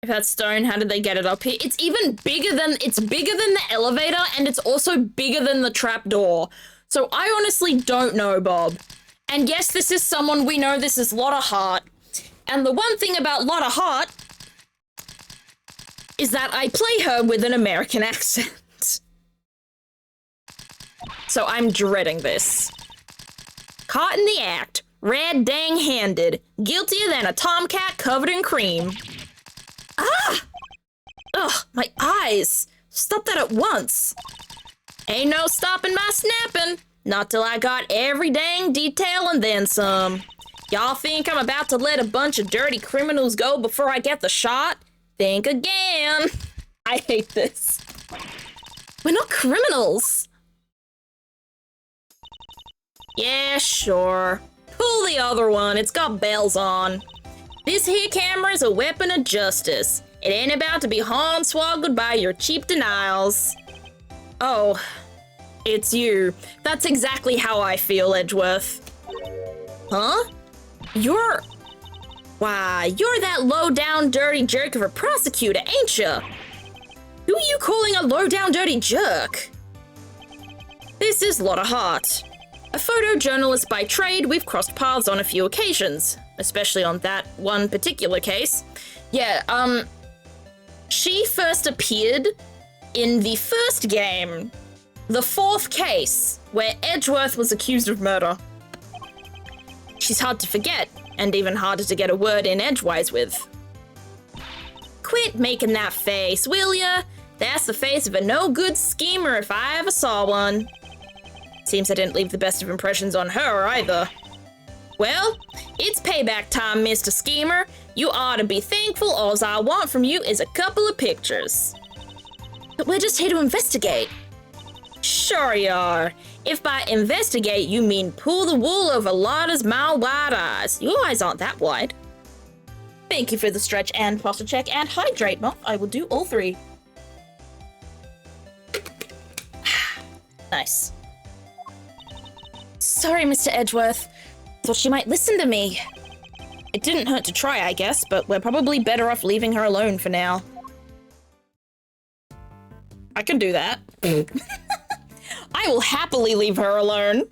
A: If that's stone, how did they get it up here? It's even bigger than, it's bigger than the elevator, and it's also bigger than the trapdoor. So I honestly don't know, Bob. And yes, this is someone we know. This is Lotta Hart. And the one thing about Lotta Hart is that I play her with an American accent. So I'm dreading this. Caught in the act, red dang-handed, guiltier than a tomcat covered in cream. Ah! Ugh, my eyes! Stop that at once! Ain't no stopping my snapping, not till I got every dang detail and then some. Y'all think I'm about to let a bunch of dirty criminals go before I get the shot? Think again. I hate this. We're not criminals. Yeah, sure. Pull the other one, it's got bells on. This here camera is a weapon of justice. It ain't about to be hornswoggled by your cheap denials. Oh, it's you. That's exactly how I feel, Edgeworth. Huh? Why, you're that low-down dirty jerk of a prosecutor, ain't ya? Who are you calling a low-down dirty jerk? This is Lotta Hart. A photojournalist by trade, we've crossed paths on a few occasions. Especially on that one particular case. Yeah, she first appeared in the first game, the fourth case, where Edgeworth was accused of murder. She's hard to forget, and even harder to get a word in edgewise with. Quit making that face, will ya? That's the face of a no-good schemer if I ever saw one. Seems I didn't leave the best of impressions on her either. Well, it's payback time, Mr. Schemer. You ought to be thankful. All I want from you is a couple of pictures. But we're just here to investigate. Sure you are. If by investigate you mean pull the wool over Lotta's mile-wide eyes. Your eyes aren't that wide. Thank you for the stretch and posture check and hydrate, Moth. I will do all three. Nice. Sorry, Mr. Edgeworth. Thought she might listen to me. It didn't hurt to try, I guess, but we're probably better off leaving her alone for now. I can do that. I will happily leave her alone.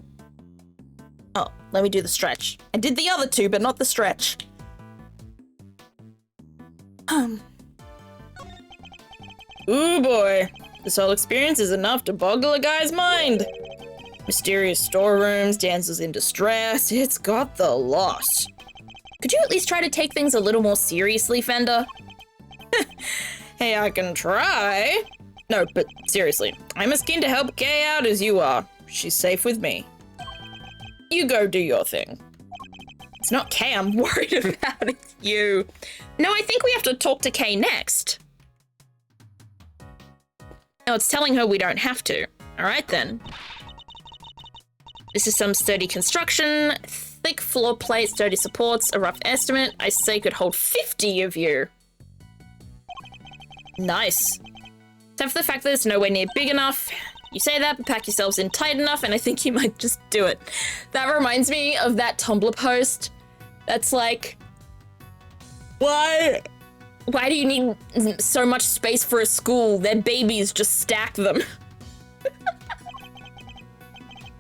A: Oh, let me do the stretch. I did the other two, but not the stretch. Ooh boy, this whole experience is enough to boggle a guy's mind. Mysterious storerooms, damsels in distress, it's got the lot. Could you at least try to take things a little more seriously, Fender? Hey, I can try. No, but seriously, I'm as keen to help Kay out as you are. She's safe with me. You go do your thing. It's not Kay I'm worried about, it's you. No, I think we have to talk to Kay next. No, it's telling her we don't have to. All right, then. This is some sturdy construction, thick floor plate, sturdy supports, a rough estimate. I say could hold 50 of you. Nice. Except for the fact that it's nowhere near big enough. You say that, but pack yourselves in tight enough, and I think you might just do it. That reminds me of that Tumblr post that's like, why do you need so much space for a school? They're babies, just stack them. I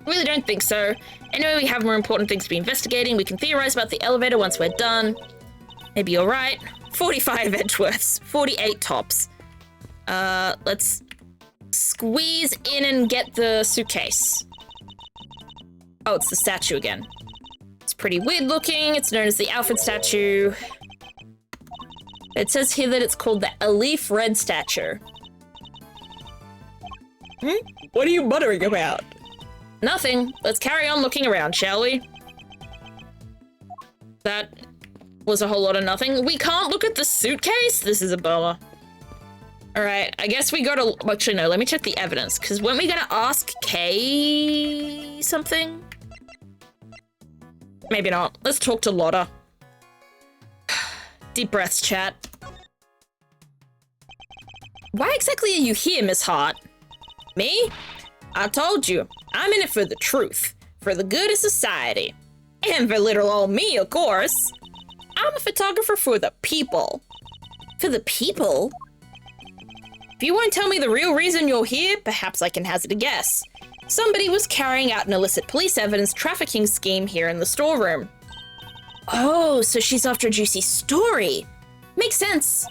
A: really don't think so. Anyway, we have more important things to be investigating. We can theorize about the elevator once we're done. Maybe you're right. 45 Edgeworths, 48 tops. Let's squeeze in and get the suitcase. Oh, it's the statue again. It's pretty weird looking. It's known as the Alfred statue. It says here that it's called the Elif Red statue. What are you muttering about? Nothing. Let's carry on looking around, shall we? That was a whole lot of nothing. We can't look at the suitcase? This is a bummer. All right, I guess we gotta, actually no, let me check the evidence, because weren't we gonna ask Kay something? Maybe not. Let's talk to Lotta. Deep breaths, chat. Why exactly are you here, Miss Hart? Me? I told you, I'm in it for the truth, for the good of society. And for little old me, of course. I'm a photographer for the people. For the people? If you won't tell me the real reason you're here, perhaps I can hazard a guess. Somebody was carrying out an illicit police evidence trafficking scheme here in the storeroom. Oh, so she's after a juicy story. Makes sense.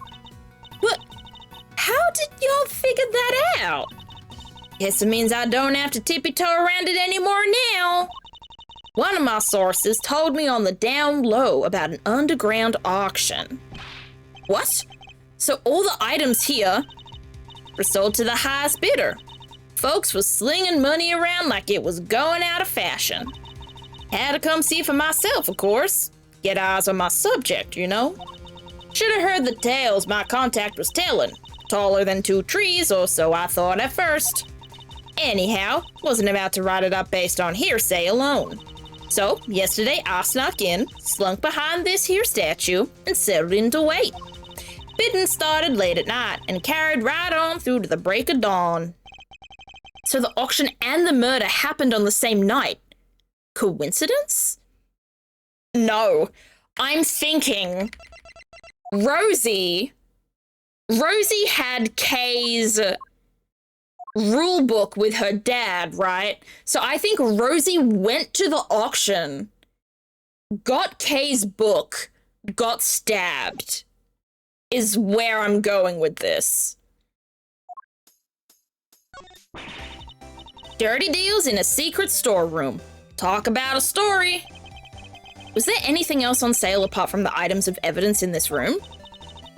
A: But how did y'all figure that out? Guess it means I don't have to tippy-toe around it anymore now. One of my sources told me on the down low about an underground auction. What? So all the items here were sold to the highest bidder. Folks was slinging money around like it was going out of fashion. Had to come see for myself, of course. Get eyes on my subject, you know. Should have heard the tales my contact was telling. Taller than 2 trees, or so I thought at first. Anyhow, wasn't about to write it up based on hearsay alone. So, yesterday I snuck in, slunk behind this here statue, and settled in to wait. Bidding started late at night and carried right on through to the break of dawn. So the auction and the murder happened on the same night. Coincidence? No. I'm thinking Rosie had Kay's rule book with her dad, right? So I think Rosie went to the auction, got Kay's book, got stabbed. Is where I'm going with this. Dirty deals in a secret storeroom. Talk about a story. Was there anything else on sale apart from the items of evidence in this room?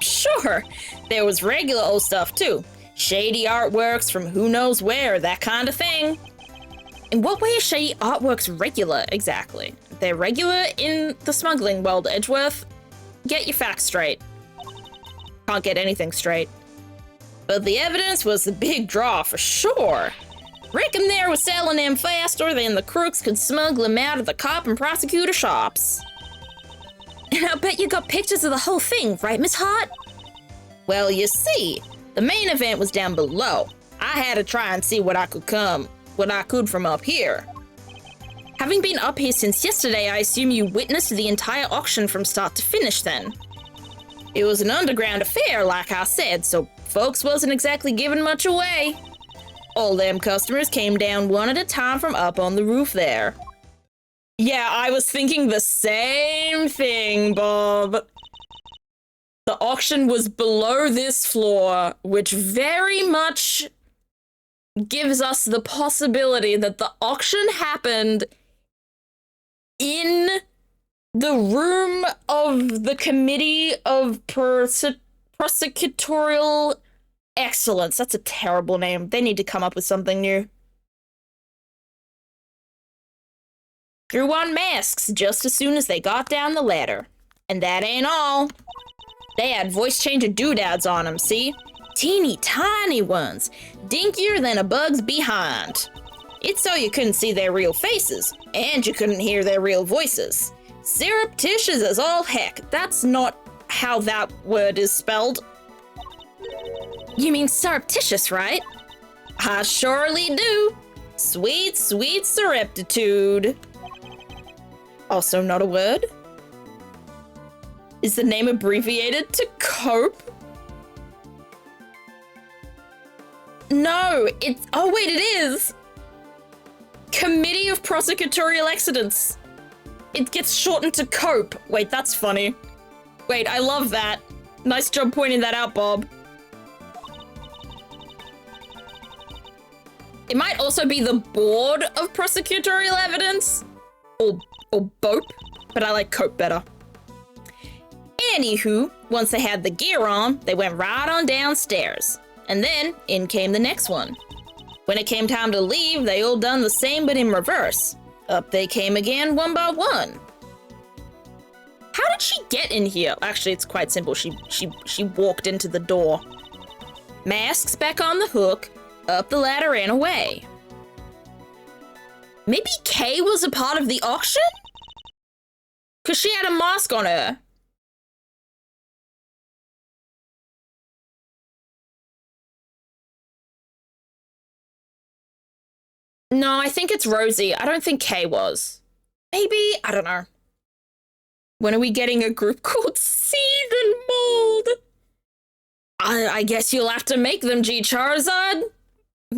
A: Sure, there was regular old stuff too. Shady artworks from who knows where, that kind of thing. In what way is shady artworks regular, exactly? They're regular in the smuggling world, Edgeworth. Get your facts straight. Can't get anything straight. But the evidence was the big draw for sure. Reckon they was selling them faster than the crooks could smuggle them out of the cop and prosecutor shops. And I bet you got pictures of the whole thing, right, Miss Hart? Well, you see, the main event was down below. I had to try and see what I could from up here. Having been up here since yesterday, I assume you witnessed the entire auction from start to finish then. It was an underground affair, like I said, so folks wasn't exactly giving much away. All them customers came down one at a time from up on the roof there. Yeah, I was thinking the same thing, Bob. The auction was below this floor, which very much gives us the possibility that the auction happened in the room of the Committee of Prosecutorial Excellence. That's a terrible name. They need to come up with something new. Threw on masks just as soon as they got down the ladder. And that ain't all. They had voice changer doodads on them, see? Teeny tiny ones, dinkier than a bug's behind. It's so you couldn't see their real faces, and you couldn't hear their real voices. Surreptitious as all heck. That's not how that word is spelled. You mean surreptitious, right? I surely do. Sweet, sweet surreptitude. Also not a word? Is the name abbreviated to cope? No, it's... Oh, wait, it is! Committee of Prosecutorial Excellence. It gets shortened to COPE. Wait, that's funny. Wait, I love that. Nice job pointing that out, Bob. It might also be the Board of Prosecutorial Evidence. Or BOPE, but I like COPE better. Anywho, once they had the gear on, they went right on downstairs. And then, in came the next one. When it came time to leave, they all done the same but in reverse. Up they came again, one by one. How did she get in here? Actually, it's quite simple. She walked into the door. Masks back on the hook, up the ladder and away. Maybe Kay was a part of the auction? Because she had a mask on her. No, I think it's Rosie. I don't think Kay was. Maybe? I don't know. When are we getting a group called Seed and Mold? I guess you'll have to make them, G Charizard.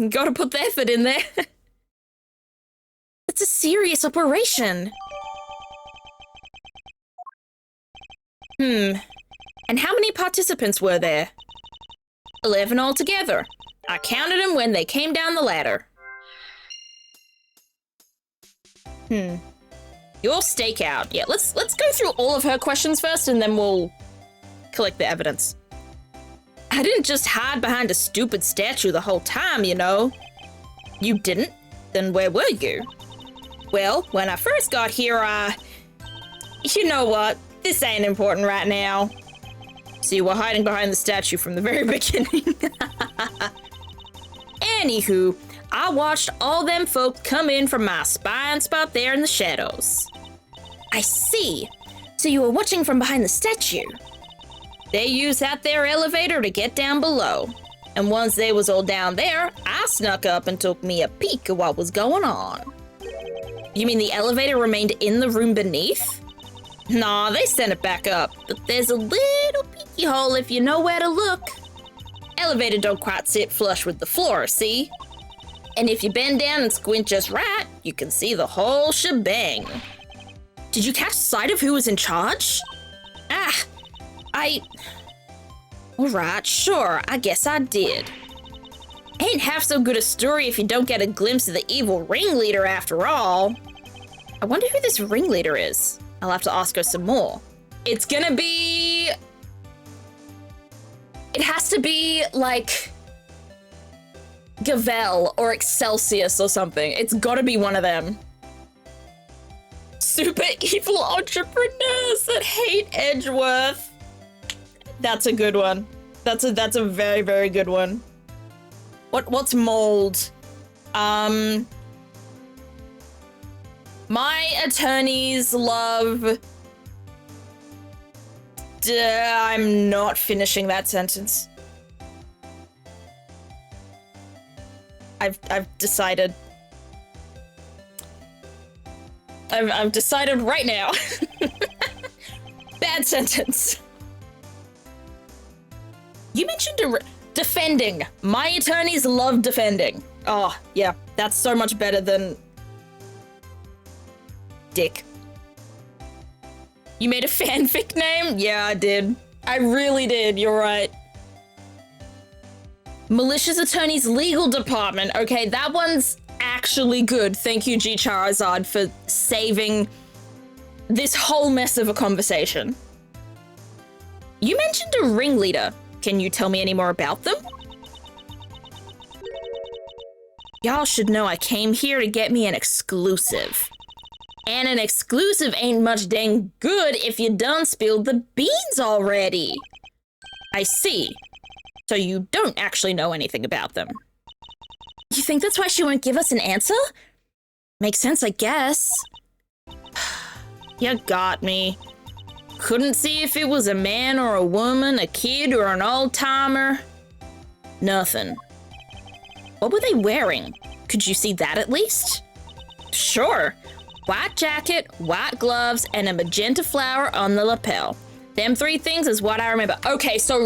A: Gotta put the effort in there. It's a serious operation. And how many participants were there? 11 altogether. I counted them when they came down the ladder. Your stakeout. Yeah, let's go through all of her questions first and then we'll collect the evidence. I didn't just hide behind a stupid statue the whole time, you know. You didn't? Then where were you? Well, when I first got here, you know what? This ain't important right now. So you were hiding behind the statue from the very beginning. Anywho, I watched all them folk come in from my spying spot there in the shadows. I see. So you were watching from behind the statue. They used that there elevator to get down below. And once they was all down there, I snuck up and took me a peek at what was going on. You mean the elevator remained in the room beneath? Nah, they sent it back up. But there's a little peeky hole if you know where to look. Elevator don't quite sit flush with the floor, see? And if you bend down and squint just right, you can see the whole shebang. Did you catch sight of who was in charge? Alright, sure, I guess I did. Ain't half so good a story if you don't get a glimpse of the evil ringleader after all. I wonder who this ringleader is. I'll have to ask her some more. It's gonna be... It has to be, like... Gavel or Excelsius or something. It's gotta be one of them. Super evil entrepreneurs that hate Edgeworth. That's a good one. That's a very, very good one. What's mold? My attorneys love... I'm not finishing that sentence. I've decided. I've decided right now. Bad sentence. You mentioned defending. My attorneys love defending. Oh, yeah. That's so much better than... Dick. You made a fanfic name? Yeah, I did. I really did, you're right. Malicious Attorney's Legal Department. Okay, that one's actually good. Thank you, G. Charizard, for saving this whole mess of a conversation. You mentioned a ringleader. Can you tell me any more about them? Y'all should know I came here to get me an exclusive. And an exclusive ain't much dang good if you done spilled the beans already. I see. So you don't actually know anything about them. You think that's why she won't give us an answer? Makes sense, I guess. You got me. Couldn't see if it was a man or a woman, a kid or an old-timer. Nothing. What were they wearing? Could you see that at least? Sure. White jacket, white gloves, and a magenta flower on the lapel. Them three things is what I remember. Okay, so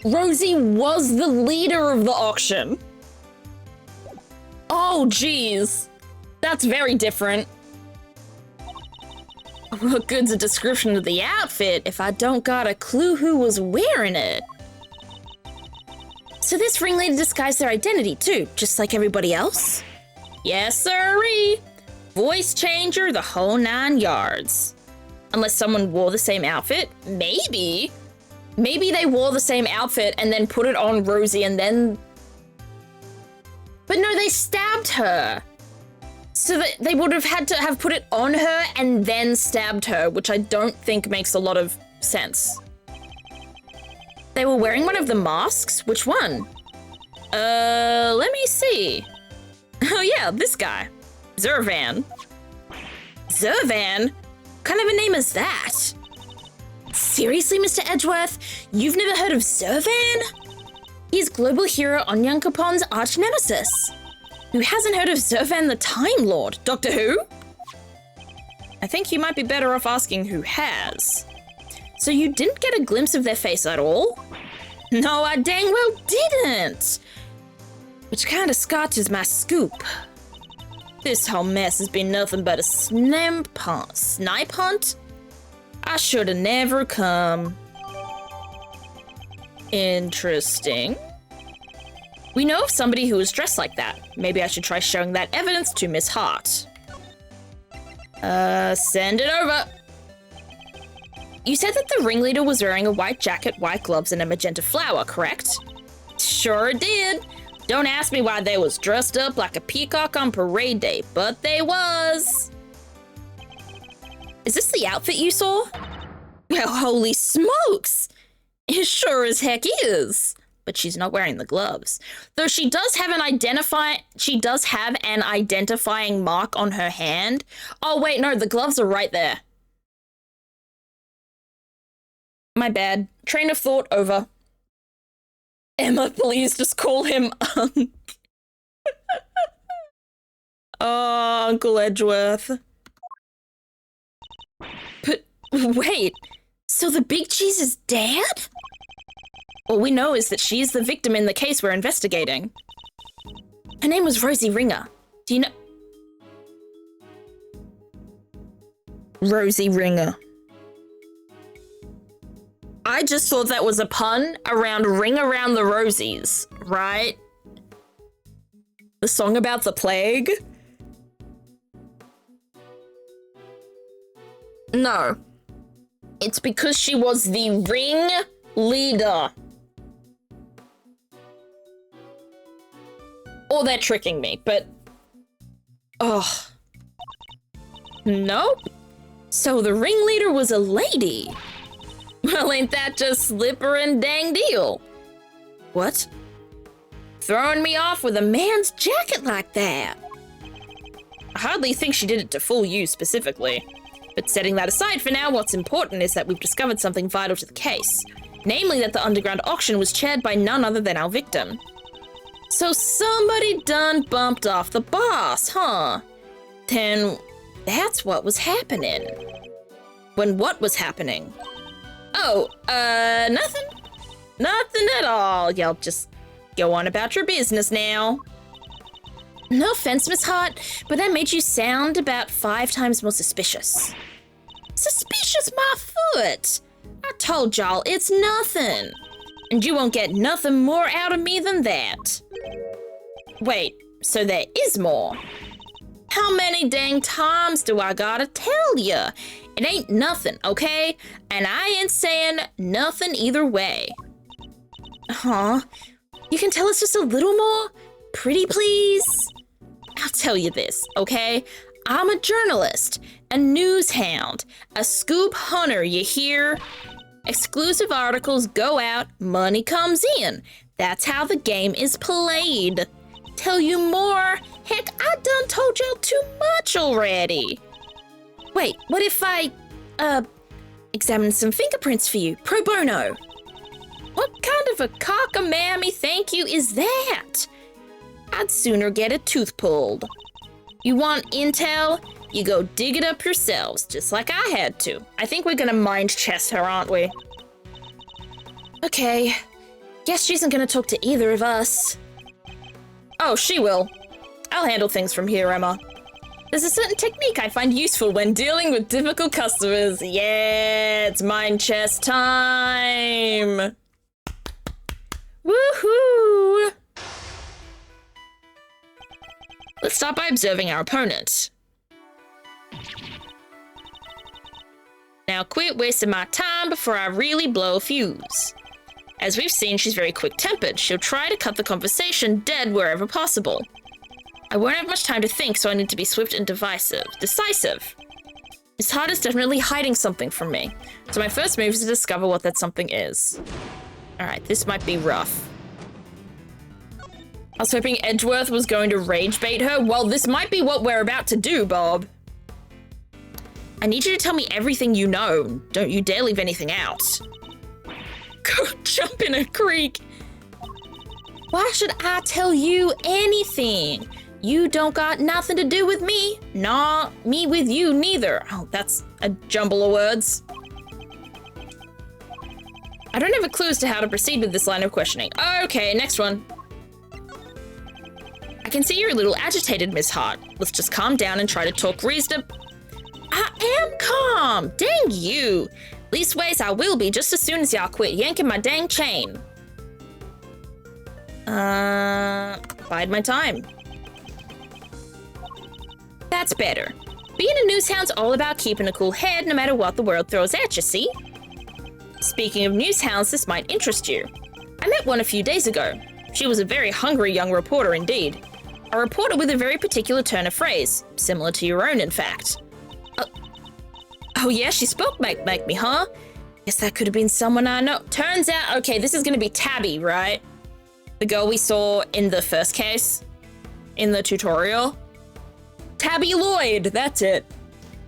A: Rosie was the leader of the auction. Oh, geez. That's very different. What good's a description of the outfit if I don't got a clue who was wearing it? So this ringleader disguised their identity too, just like everybody else? Yes, sirree. Voice changer, the whole 9 yards. Unless someone wore the same outfit, maybe. Maybe they wore the same outfit and then put it on Rosie and then... But no, they stabbed her. So that they would have had to have put it on her and then stabbed her, which I don't think makes a lot of sense. They were wearing one of the masks? Which one? Let me see. Oh yeah, this guy. Zervan. Zervan? What kind of a name is that? Seriously, Mr. Edgeworth? You've never heard of Zervan? He's global hero Onyankapon's arch nemesis. Who hasn't heard of Zervan the Time Lord? Doctor Who? I think you might be better off asking who has. So you didn't get a glimpse of their face at all? No, I dang well didn't. Which kind of scotches my scoop. This whole mess has been nothing but a snipe hunt? I should have never come. Interesting. We know of somebody who was dressed like that. Maybe I should try showing that evidence to Miss Hart. Send it over. You said that the ringleader was wearing a white jacket, white gloves, and a magenta flower, correct? Sure did. Don't ask me why they was dressed up like a peacock on parade day, but they was. Is this the outfit you saw? Well, holy smokes! It sure as heck is. But she's not wearing the gloves. Though she does have an identifying mark on her hand. Oh wait, no, the gloves are right there. My bad. Train of thought over. Emma, please just call him Unc. Oh, Uncle Edgeworth. But wait, so the big cheese is dead? All we know is that she is the victim in the case we're investigating. Her name was Rosie Ringer. Do you know? Rosie Ringer. I just thought that was a pun around Ring Around the Rosies, right? The song about the plague? No. It's because she was the ring leader. Or they're tricking me, but... Ugh. Nope. So the ringleader was a lady. Well, ain't that just slipper and dang deal? What? Throwing me off with a man's jacket like that? I hardly think she did it to fool you specifically. But setting that aside for now, what's important is that we've discovered something vital to the case. Namely that the underground auction was chaired by none other than our victim. So somebody done bumped off the boss, huh? Then that's what was happening. When what was happening? Oh, nothing. Nothing at all. Y'all just go on about your business now. No offense, Miss Hart, but that made you sound about 5 times more suspicious. Suspicious my foot! I told y'all it's nothing. And you won't get nothing more out of me than that. Wait, so there is more? How many dang times do I gotta tell ya? It ain't nothing, okay? And I ain't saying nothing either way. Huh? You can tell us just a little more? Pretty please? I'll tell you this, okay? I'm a journalist, a news hound, a scoop hunter, you hear? Exclusive articles go out, money comes in. That's how the game is played. Tell you more? Heck, I done told y'all too much already. Wait, what if I, examine some fingerprints for you, pro bono? What kind of a cockamamie thank you is that? I'd sooner get a tooth pulled. You want intel? You go dig it up yourselves, just like I had to. I think we're gonna mind chest her, aren't we? Okay, guess she isn't gonna talk to either of us. Oh, she will. I'll handle things from here, Emma. There's a certain technique I find useful when dealing with difficult customers. Yeah, it's mind chest time. Woohoo! Let's start by observing our opponent. Now quit wasting my time before I really blow a fuse. As we've seen, she's very quick-tempered. She'll try to cut the conversation dead wherever possible. I won't have much time to think, so I need to be swift and decisive. Miss Hart is definitely hiding something from me, so my first move is to discover what that something is. Alright, this might be rough. I was hoping Edgeworth was going to rage bait her. Well, this might be what we're about to do, Bob. I need you to tell me everything you know. Don't you dare leave anything out. Go jump in a creek. Why should I tell you anything? You don't got nothing to do with me. Nah, me with you neither. Oh, that's a jumble of words. I don't have a clue as to how to proceed with this line of questioning. Okay, next one. I can see you're a little agitated, Miss Hart. Let's just calm down and try to talk reasonable. I am calm. Dang you. Leastways, I will be just as soon as y'all quit yanking my dang chain. Bide my time. That's better. Being a news hound's all about keeping a cool head no matter what the world throws at you, see? Speaking of news hounds, this might interest you. I met one a few days ago. She was a very hungry young reporter indeed. A reporter with a very particular turn of phrase, similar to your own, in fact. Oh yeah, she spoke like me, huh? Guess that could have been someone I know. Turns out, okay, this is gonna be Tabby, right? The girl we saw in the first case, in the tutorial. Tabby Lloyd, that's it.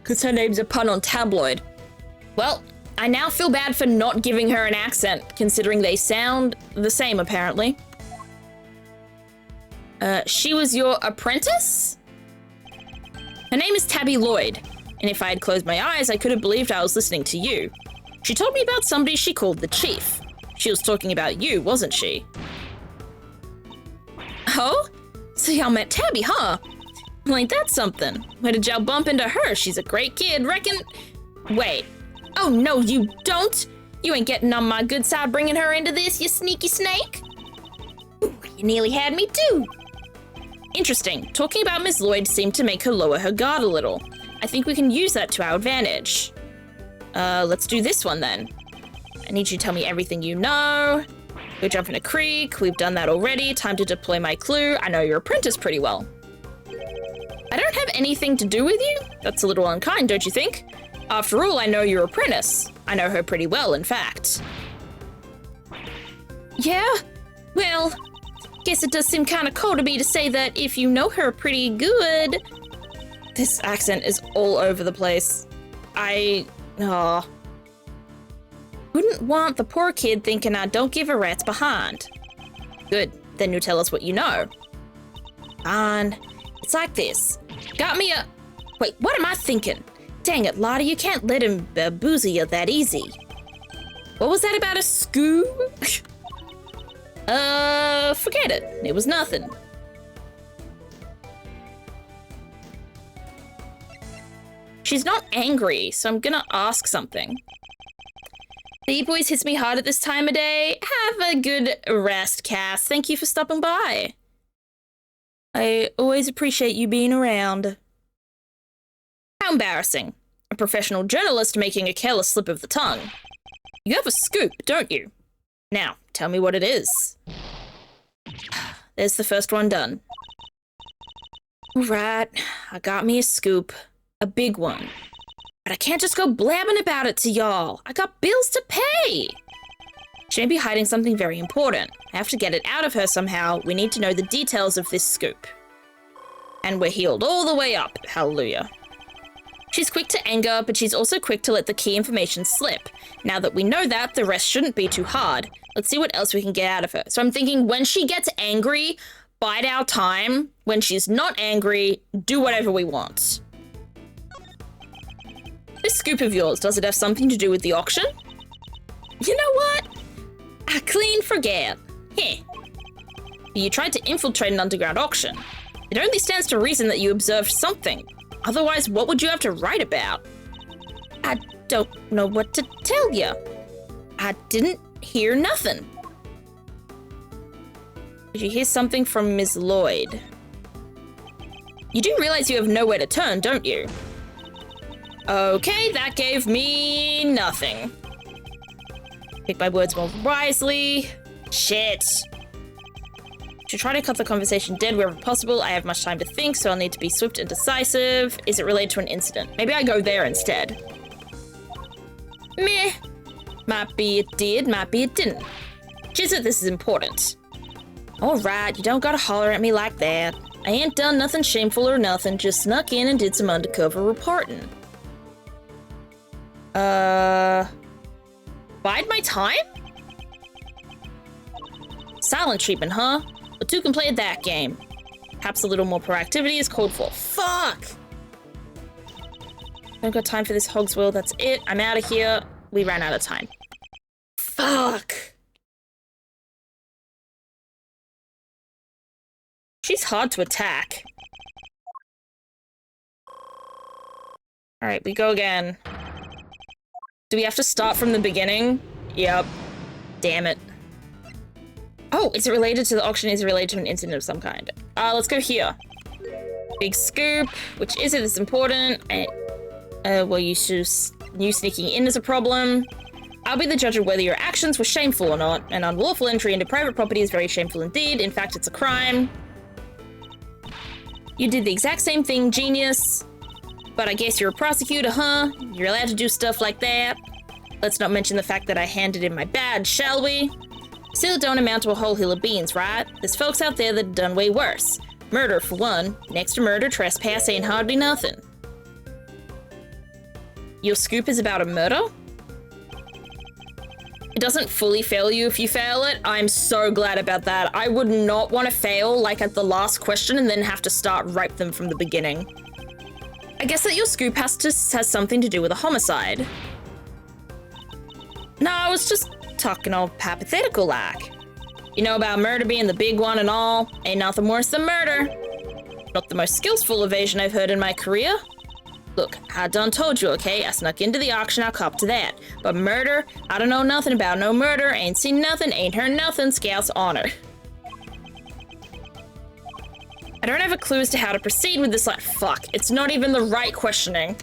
A: Because her name's a pun on tabloid. Well, I now feel bad for not giving her an accent, considering they sound the same, apparently. She was your apprentice? Her name is Tabby Lloyd, and if I had closed my eyes, I could have believed I was listening to you. She told me about somebody she called the Chief. She was talking about you, wasn't she? Oh? So y'all met Tabby, huh? Well, ain't that something? Where did y'all bump into her? She's a great kid, reckon? Wait. Oh, no, you don't? You ain't getting on my good side bringing her into this, you sneaky snake? Ooh, you nearly had me too. Interesting. Talking about Ms. Lloyd seemed to make her lower her guard a little. I think we can use that to our advantage. Let's do this one then. I need you to tell me everything you know. Go jump in a creek. We've done that already. Time to deploy my clue. I know your apprentice pretty well. I don't have anything to do with you? That's a little unkind, don't you think? After all, I know your apprentice. I know her pretty well, in fact. Yeah? Well, guess it does seem kind of cold to me to say that if you know her pretty good. This accent is all over the place. Wouldn't want the poor kid thinking I don't give a rat's behind. Good, then you tell us what you know. Fine. It's like this. Got me a... Wait, what am I thinking? Dang it, Lottie, you can't let him bamboozle you that easy. What was that about a scoo? Forget it. It was nothing. She's not angry, so I'm gonna ask something. Beep always hits me hard at this time of day. Have a good rest, Cass. Thank you for stopping by. I always appreciate you being around. How embarrassing. A professional journalist making a careless slip of the tongue. You have a scoop, don't you? Now, tell me what it is. There's the first one done. All right, I got me a scoop. A big one. But I can't just go blabbing about it to y'all. I got bills to pay. She may be hiding something very important. I have to get it out of her somehow. We need to know the details of this scoop. And we're healed all the way up. Hallelujah. She's quick to anger, but she's also quick to let the key information slip. Now that we know that, the rest shouldn't be too hard. Let's see what else we can get out of her. So I'm thinking when she gets angry, bide our time. When she's not angry, do whatever we want. This scoop of yours, does it have something to do with the auction? You know what? I clean forget. Heh. You tried to infiltrate an underground auction. It only stands to reason that you observed something. Otherwise, what would you have to write about? I don't know what to tell you. I didn't hear nothing. Did you hear something from Ms. Lloyd? You do realize you have nowhere to turn, don't you? Okay, that gave me nothing. Pick my words more wisely. Shit. Should try to cut the conversation dead wherever possible. I have much time to think, so I'll need to be swift and decisive. Is it related to an incident? Maybe I go there instead. Meh. Might be it did, might be it didn't. Jizzit, this is important. Alright, you don't gotta holler at me like that. I ain't done nothing shameful or nothing, just snuck in and did some undercover reporting. Bide my time? Silent treatment, huh? But two can play at that game. Perhaps a little more proactivity is called for. Fuck! Don't got time for this hog's world, that's it. I'm out of here. We ran out of time. Fuck! She's hard to attack. Alright, we go again. Do we have to start from the beginning? Yep. Damn it. Oh, is it related to the auction? Is it related to an incident of some kind? Let's go here. Big scoop. Which is it that's important? Well, you sneaking in is a problem. I'll be the judge of whether your actions were shameful or not. An unlawful entry into private property is very shameful indeed. In fact, it's a crime. You did the exact same thing, genius. But I guess you're a prosecutor, huh? You're allowed to do stuff like that. Let's not mention the fact that I handed in my badge, shall we? Still don't amount to a whole hill of beans, right? There's folks out there that have done way worse. Murder, for one. Next to murder, trespass ain't hardly nothing. Your scoop is about a murder? It doesn't fully fail you if you fail it. I'm so glad about that. I would not want to fail, like, at the last question and then have to start right them from the beginning. I guess that your scoop has something to do with a homicide. No, I was just talking all hypothetical like. You know about murder being the big one and all. Ain't nothing worse than murder. Not the most skillful evasion I've heard in my career. Look, I done told you, okay? I snuck into the auction, I'll cop to that. But murder, I don't know nothing about no murder. Ain't seen nothing, ain't heard nothing. Scout's honor. I don't have a clue as to how to proceed with this, like, fuck. It's not even the right questioning.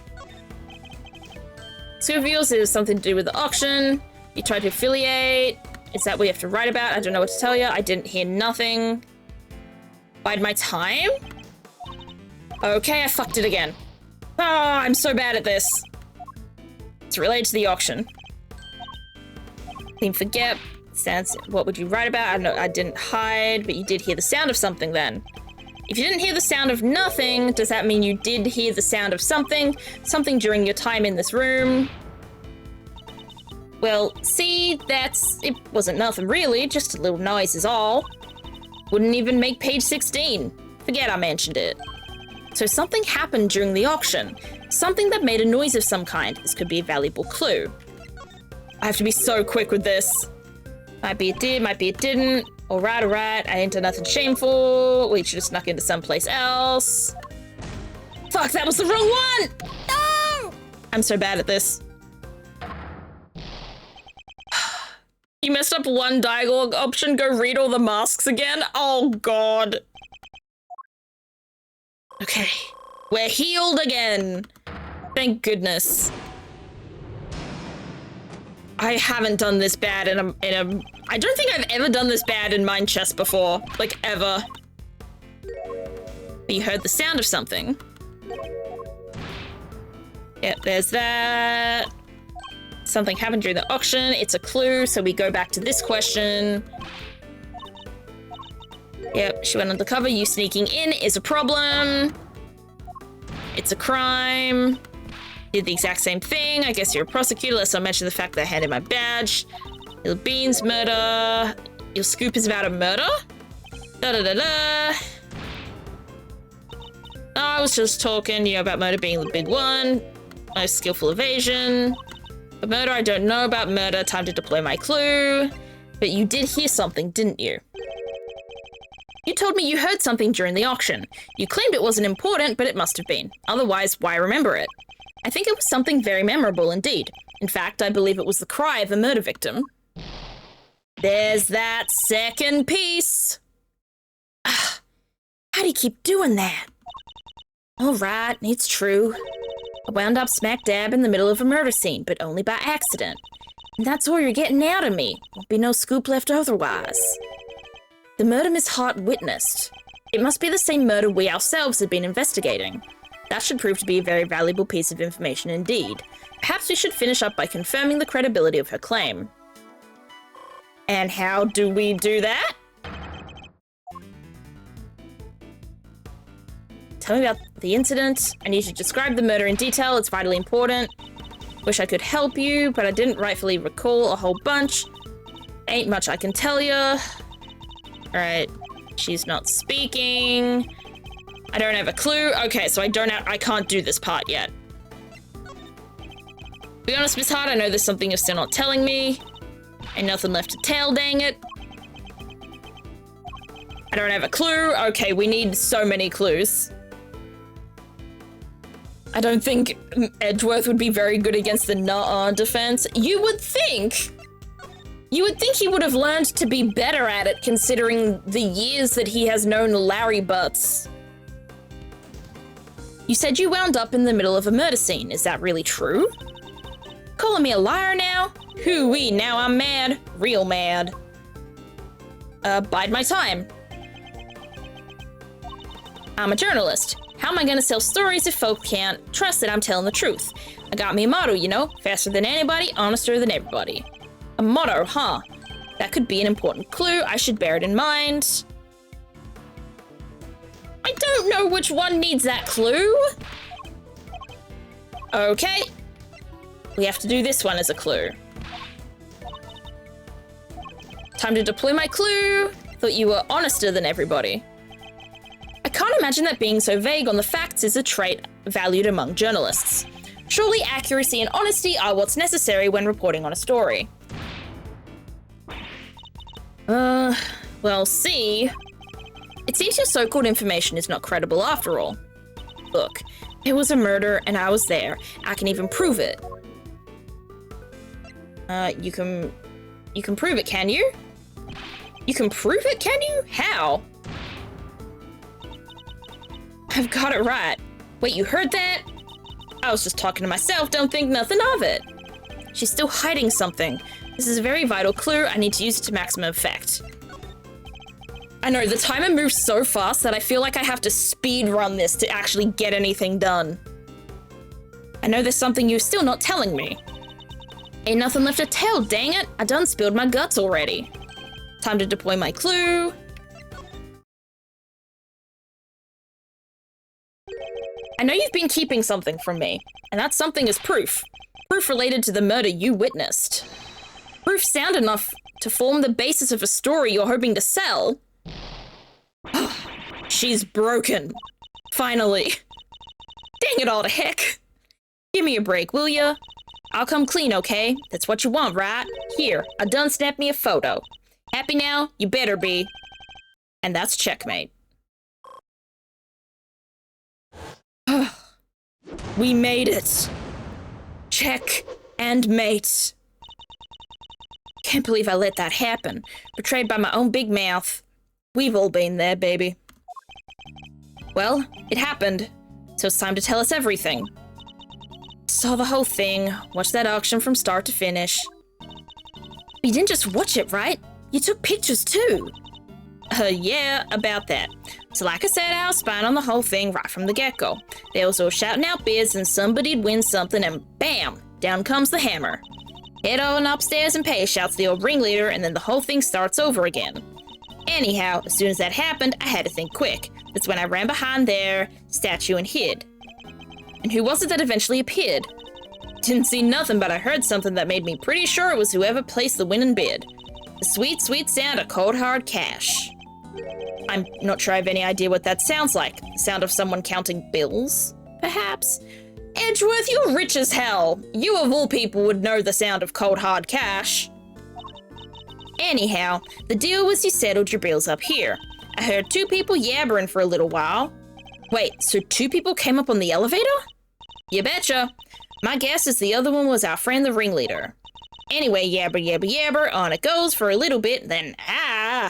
A: So reveals there's something to do with the auction. You tried to affiliate. Is that what you have to write about? I don't know what to tell you. I didn't hear nothing. Bide my time? Okay, I fucked it again. Oh, I'm so bad at this. It's related to the auction. Clean forget. Sounds, what would you write about? I don't know, I didn't hide, but you did hear the sound of something then. If you didn't hear the sound of nothing, does that mean you did hear the sound of something? Something during your time in this room? Well, see, it wasn't nothing really, just a little noise is all. Wouldn't even make page 16. Forget I mentioned it. So something happened during the auction. Something that made a noise of some kind. This could be a valuable clue. I have to be so quick with this. Might be it did, might be it didn't. Alright, I ain't done nothing shameful. We should have snuck into someplace else. Fuck, that was the wrong one! No! I'm so bad at this. You messed up one dialogue option. Go read all the masks again. Oh, God. Okay. We're healed again. Thank goodness. I haven't done this bad in a I don't think I've ever done this bad in Mind Chess before. Like, ever. But you heard the sound of something. Yep, there's that. Something happened during the auction. It's a clue, so we go back to this question. Yep, she went undercover. You sneaking in is a problem. It's a crime. Did the exact same thing. I guess you're a prosecutor. Let's not mention the fact that I handed my badge. Your beans murder. Your scoop is about a murder? Da-da-da-da. I was just talking, about murder being the big one. Most skillful evasion. But murder, I don't know about murder. Time to deploy my clue. But you did hear something, didn't you? You told me you heard something during the auction. You claimed it wasn't important, but it must have been. Otherwise, why remember it? I think it was something very memorable indeed. In fact, I believe it was the cry of a murder victim. There's that second piece. How do you keep doing that? All right, it's true. I wound up smack dab in the middle of a murder scene, but only by accident. And that's all you're getting out of me. Won't be no scoop left otherwise. The murder Miss Hart witnessed. It must be the same murder we ourselves had been investigating. That should prove to be a very valuable piece of information indeed. Perhaps we should finish up by confirming the credibility of her claim. And how do we do that? Tell me about the incident. I need you to describe the murder in detail. It's vitally important. Wish I could help you, but I didn't rightfully recall a whole bunch. Ain't much I can tell you. Alright. She's not speaking. I don't have a clue. Okay, so I can't do this part yet. Be honest, Miss Hart, I know there's something you're still not telling me. Ain't nothing left to tell, dang it. I don't have a clue. Okay, we need so many clues. I don't think Edgeworth would be very good against the nuh-uh defense. You would think he would have learned to be better at it considering the years that he has known Larry Butts. You said you wound up in the middle of a murder scene. Is that really true? Calling me a liar now? Hoo-wee, now I'm mad. Real mad. Bide my time. I'm a journalist. How am I gonna sell stories if folk can't trust that I'm telling the truth? I got me a motto, faster than anybody, honester than everybody. A motto, huh? That could be an important clue. I should bear it in mind. I don't know which one needs that clue. Okay. We have to do this one as a clue. Time to deploy my clue. Thought you were honester than everybody. I can't imagine that being so vague on the facts is a trait valued among journalists. Surely accuracy and honesty are what's necessary when reporting on a story. Well, see. It seems your so-called information is not credible after all. Look, it was a murder and I was there. I can even prove it. You can prove it, can you? You can prove it, can you? How? I've got it right. Wait, you heard that? I was just talking to myself, don't think nothing of it. She's still hiding something. This is a very vital clue. I need to use it to maximum effect. I know, the timer moves so fast that I feel like I have to speed run this to actually get anything done. I know there's something you're still not telling me. Ain't nothing left to tell, dang it. I done spilled my guts already. Time to deploy my clue. I know you've been keeping something from me, and that something is proof. Proof related to the murder you witnessed. Proof sound enough to form the basis of a story you're hoping to sell. She's broken. Finally. Dang it all to heck. Give me a break, will ya? I'll come clean, okay? That's what you want, right? Here, I done snapped me a photo. Happy now? You better be. And that's checkmate. We made it. check and mate. Can't believe I let that happen. Betrayed by my own big mouth. We've all been there, baby. Well, it happened, so it's time to tell us everything. Saw the whole thing, watched that auction from start to finish. You didn't just watch it, right? You took pictures too. Yeah, about that. So like I said, I was spying on the whole thing right from the get-go. They was all shouting out bids and somebody'd win something and bam, down comes the hammer. Head on upstairs and pay, shouts the old ringleader, and then the whole thing starts over again. Anyhow, as soon as that happened, I had to think quick. That's when I ran behind their statue and hid. And who was it that eventually appeared? Didn't see nothing, but I heard something that made me pretty sure it was whoever placed the winning bid. The sweet, sweet sound of cold hard cash. I'm not sure I have any idea what that sounds like. The sound of someone counting bills, perhaps? Edgeworth, you're rich as hell. You of all people would know the sound of cold hard cash. Anyhow, the deal was you settled your bills up here. I heard two people yabbering for a little while. Wait, so two people came up on the elevator? You betcha. My guess is the other one was our friend the ringleader. Anyway, yabber, yabber, yabber, on it goes for a little bit, then a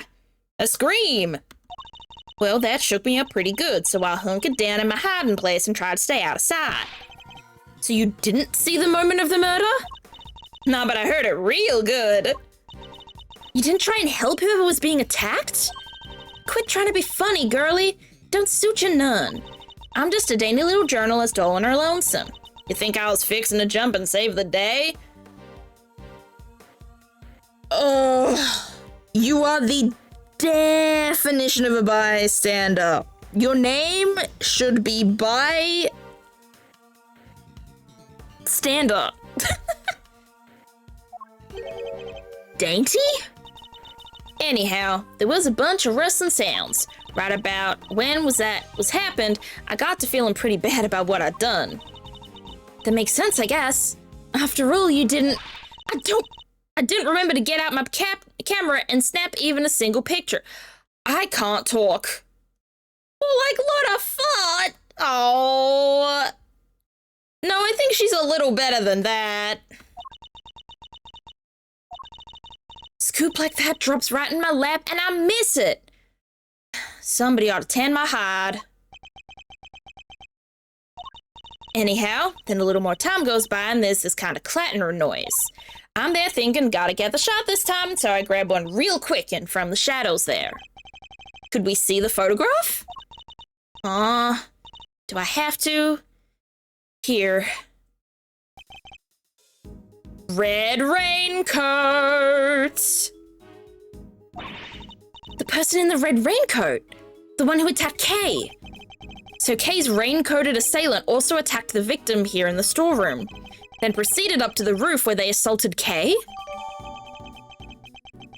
A: scream. Well, that shook me up pretty good, so I hunkered down in my hiding place and tried to stay out of sight. So you didn't see the moment of the murder? Nah, but I heard it real good. You didn't try and help whoever was being attacked? Quit trying to be funny, girlie. Don't suit you none. I'm just a dainty little journalist all on her lonesome. You think I was fixing to jump and save the day? Oh, you are the definition of a bystander. Your name should be Bystander. Dainty? Anyhow, there was a bunch of rustling sounds. Right about when was happened, I got to feeling pretty bad about what I'd done. That makes sense, I guess. After all, I didn't remember to get out my camera and snap even a single picture. I can't talk. Like, what a fart. Oh. No, I think she's a little better than that. Scoop like that drops right in my lap and I miss it. Somebody ought to tan my hide. Anyhow, then a little more time goes by and there's this kind of clattering noise. I'm there thinking, gotta get the shot this time, so I grab one real quick in from the shadows there. Could we see the photograph? Do I have to? Here. Red raincoat! The person in the red raincoat! The one who attacked Kay! So Kay's raincoated assailant also attacked the victim here in the storeroom, then proceeded up to the roof where they assaulted Kay?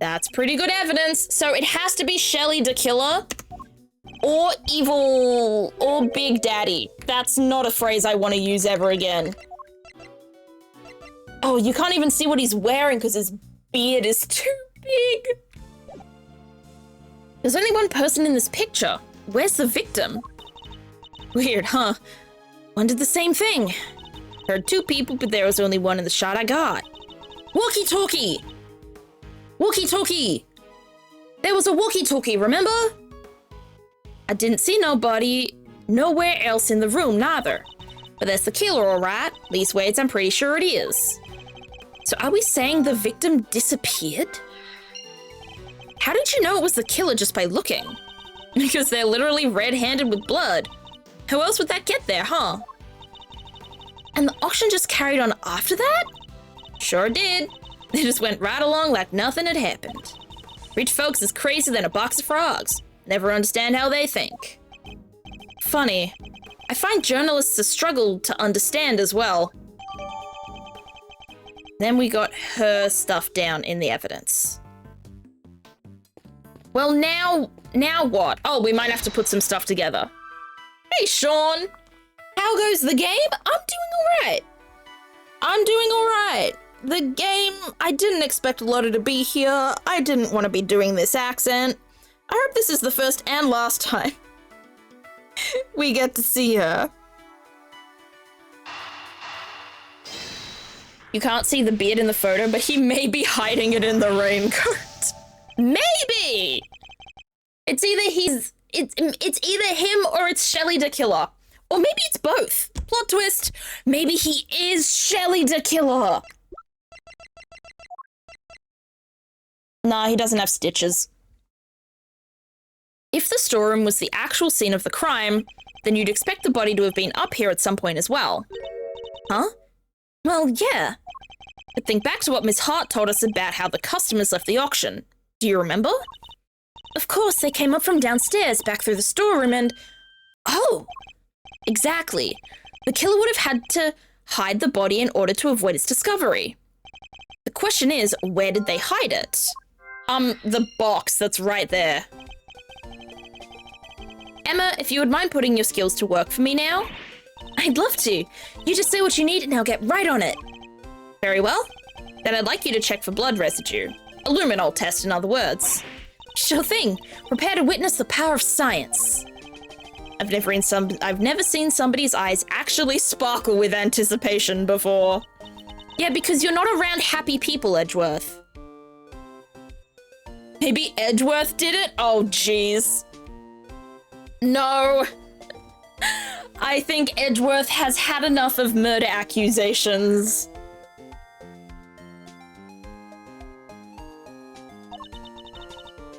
A: That's pretty good evidence. So it has to be Shelly the killer, or evil, or Big Daddy. That's not a phrase I want to use ever again. Oh, you can't even see what he's wearing because his beard is too big. There's only one person in this picture. Where's the victim? Weird, huh? One did the same thing. Heard two people, but there was only one in the shot I got. Walkie-talkie! Walkie-talkie! There was a walkie-talkie, remember? I didn't see nobody nowhere else in the room, neither. But that's the killer, all right. Leastways, I'm pretty sure it is. So are we saying the victim disappeared? How did you know it was the killer just by looking? Because they're literally red-handed with blood. How else would that get there, huh? And the auction just carried on after that? Sure did. They just went right along like nothing had happened. Rich folks is crazier than a box of frogs. Never understand how they think. Funny. I find journalists a struggle to understand as well. Then we got her stuff down in the evidence. Well, now what? Oh, we might have to put some stuff together. Hey, Sean. How goes the game? I'm doing all right. The game, I didn't expect Lotta to be here. I didn't want to be doing this accent. I hope this is the first and last time we get to see her. You can't see the beard in the photo, but he may be hiding it in the raincoat. Maybe! It's either him or it's Shelly the Killer. Or maybe it's both. Plot twist. Maybe he is Shelly the Killer. Nah, he doesn't have stitches. If the storeroom was the actual scene of the crime, then you'd expect the body to have been up here at some point as well. Huh? Well, yeah. But think back to what Miss Hart told us about how the customers left the auction. Do you remember? Of course, they came up from downstairs, back through the storeroom and... Oh! Exactly. The killer would have had to hide the body in order to avoid its discovery. The question is, where did they hide it? The box that's right there. Emma, if you would mind putting your skills to work for me now? I'd love to. You just say what you need and I'll get right on it. Very well. Then I'd like you to check for blood residue. A luminol test, in other words. Sure thing. Prepare to witness the power of science. I've never seen somebody's eyes actually sparkle with anticipation before. Yeah, because you're not around happy people, Edgeworth. Maybe Edgeworth did it? Oh, jeez. No. I think Edgeworth has had enough of murder accusations.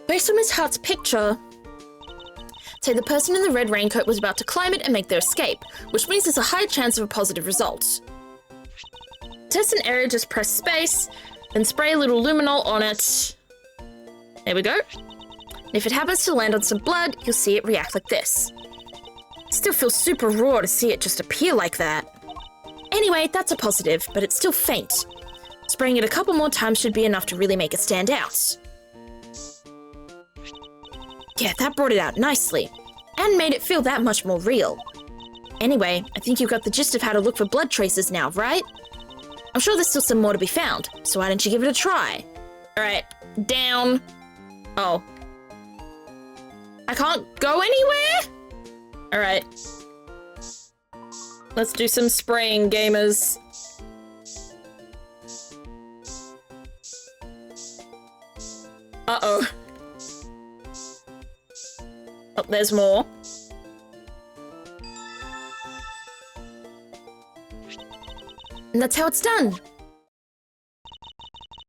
A: Based on Miss Hart's picture, say the person in the red raincoat was about to climb it and make their escape, which means there's a high chance of a positive result. Test an area, just press space, then spray a little luminol on it. There we go. And if it happens to land on some blood, you'll see it react like this. Still feels super raw to see it just appear like that. Anyway, that's a positive, but it's still faint. Spraying it a couple more times should be enough to really make it stand out. Yeah, that brought it out nicely, and made it feel that much more real. Anyway, I think you've got the gist of how to look for blood traces now, right? I'm sure there's still some more to be found, so why don't you give it a try? Alright, down. Oh. I can't go anywhere? Alright. Let's do some spraying, gamers. Uh-oh. Oh, there's more. And that's how it's done.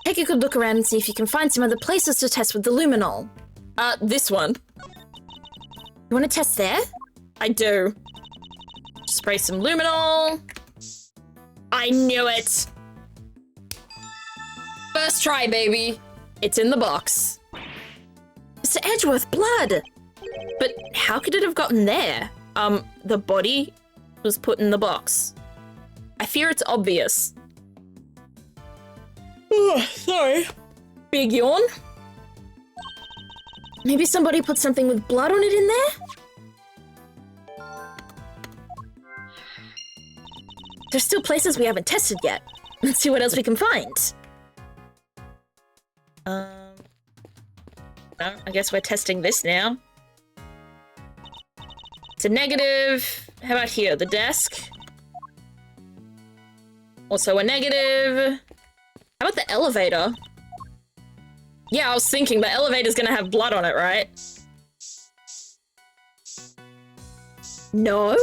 A: Take a good look around and see if you can find some other places to test with the luminol. This one. You want to test there? I do. Spray some luminol. I knew it. First try, baby. It's in the box. Mr. Edgeworth, blood! But how could it have gotten there? The body was put in the box. I fear it's obvious. Oh, sorry. Big yawn. Maybe somebody put something with blood on it in there? There's still places we haven't tested yet. Let's see what else we can find. No, I guess we're testing this now. It's a negative. How about here? The desk. Also a negative. How about the elevator? Yeah, I was thinking the elevator's gonna have blood on it, right? No?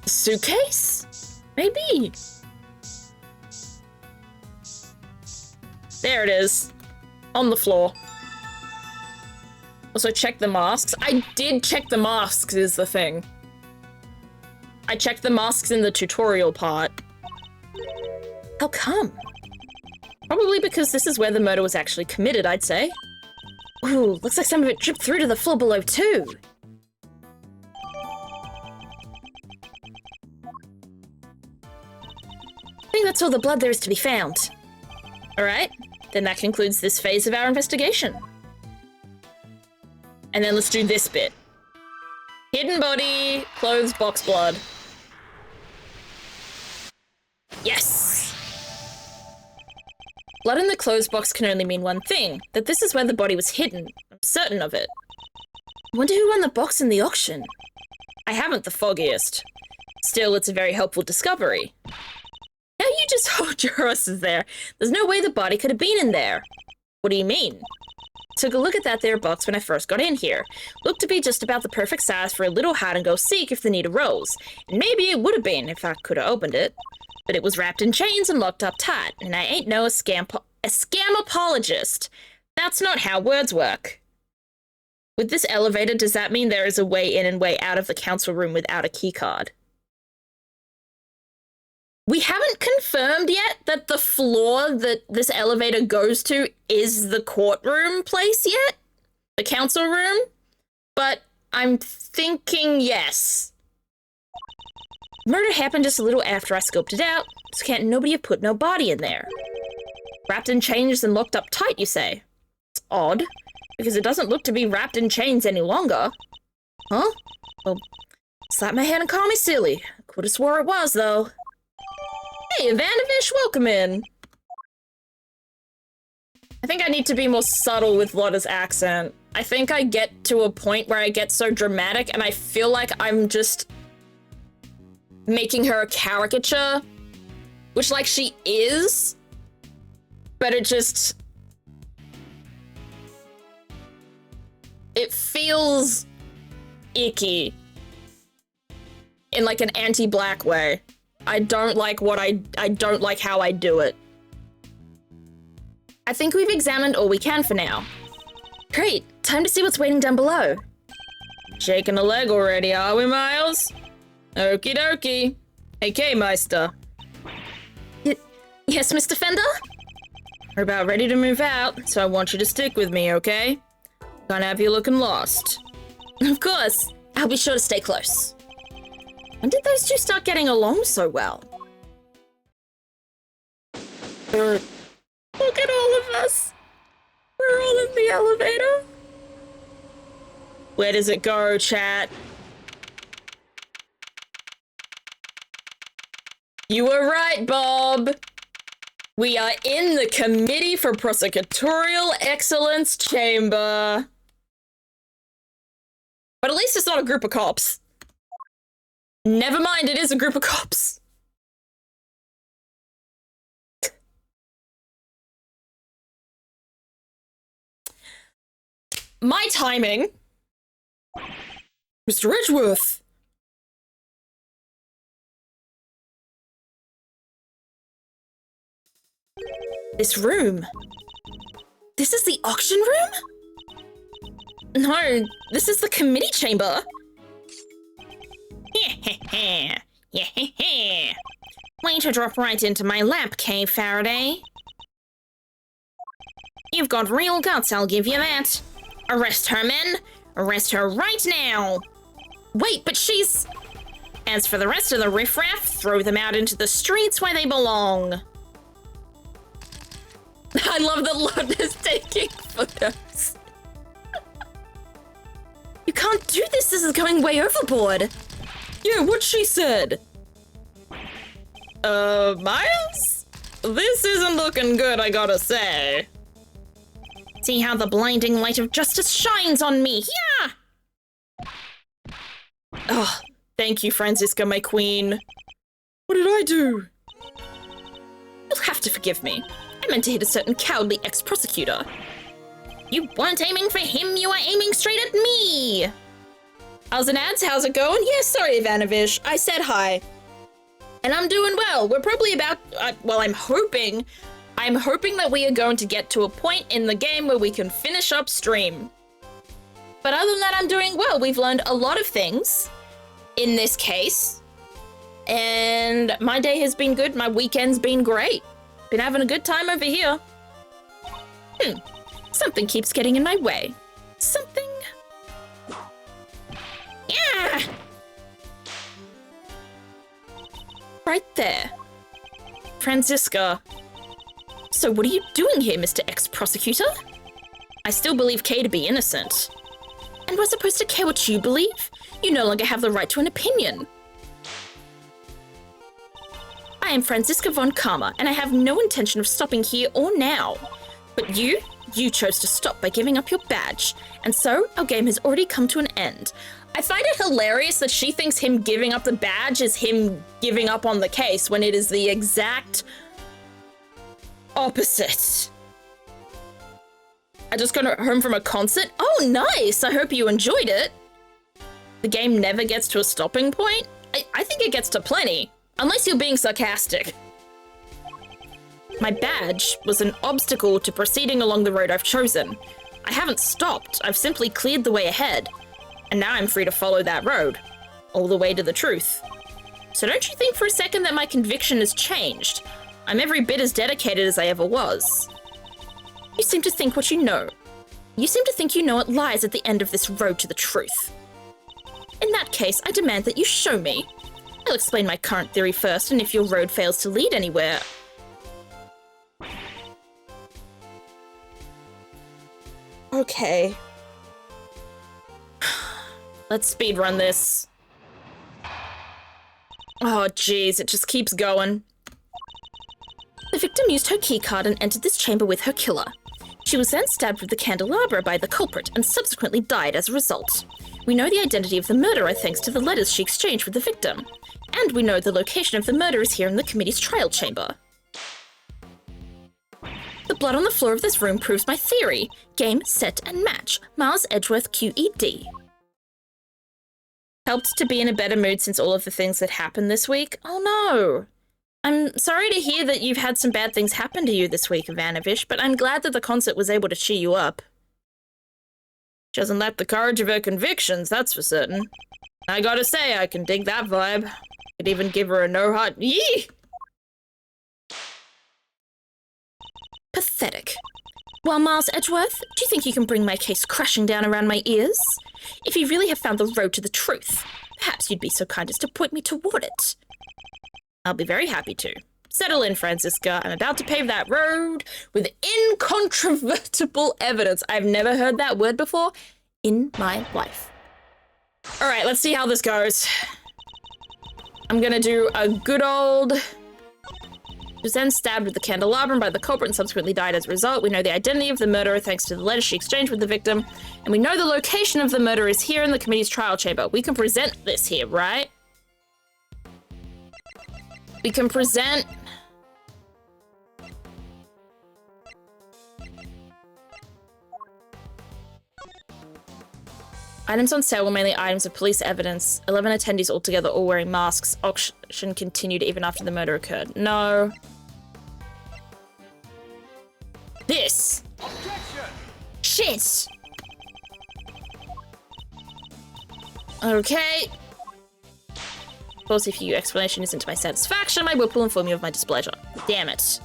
A: Suitcase? Maybe. There it is. On the floor. Also check the masks. I did check the masks is the thing. I checked the masks in the tutorial part. How come? Probably because this is where the murder was actually committed, I'd say. Ooh, looks like some of it dripped through to the floor below too. I think that's all the blood there is to be found. Alright, then that concludes this phase of our investigation. And then let's do this bit. Hidden body, clothes, box blood. Yes! Blood in the clothes box can only mean one thing, that this is where the body was hidden. I'm certain of it. I wonder who won the box in the auction. I haven't the foggiest. Still, it's a very helpful discovery. Now you just hold your horses there. There's no way the body could have been in there. What do you mean? Took a look at that there box when I first got in here. Looked to be just about the perfect size for a little hide and go seek if the need arose. And maybe it would have been if I could have opened it. But it was wrapped in chains and locked up tight, and I ain't no a scam apologist. That's not how words work. With this elevator, does that mean there is a way in and way out of the council room without a keycard? We haven't confirmed yet that the floor that this elevator goes to is the courtroom place yet? The council room? But I'm thinking yes. Murder happened just a little after I scoped it out, so can't nobody have put no body in there. Wrapped in chains and locked up tight, you say? It's odd, because it doesn't look to be wrapped in chains any longer. Huh? Well, slap my hand and call me silly. Could have swore it was, though. Hey, Ivanovish, welcome in. I think I need to be more subtle with Lotta's accent. I think I get to a point where I get so dramatic and I feel like I'm just making her a caricature, which, like, she is, but it feels icky in, like, an anti-black way. I don't like I don't like how I do it. I think we've examined all we can for now. Great, time to see what's waiting down below. Shaking a leg already, are we, Miles? Okie dokie. Hey, K-Meister. Yes, Mr. Fender? We're about ready to move out, so I want you to stick with me, okay? Can't have you looking lost. Of course. I'll be sure to stay close. When did those two start getting along so well? Look at all of us. We're all in the elevator. Where does it go, chat? You were right, Bob. We are in the Committee for Prosecutorial Excellence Chamber. But at least it's not a group of cops. Never mind, it is a group of cops. My timing. Mr. Edgeworth. This room. This is the auction room? No, this is the committee chamber. Way to drop right into my lap, Kay Faraday. You've got real guts, I'll give you that. Arrest her, men. Arrest her right now. Wait, but she's... As for the rest of the riffraff, throw them out into the streets where they belong. I love that Lotta's taking photos. You can't do this. This is going way overboard. Yeah, what she said. Miles? This isn't looking good, I gotta say. See how the blinding light of justice shines on me. Yeah! Oh, thank you, Franziska, my queen. What did I do? You'll have to forgive me. I meant to hit a certain cowardly ex-prosecutor. You weren't aiming for him, you were aiming straight at me! How's it, ads? How's it going? Yeah, sorry, Ivanovish. I said hi. And I'm doing well. We're probably about, well, I'm hoping that we are going to get to a point in the game where we can finish up stream. But other than that, I'm doing well. We've learned a lot of things in this case. And my day has been good. My weekend's been great. Been having a good time over here. Something keeps getting in my way. Something. Yeah! Right there. Franziska. So what are you doing here, Mr. Ex-Prosecutor? I still believe Kay to be innocent. And we're supposed to care what you believe? You no longer have the right to an opinion. I am Franziska von Karma, and I have no intention of stopping here or now. But you chose to stop by giving up your badge, and so our game has already come to an end. I find it hilarious that she thinks him giving up the badge is him giving up on the case when it is the exact opposite. I just got home from a concert. Oh, nice. I hope you enjoyed it. The game never gets to a stopping point. I think it gets to plenty, unless you're being sarcastic. My badge was an obstacle to proceeding along the road I've chosen. I haven't stopped. I've simply cleared the way ahead. And now I'm free to follow that road, all the way to the truth. So don't you think for a second that my conviction has changed? I'm every bit as dedicated as I ever was. You seem to think what you know. You seem to think you know what lies at the end of this road to the truth. In that case, I demand that you show me. I'll explain my current theory first, and if your road fails to lead anywhere... Okay. Let's speedrun this. Oh, jeez, it just keeps going. The victim used her keycard and entered this chamber with her killer. She was then stabbed with the candelabra by the culprit and subsequently died as a result. We know the identity of the murderer thanks to the letters she exchanged with the victim. And we know the location of the murder is here in the committee's trial chamber. The blood on the floor of this room proves my theory. Game, set, and match. Miles Edgeworth, QED. Helped to be in a better mood since all of the things that happened this week? Oh no! I'm sorry to hear that you've had some bad things happen to you this week, Ivanovish, but I'm glad that the concert was able to cheer you up. She doesn't lack the courage of her convictions, that's for certain. I gotta say, I can dig that vibe. Could even give her a no-heart yee! Pathetic. Well, Miles Edgeworth, do you think you can bring my case crashing down around my ears? If you really have found the road to the truth, perhaps you'd be so kind as to point me toward it. I'll be very happy to. Settle in, Francisca. I'm about to pave that road with incontrovertible evidence. I've never heard that word before in my life. All right, let's see how this goes. I'm gonna do a good old... She was then stabbed with the candelabrum by the culprit and subsequently died as a result. We know the identity of the murderer thanks to the letters she exchanged with the victim. And we know the location of the murderer is here in the committee's trial chamber. We can present this here, right? We can present... Items on sale were mainly items of police evidence. 11 attendees altogether, all wearing masks. Auction continued even after the murder occurred. No. This. Objection. Shit. Okay. Of course, if your explanation isn't to my satisfaction, my whip will inform you of my displeasure. Damn it.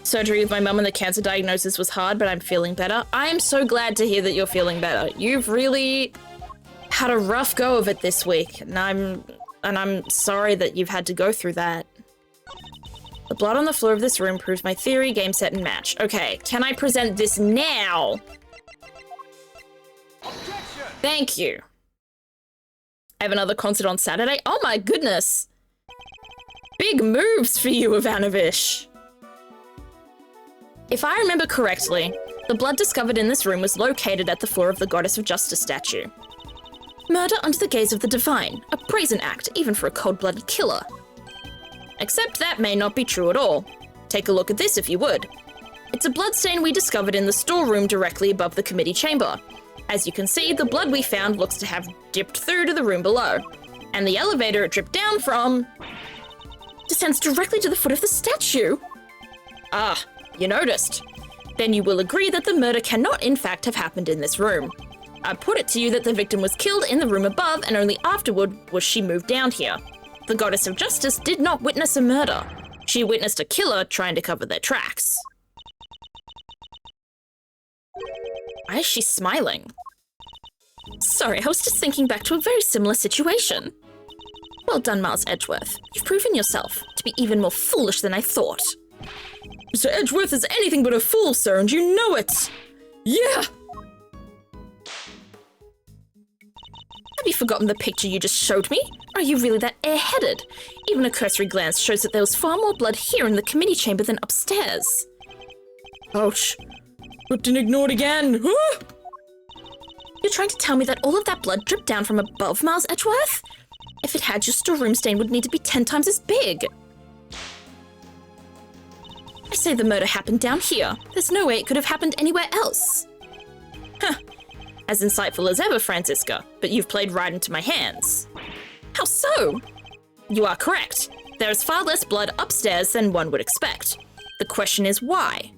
A: Surgery with my mum and the cancer diagnosis was hard, but I'm feeling better. I am so glad to hear that you're feeling better. You've really had a rough go of it this week, and I'm sorry that you've had to go through that. The blood on the floor of this room proves my theory, game, set, and match. Okay, can I present this now? Objection. Thank you. I have another concert on Saturday. Oh my goodness. Big moves for you, Ivanovish. If I remember correctly, the blood discovered in this room was located at the floor of the Goddess of Justice statue. Murder under the gaze of the divine, a brazen act even for a cold-blooded killer. Except that may not be true at all. Take a look at this if you would. It's a bloodstain we discovered in the storeroom directly above the committee chamber. As you can see, the blood we found looks to have dipped through to the room below, and the elevator it dripped down from descends directly to the foot of the statue. Ah, you noticed. Then you will agree that the murder cannot in fact have happened in this room. I put it to you that the victim was killed in the room above and only afterward was she moved down here. The Goddess of Justice did not witness a murder. She witnessed a killer trying to cover their tracks. Why is she smiling? Sorry, I was just thinking back to a very similar situation. Well done, Miles Edgeworth. You've proven yourself to be even more foolish than I thought. Mr. Edgeworth is anything but a fool, sir, and you know it! Yeah! Have you forgotten the picture you just showed me? Are you really that airheaded? Even a cursory glance shows that there was far more blood here in the committee chamber than upstairs. Ouch. Whipped and ignored again! You're trying to tell me that all of that blood dripped down from above, Miles Edgeworth? If it had, your storeroom stain would need to be 10 times as big. I say the murder happened down here. There's no way it could have happened anywhere else. Huh. As insightful as ever, Francisca, but you've played right into my hands. How so? You are correct. There is far less blood upstairs than one would expect. The question is why?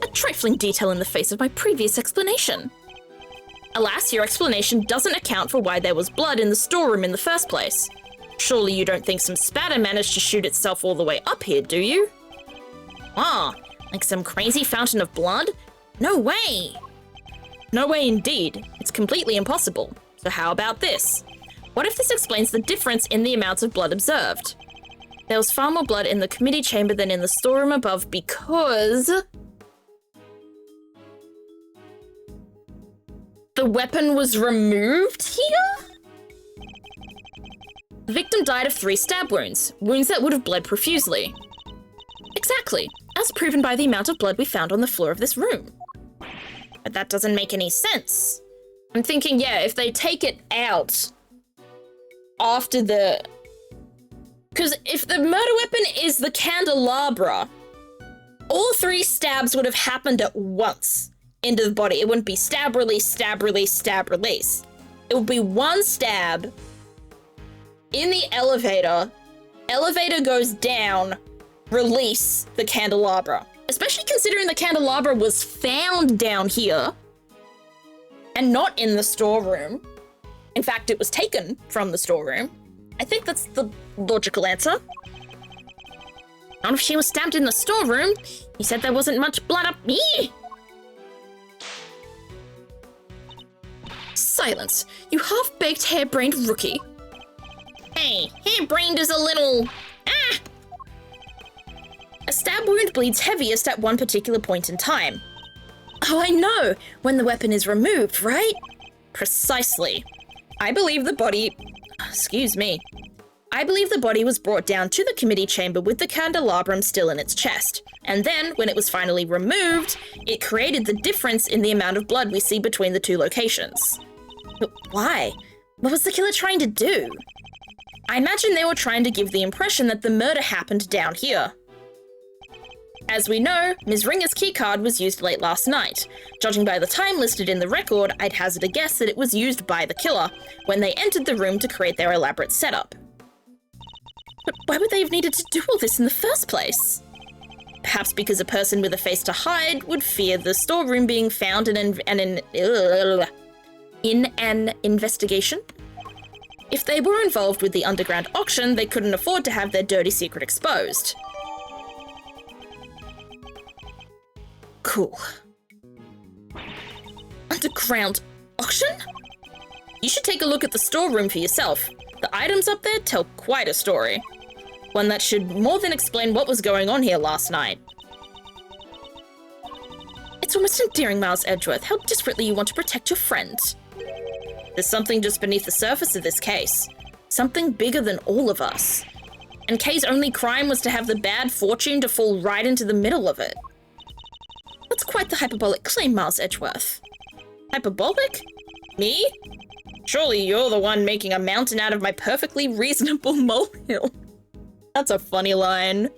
A: A trifling detail in the face of my previous explanation. Alas, your explanation doesn't account for why there was blood in the storeroom in the first place. Surely you don't think some spatter managed to shoot itself all the way up here, do you? Ah, like some crazy fountain of blood? No way! No way indeed. It's completely impossible. So how about this? What if this explains the difference in the amounts of blood observed? There was far more blood in the committee chamber than in the storeroom above because... the weapon was removed here? The victim died of 3 stab wounds, wounds that would have bled profusely. Exactly, as proven by the amount of blood we found on the floor of this room. But that doesn't make any sense. I'm thinking, yeah, if they take it out after the... because if the murder weapon is the candelabra, all 3 stabs would have happened at once into the body. It wouldn't be stab, release, stab, release, stab, release. It would be one stab in the elevator goes down, release the candelabra. Especially considering the candelabra was found down here and not in the storeroom. In fact, it was taken from the storeroom. I think that's the logical answer. Not if she was stabbed in the storeroom. You said there wasn't much blood up here. Silence, you half-baked harebrained rookie. Hey, harebrained is a little... ah! A stab wound bleeds heaviest at one particular point in time. Oh, I know, when the weapon is removed, right? Precisely. I believe the body was brought down to the committee chamber with the candelabrum still in its chest. And then, when it was finally removed, it created the difference in the amount of blood we see between the 2 locations. But why? What was the killer trying to do? I imagine they were trying to give the impression that the murder happened down here. As we know, Ms. Ringer's keycard was used late last night. Judging by the time listed in the record, I'd hazard a guess that it was used by the killer when they entered the room to create their elaborate setup. But why would they have needed to do all this in the first place? Perhaps because a person with a face to hide would fear the storeroom being found in an investigation? If they were involved with the underground auction, they couldn't afford to have their dirty secret exposed. Cool. Underground auction? You should take a look at the storeroom for yourself. The items up there tell quite a story. One that should more than explain what was going on here last night. It's almost endearing, Miles Edgeworth, how desperately you want to protect your friend. There's something just beneath the surface of this case. Something bigger than all of us. And Kay's only crime was to have the bad fortune to fall right into the middle of it. That's quite the hyperbolic claim, Miles Edgeworth. Hyperbolic? Me? Surely you're the one making a mountain out of my perfectly reasonable molehill. That's a funny line.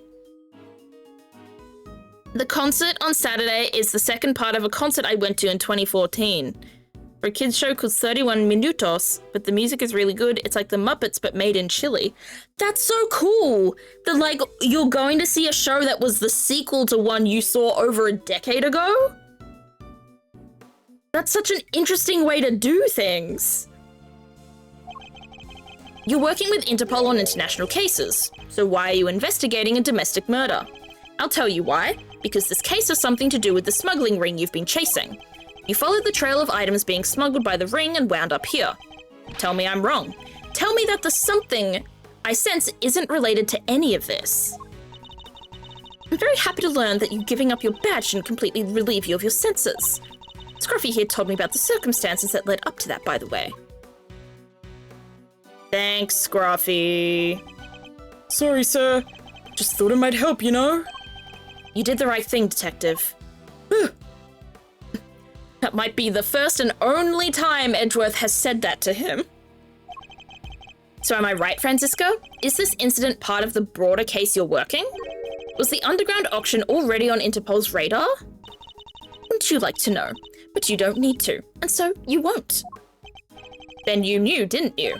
A: The concert on Saturday is the second part of a concert I went to in 2014. For a kids show called 31 Minutos, but the music is really good. It's like the Muppets, but made in Chile. That's so cool! That, like, you're going to see a show that was the sequel to one you saw over a decade ago? That's such an interesting way to do things. You're working with Interpol on international cases, so why are you investigating a domestic murder? I'll tell you why. Because this case has something to do with the smuggling ring you've been chasing. You followed the trail of items being smuggled by the ring and wound up here. Tell me I'm wrong. Tell me that the something I sense isn't related to any of this. I'm very happy to learn that you giving up your badge shouldn't completely relieve you of your senses. Scruffy here told me about the circumstances that led up to that, by the way. Thanks, Scruffy. Sorry, sir. Just thought it might help, you know? You did the right thing, Detective. That might be the first and only time Edgeworth has said that to him. So am I right, Francisco? Is this incident part of the broader case you're working? Was the underground auction already on Interpol's radar? Wouldn't you like to know? But you don't need to, and so you won't. Then you knew, didn't you?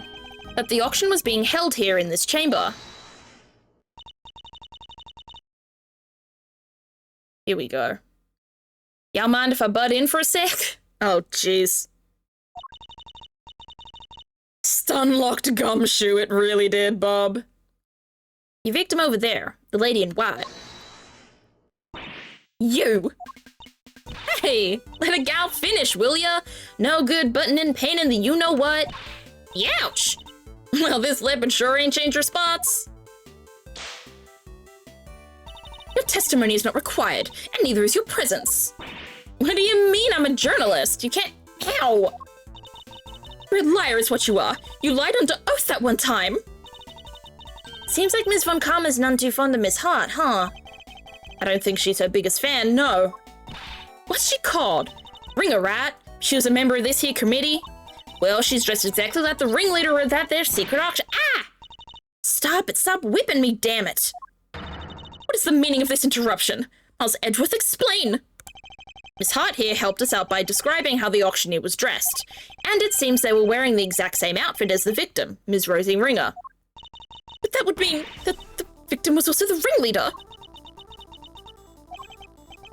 A: That the auction was being held here in this chamber. Here we go. Y'all mind if I butt in for a sec? Oh, jeez. Stun-locked gumshoe, it really did, Bob. Your victim over there, the lady in white. You! Hey, let a gal finish, will ya? No good butting in pain in the you-know-what. Youch! Well, this lip sure ain't changed your spots. Your testimony is not required, and neither is your presence. What do you mean I'm a journalist? You can't... Ow! You're a liar is what you are. You lied under oath that one time. Seems like Ms. Von Karma's none too fond of Miss Hart, huh? I don't think she's her biggest fan, no. What's she called? Ringer, right? She was a member of this here committee? Well, she's dressed exactly like the ringleader of that there secret auction. Ah! Stop it, stop whipping me, damn it. What is the meaning of this interruption? Miles Edgeworth, explain. Miss Hart here helped us out by describing how the auctioneer was dressed, and it seems they were wearing the exact same outfit as the victim, Ms. Rosie Ringer. But that would mean that the victim was also the ringleader.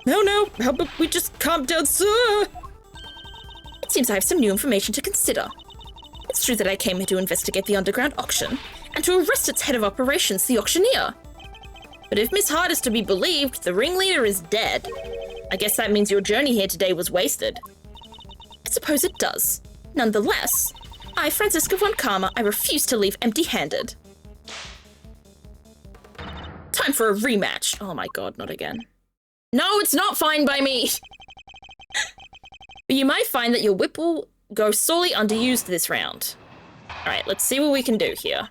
A: No, how about we just calm down, sir? It seems I have some new information to consider. It's true that I came here to investigate the underground auction, and to arrest its head of operations, the auctioneer. But if Miss Hart is to be believed, the ringleader is dead. I guess that means your journey here today was wasted. I suppose it does. Nonetheless, I, Francisca von Karma, I refuse to leave empty-handed. Time for a rematch. Oh my god, not again. No, it's not fine by me! But you might find that your whip will go sorely underused this round. Alright, let's see what we can do here.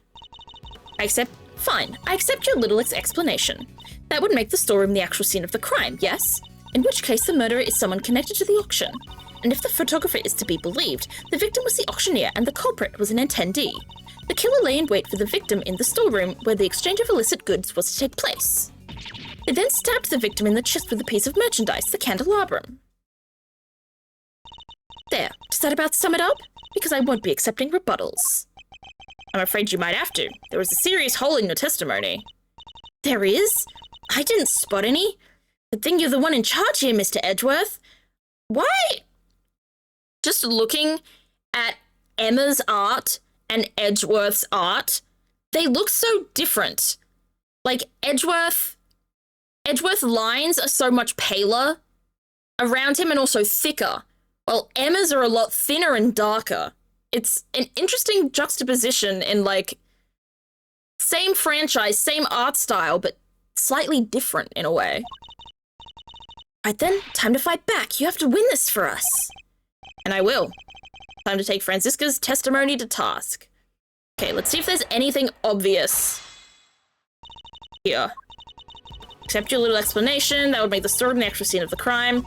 A: Fine, I accept your little explanation. That would make the storeroom the actual scene of the crime, yes? In which case the murderer is someone connected to the auction. And if the photographer is to be believed, the victim was the auctioneer and the culprit was an attendee. The killer lay in wait for the victim in the storeroom where the exchange of illicit goods was to take place. They then stabbed the victim in the chest with a piece of merchandise, the candelabrum. There, does that about sum it up? Because I won't be accepting rebuttals. I'm afraid you might have to. There was a serious hole in your testimony. There is? I didn't spot any. Good thing you're the one in charge here, Mr. Edgeworth. Why? Just looking at Emma's art and Edgeworth's art, they look so different. Like, Edgeworth lines are so much paler around him and also thicker, while Emma's are a lot thinner and darker. It's an interesting juxtaposition in, like, same franchise, same art style, but slightly different in a way. Right then, time to fight back. You have to win this for us. And I will. Time to take Francisca's testimony to task. Okay, let's see if there's anything obvious here. Accept your little explanation. That would make the story the actual scene of the crime. In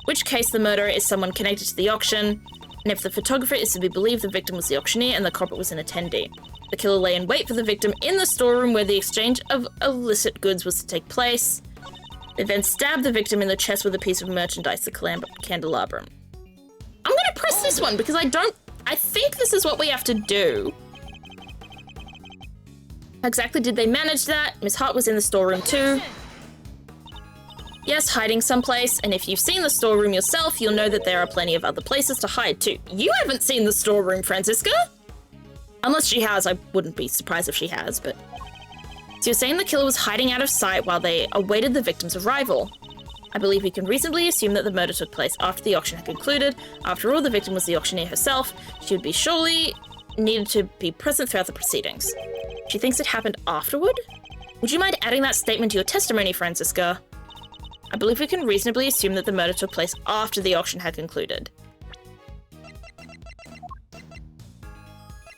A: which case the murderer is someone connected to the auction. And if the photographer is to be believed, the victim was the auctioneer and the culprit was an attendee. The killer lay in wait for the victim in the storeroom where the exchange of illicit goods was to take place. They then stabbed the victim in the chest with a piece of merchandise, the candelabrum. I'm gonna press this one because I think this is what we have to do. How exactly did they manage that? Miss Hart was in the storeroom too. Yes, hiding someplace, and if you've seen the storeroom yourself, you'll know that there are plenty of other places to hide too. You haven't seen the storeroom, Francisca? Unless she has, I wouldn't be surprised if she has, but... So you're saying the killer was hiding out of sight while they awaited the victim's arrival. I believe we can reasonably assume that the murder took place after the auction had concluded. After all, the victim was the auctioneer herself. She would be surely needed to be present throughout the proceedings. She thinks it happened afterward? Would you mind adding that statement to your testimony, Francisca? I believe we can reasonably assume that the murder took place after the auction had concluded.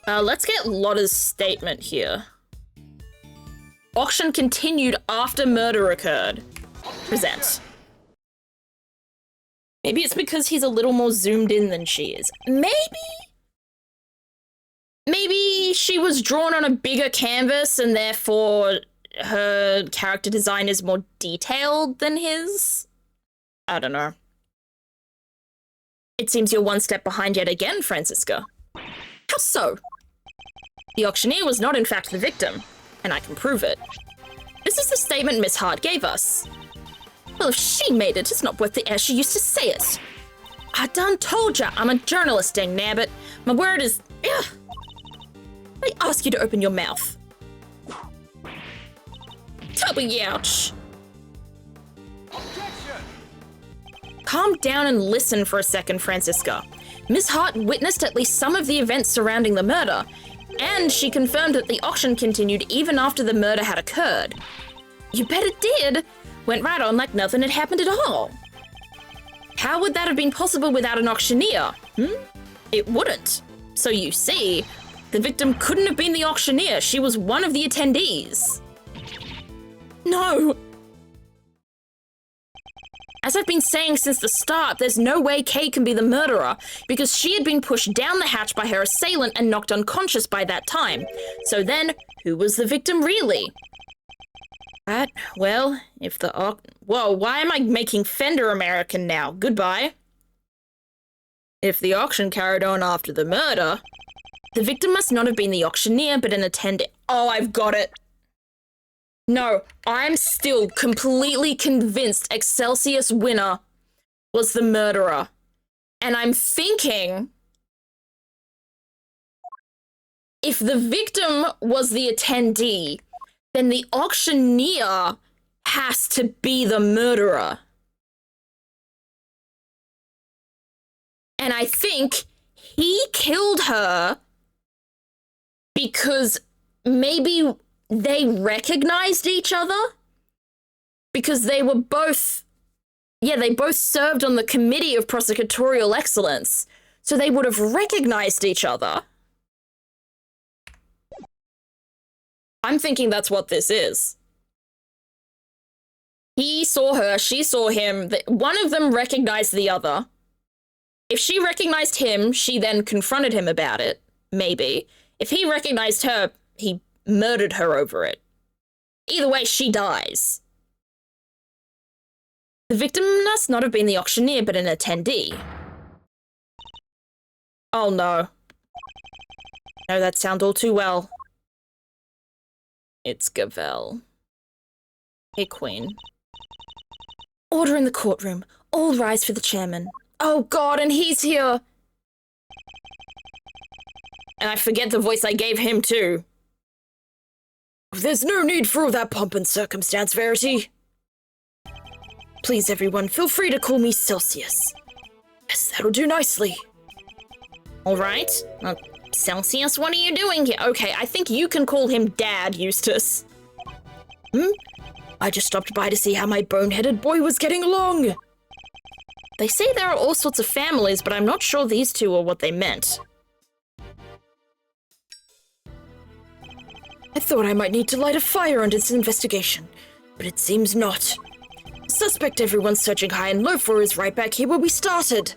A: Let's get Lotta's statement here. Auction continued after murder occurred. Present. Maybe it's because he's a little more zoomed in than she is. Maybe she was drawn on a bigger canvas and therefore her character design is more detailed than his. I don't know. It seems you're one step behind yet again, Francisca. How so? The auctioneer was not in fact the victim, and I can prove it. This is the statement Miss Hart gave us. Well, if she made it, it's not worth the air she used to say it. I done told ya, I'm a journalist, dang nabbit. My word is... Ugh. I ask you to open your mouth. Tubby, ouch. Objection. Calm down and listen for a second, Francisca. Miss Hart witnessed at least some of the events surrounding the murder, and she confirmed that the auction continued even after the murder had occurred. You bet it did. Went right on like nothing had happened at all. How would that have been possible without an auctioneer? It wouldn't. So you see, the victim couldn't have been the auctioneer. She was one of the attendees. No. As I've been saying since the start, there's no way Kay can be the murderer because she had been pushed down the hatch by her assailant and knocked unconscious by that time. So then, who was the victim really? Right, well, if the whoa, why am I making Fender American now? Goodbye. If the auction carried on after the murder, the victim must not have been the auctioneer, but an attendant. Oh, I've got it. No, I'm still completely convinced Excelsius Winner was the murderer. And I'm thinking, if the victim was the attendee, then the auctioneer has to be the murderer. And I think he killed her because maybe they recognized each other? Because they were both, they both served on the Committee of Prosecutorial Excellence, so they would have recognized each other. I'm thinking that's what this is. He saw her, she saw him, one of them recognized the other. If she recognized him, she then confronted him about it, maybe. If he recognized her, he murdered her over it. Either way, she dies. The victim must not have been the auctioneer, but an attendee. Oh no. No, that sounds all too well. It's Gavel. Hey, Queen. Order in the courtroom. All rise for the chairman. Oh God, and he's here! And I forget the voice I gave him, too. There's no need for all that pomp and circumstance, Verity. Please, everyone, feel free to call me Celsius. Yes, that'll do nicely. All right. Celsius, what are you doing here? Okay, I think you can call him Dad, Eustace. I just stopped by to see how my bone-headed boy was getting along. They say there are all sorts of families, but I'm not sure these two are what they meant. I thought I might need to light a fire under this investigation, but it seems not. The suspect everyone's searching high and low for is right back here where we started.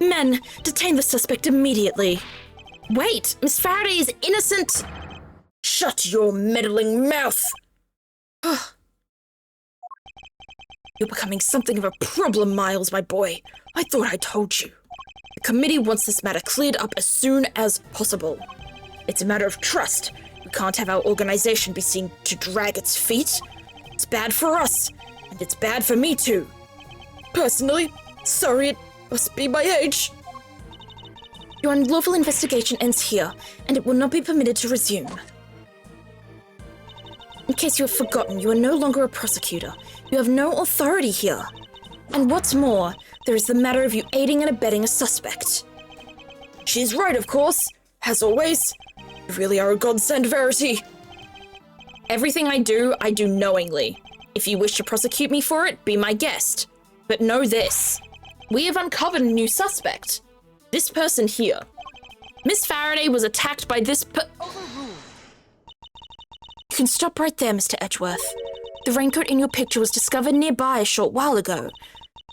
A: Men, detain the suspect immediately. Wait, Miss Faraday is innocent. Shut your meddling mouth. You're becoming something of a problem, Miles, my boy. I thought I told you. The committee wants this matter cleared up as soon as possible. It's a matter of trust. We can't have our organization be seen to drag its feet. It's bad for us, and it's bad for me too. Personally, sorry, it must be my age. Your unlawful investigation ends here, and it will not be permitted to resume. In case you have forgotten, you are no longer a prosecutor. You have no authority here. And what's more, there is the matter of you aiding and abetting a suspect. She's right, of course. As always. You really are a godsend, Verity. Everything I do knowingly. If you wish to prosecute me for it, be my guest. But know this. We have uncovered a new suspect. This person here. Miss Faraday was attacked by this You can stop right there, Mr. Edgeworth. The raincoat in your picture was discovered nearby a short while ago.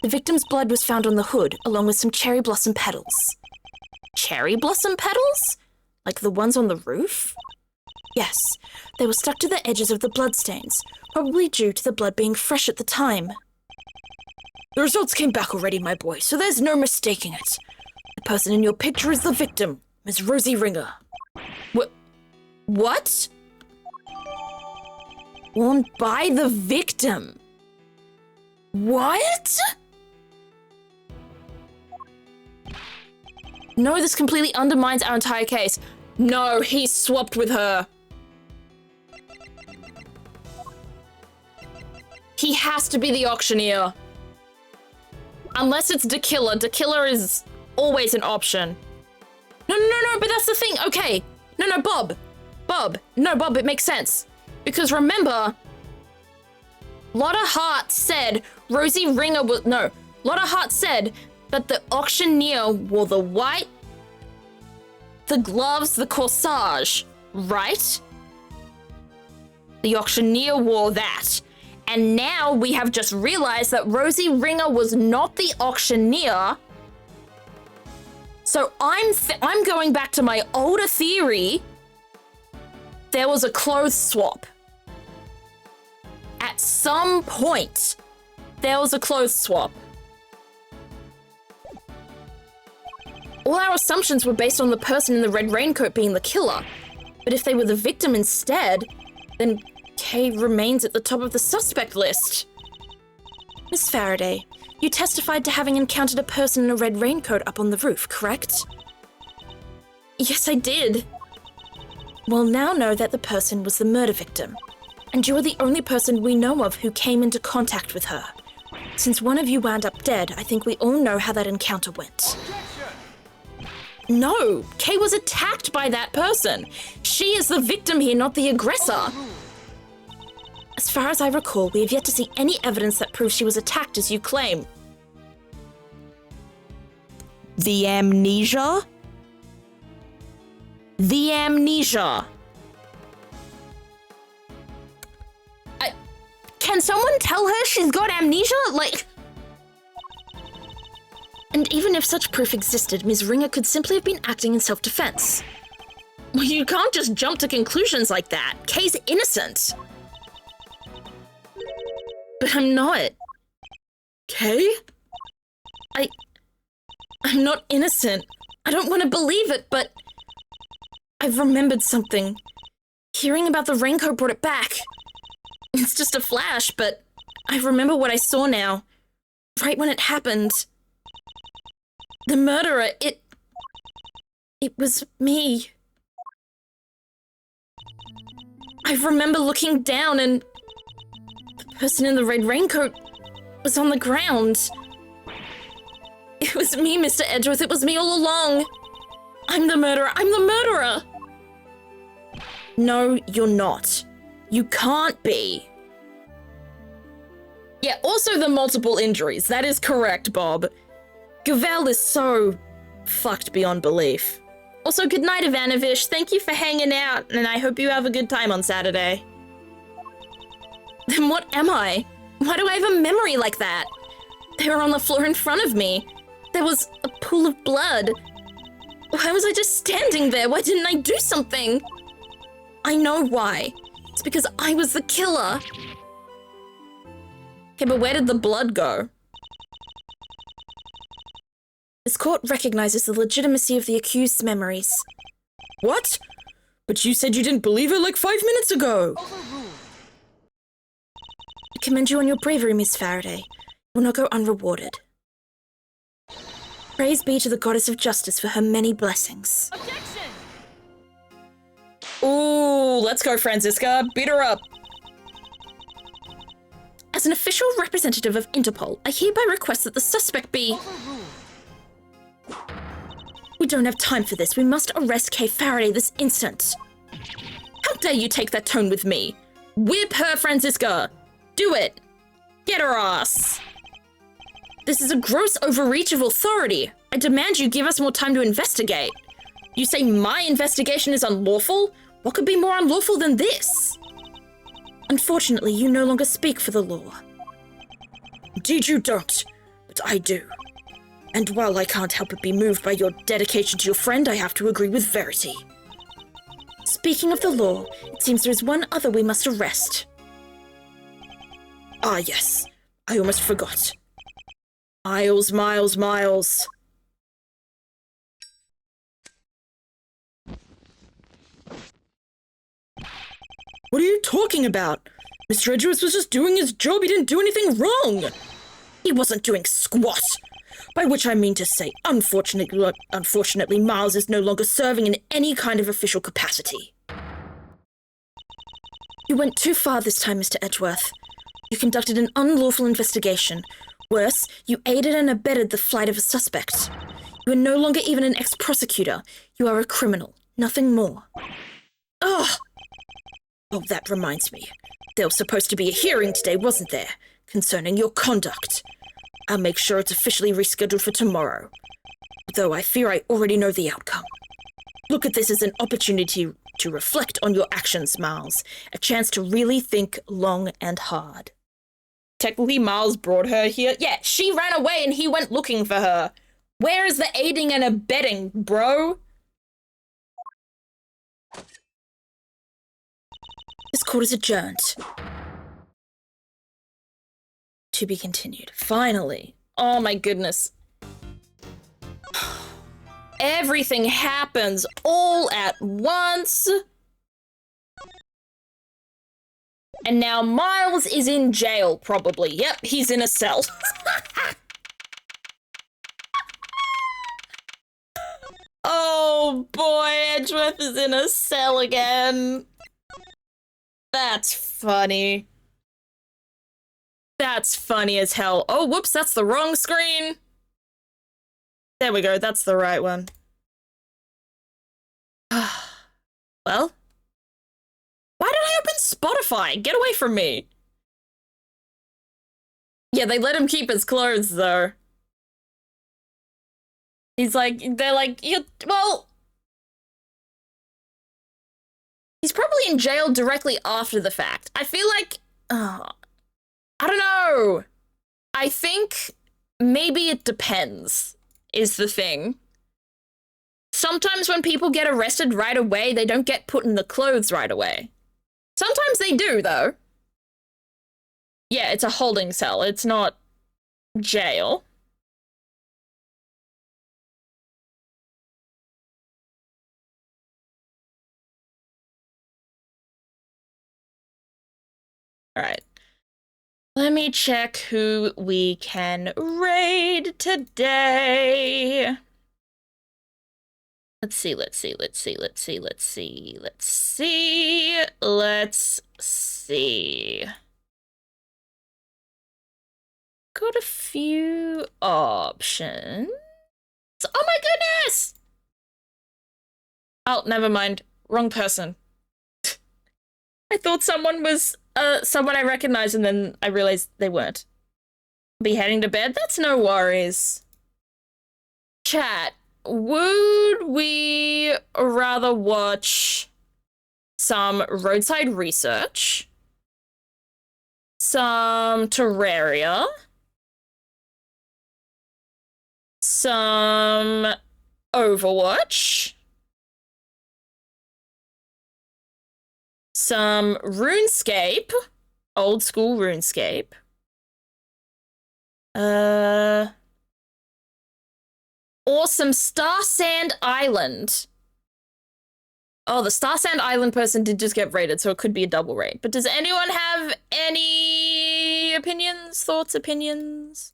A: The victim's blood was found on the hood, along with some cherry blossom petals. Cherry blossom petals? Like the ones on the roof? Yes, they were stuck to the edges of the bloodstains, probably due to the blood being fresh at the time. The results came back already, my boy, so there's no mistaking it. The person in your picture is the victim, Miss Rosie Ringer. What? Worn by the victim? What? No, this completely undermines our entire case. No, he swapped with her. He has to be the auctioneer. Unless it's the killer. The killer is always an option. No, but that's the thing. Okay. No, Bob. No, Bob, it makes sense. Because remember, Lotta Hart said Rosie Ringer was... No, Lotta Hart said that the auctioneer wore the white, the gloves, the corsage, right? The auctioneer wore that. And now we have just realized that Rosie Ringer was not the auctioneer. So I'm going back to my older theory. There was a clothes swap. At some point, there was a clothes swap. All our assumptions were based on the person in the red raincoat being the killer. But if they were the victim instead, then Kay remains at the top of the suspect list. Miss Faraday, you testified to having encountered a person in a red raincoat up on the roof, correct? Yes, I did. We'll now know that the person was the murder victim, and you are the only person we know of who came into contact with her. Since one of you wound up dead, I think we all know how that encounter went. No, Kay was attacked by that person. She is the victim here, not the aggressor. As far as I recall, we have yet to see any evidence that proves she was attacked as you claim. The amnesia? The amnesia. Can someone tell her she's got amnesia? And even if such proof existed, Ms. Ringer could simply have been acting in self-defense. Well, you can't just jump to conclusions like that. Kay's innocent. But I'm not. Kay? I'm not innocent. I don't want to believe it, but I've remembered something. Hearing about the raincoat brought it back. It's just a flash, but I remember what I saw now. Right when it happened. The murderer, it was me. I remember looking down and the person in the red raincoat was on the ground. It was me, Mr. Edgeworth. It was me all along. I'm the murderer. I'm the murderer. No, you're not. You can't be. Yeah, also the multiple injuries. That is correct, Bob. Gavel is so fucked beyond belief. Also, good night, Ivanovish. Thank you for hanging out, and I hope you have a good time on Saturday. Then what am I? Why do I have a memory like that? They were on the floor in front of me. There was a pool of blood. Why was I just standing there? Why didn't I do something? I know why. It's because I was the killer. Okay, but where did the blood go? This court recognizes the legitimacy of the accused's memories. What? But you said you didn't believe her like 5 minutes ago. I commend you on your bravery, Miss Faraday. You will not go unrewarded. Praise be to the goddess of justice for her many blessings. Objection! Ooh, let's go, Franziska. Beat her up. As an official representative of Interpol, I hereby request that the suspect be... We don't have time for this. We must arrest Kay Faraday this instant. How dare you take that tone with me? Whip her, Franziska! Do it! Get her ass! This is a gross overreach of authority. I demand you give us more time to investigate. You say my investigation is unlawful? What could be more unlawful than this? Unfortunately, you no longer speak for the law. Indeed you don't. but I do. And while I can't help but be moved by your dedication to your friend, I have to agree with Verity. Speaking of the law, it seems there is one other we must arrest. Ah, yes. I almost forgot. Miles. What are you talking about? Mr. Edgeworth was just doing his job. He didn't do anything wrong. He wasn't doing squat. By which I mean to say, unfortunately, Miles is no longer serving in any kind of official capacity. You went too far this time, Mr. Edgeworth. You conducted an unlawful investigation. Worse, you aided and abetted the flight of a suspect. You are no longer even an ex-prosecutor. You are a criminal, nothing more. Ugh! Oh, that reminds me. There was supposed to be a hearing today, wasn't there? Concerning your conduct. I'll make sure it's officially rescheduled for tomorrow. Though I fear I already know the outcome. Look at this as an opportunity to reflect on your actions, Miles. A chance to really think long and hard. Technically, Miles brought her here. Yeah, she ran away and he went looking for her. Where is the aiding and abetting, bro? This court is adjourned. To be continued. Finally. Oh my goodness. Everything happens all at once. And now Miles is in jail, probably. Yep, he's in a cell. Oh boy, Edgeworth is in a cell again. That's funny. That's funny as hell. Oh, whoops, that's the wrong screen. There we go, that's the right one. Well, why did I open Spotify? Get away from me. Yeah, they let him keep his clothes, though. He's like, they're like, well... He's probably in jail directly after the fact. I feel like... I don't know. I think maybe it depends, is the thing. Sometimes when people get arrested right away, they don't get put in the clothes right away. Sometimes they do, though. Yeah, it's a holding cell. It's not jail. All right. Let me check who we can raid today. Let's see. Got a few options. Oh my goodness! Oh, never mind. Wrong person. I thought someone was someone I recognized, and then I realized they weren't. Be heading to bed? That's no worries. Chat, would we rather watch some roadside research, some Terraria, some Overwatch, some RuneScape, old school RuneScape, or some Star Sand Island. Oh, the Star Sand Island person did just get raided, so it could be a double raid. But does anyone have any opinions? Thoughts, opinions?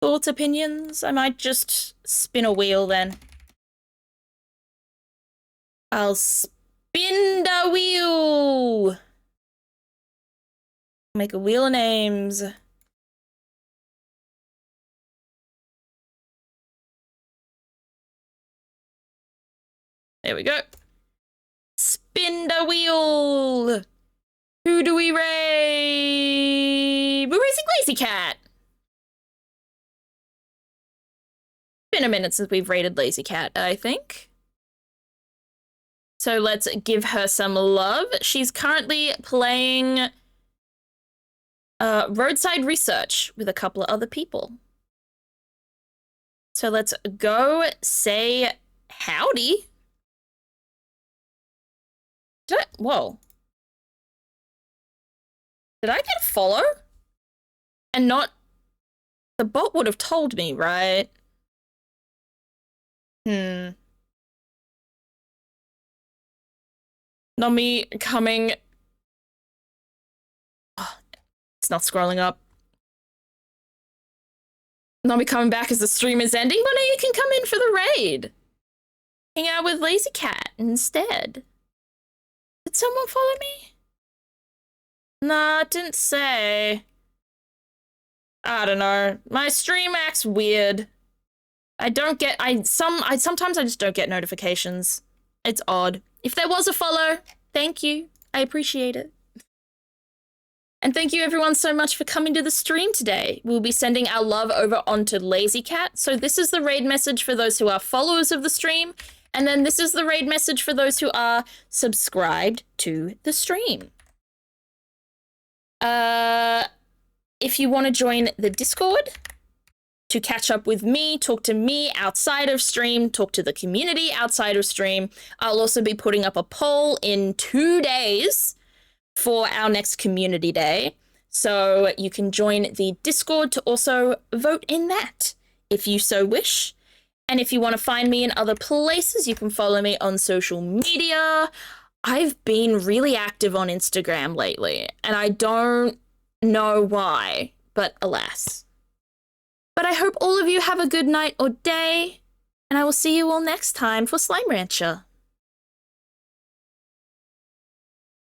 A: Thoughts, opinions? I might just spin a wheel then. I'll spin the wheel! Make a wheel of names. There we go. Spin the wheel! Who do we raid? We're raising Lazy Cat! Been a minute since we've raided Lazy Cat, I think. So let's give her some love. She's currently playing roadside research with a couple of other people. So let's go say howdy. Whoa. Did I get a follow? And not... The bot would have told me, right? Not me coming... Oh, it's not scrolling up. Not me coming back as the stream is ending, but you can come in for the raid. Hang out with Lazy Cat instead. Did someone follow me? Nah, it didn't say. I don't know. My stream acts weird. Sometimes I just don't get notifications. It's odd. If there was a follow, thank you. I appreciate it. And thank you everyone so much for coming to the stream today. We'll be sending our love over onto Lazy Cat. So this is the raid message for those who are followers of the stream. And then this is the raid message for those who are subscribed to the stream. If you want to join the Discord to catch up with me, talk to me outside of stream, talk to the community outside of stream, I'll also be putting up a poll in 2 days for our next community day. So you can join the Discord to also vote in that if you so wish. And if you want to find me in other places, you can follow me on social media. I've been really active on Instagram lately, and I don't know why, but alas. But I hope all of you have a good night or day, and I will see you all next time for Slime Rancher.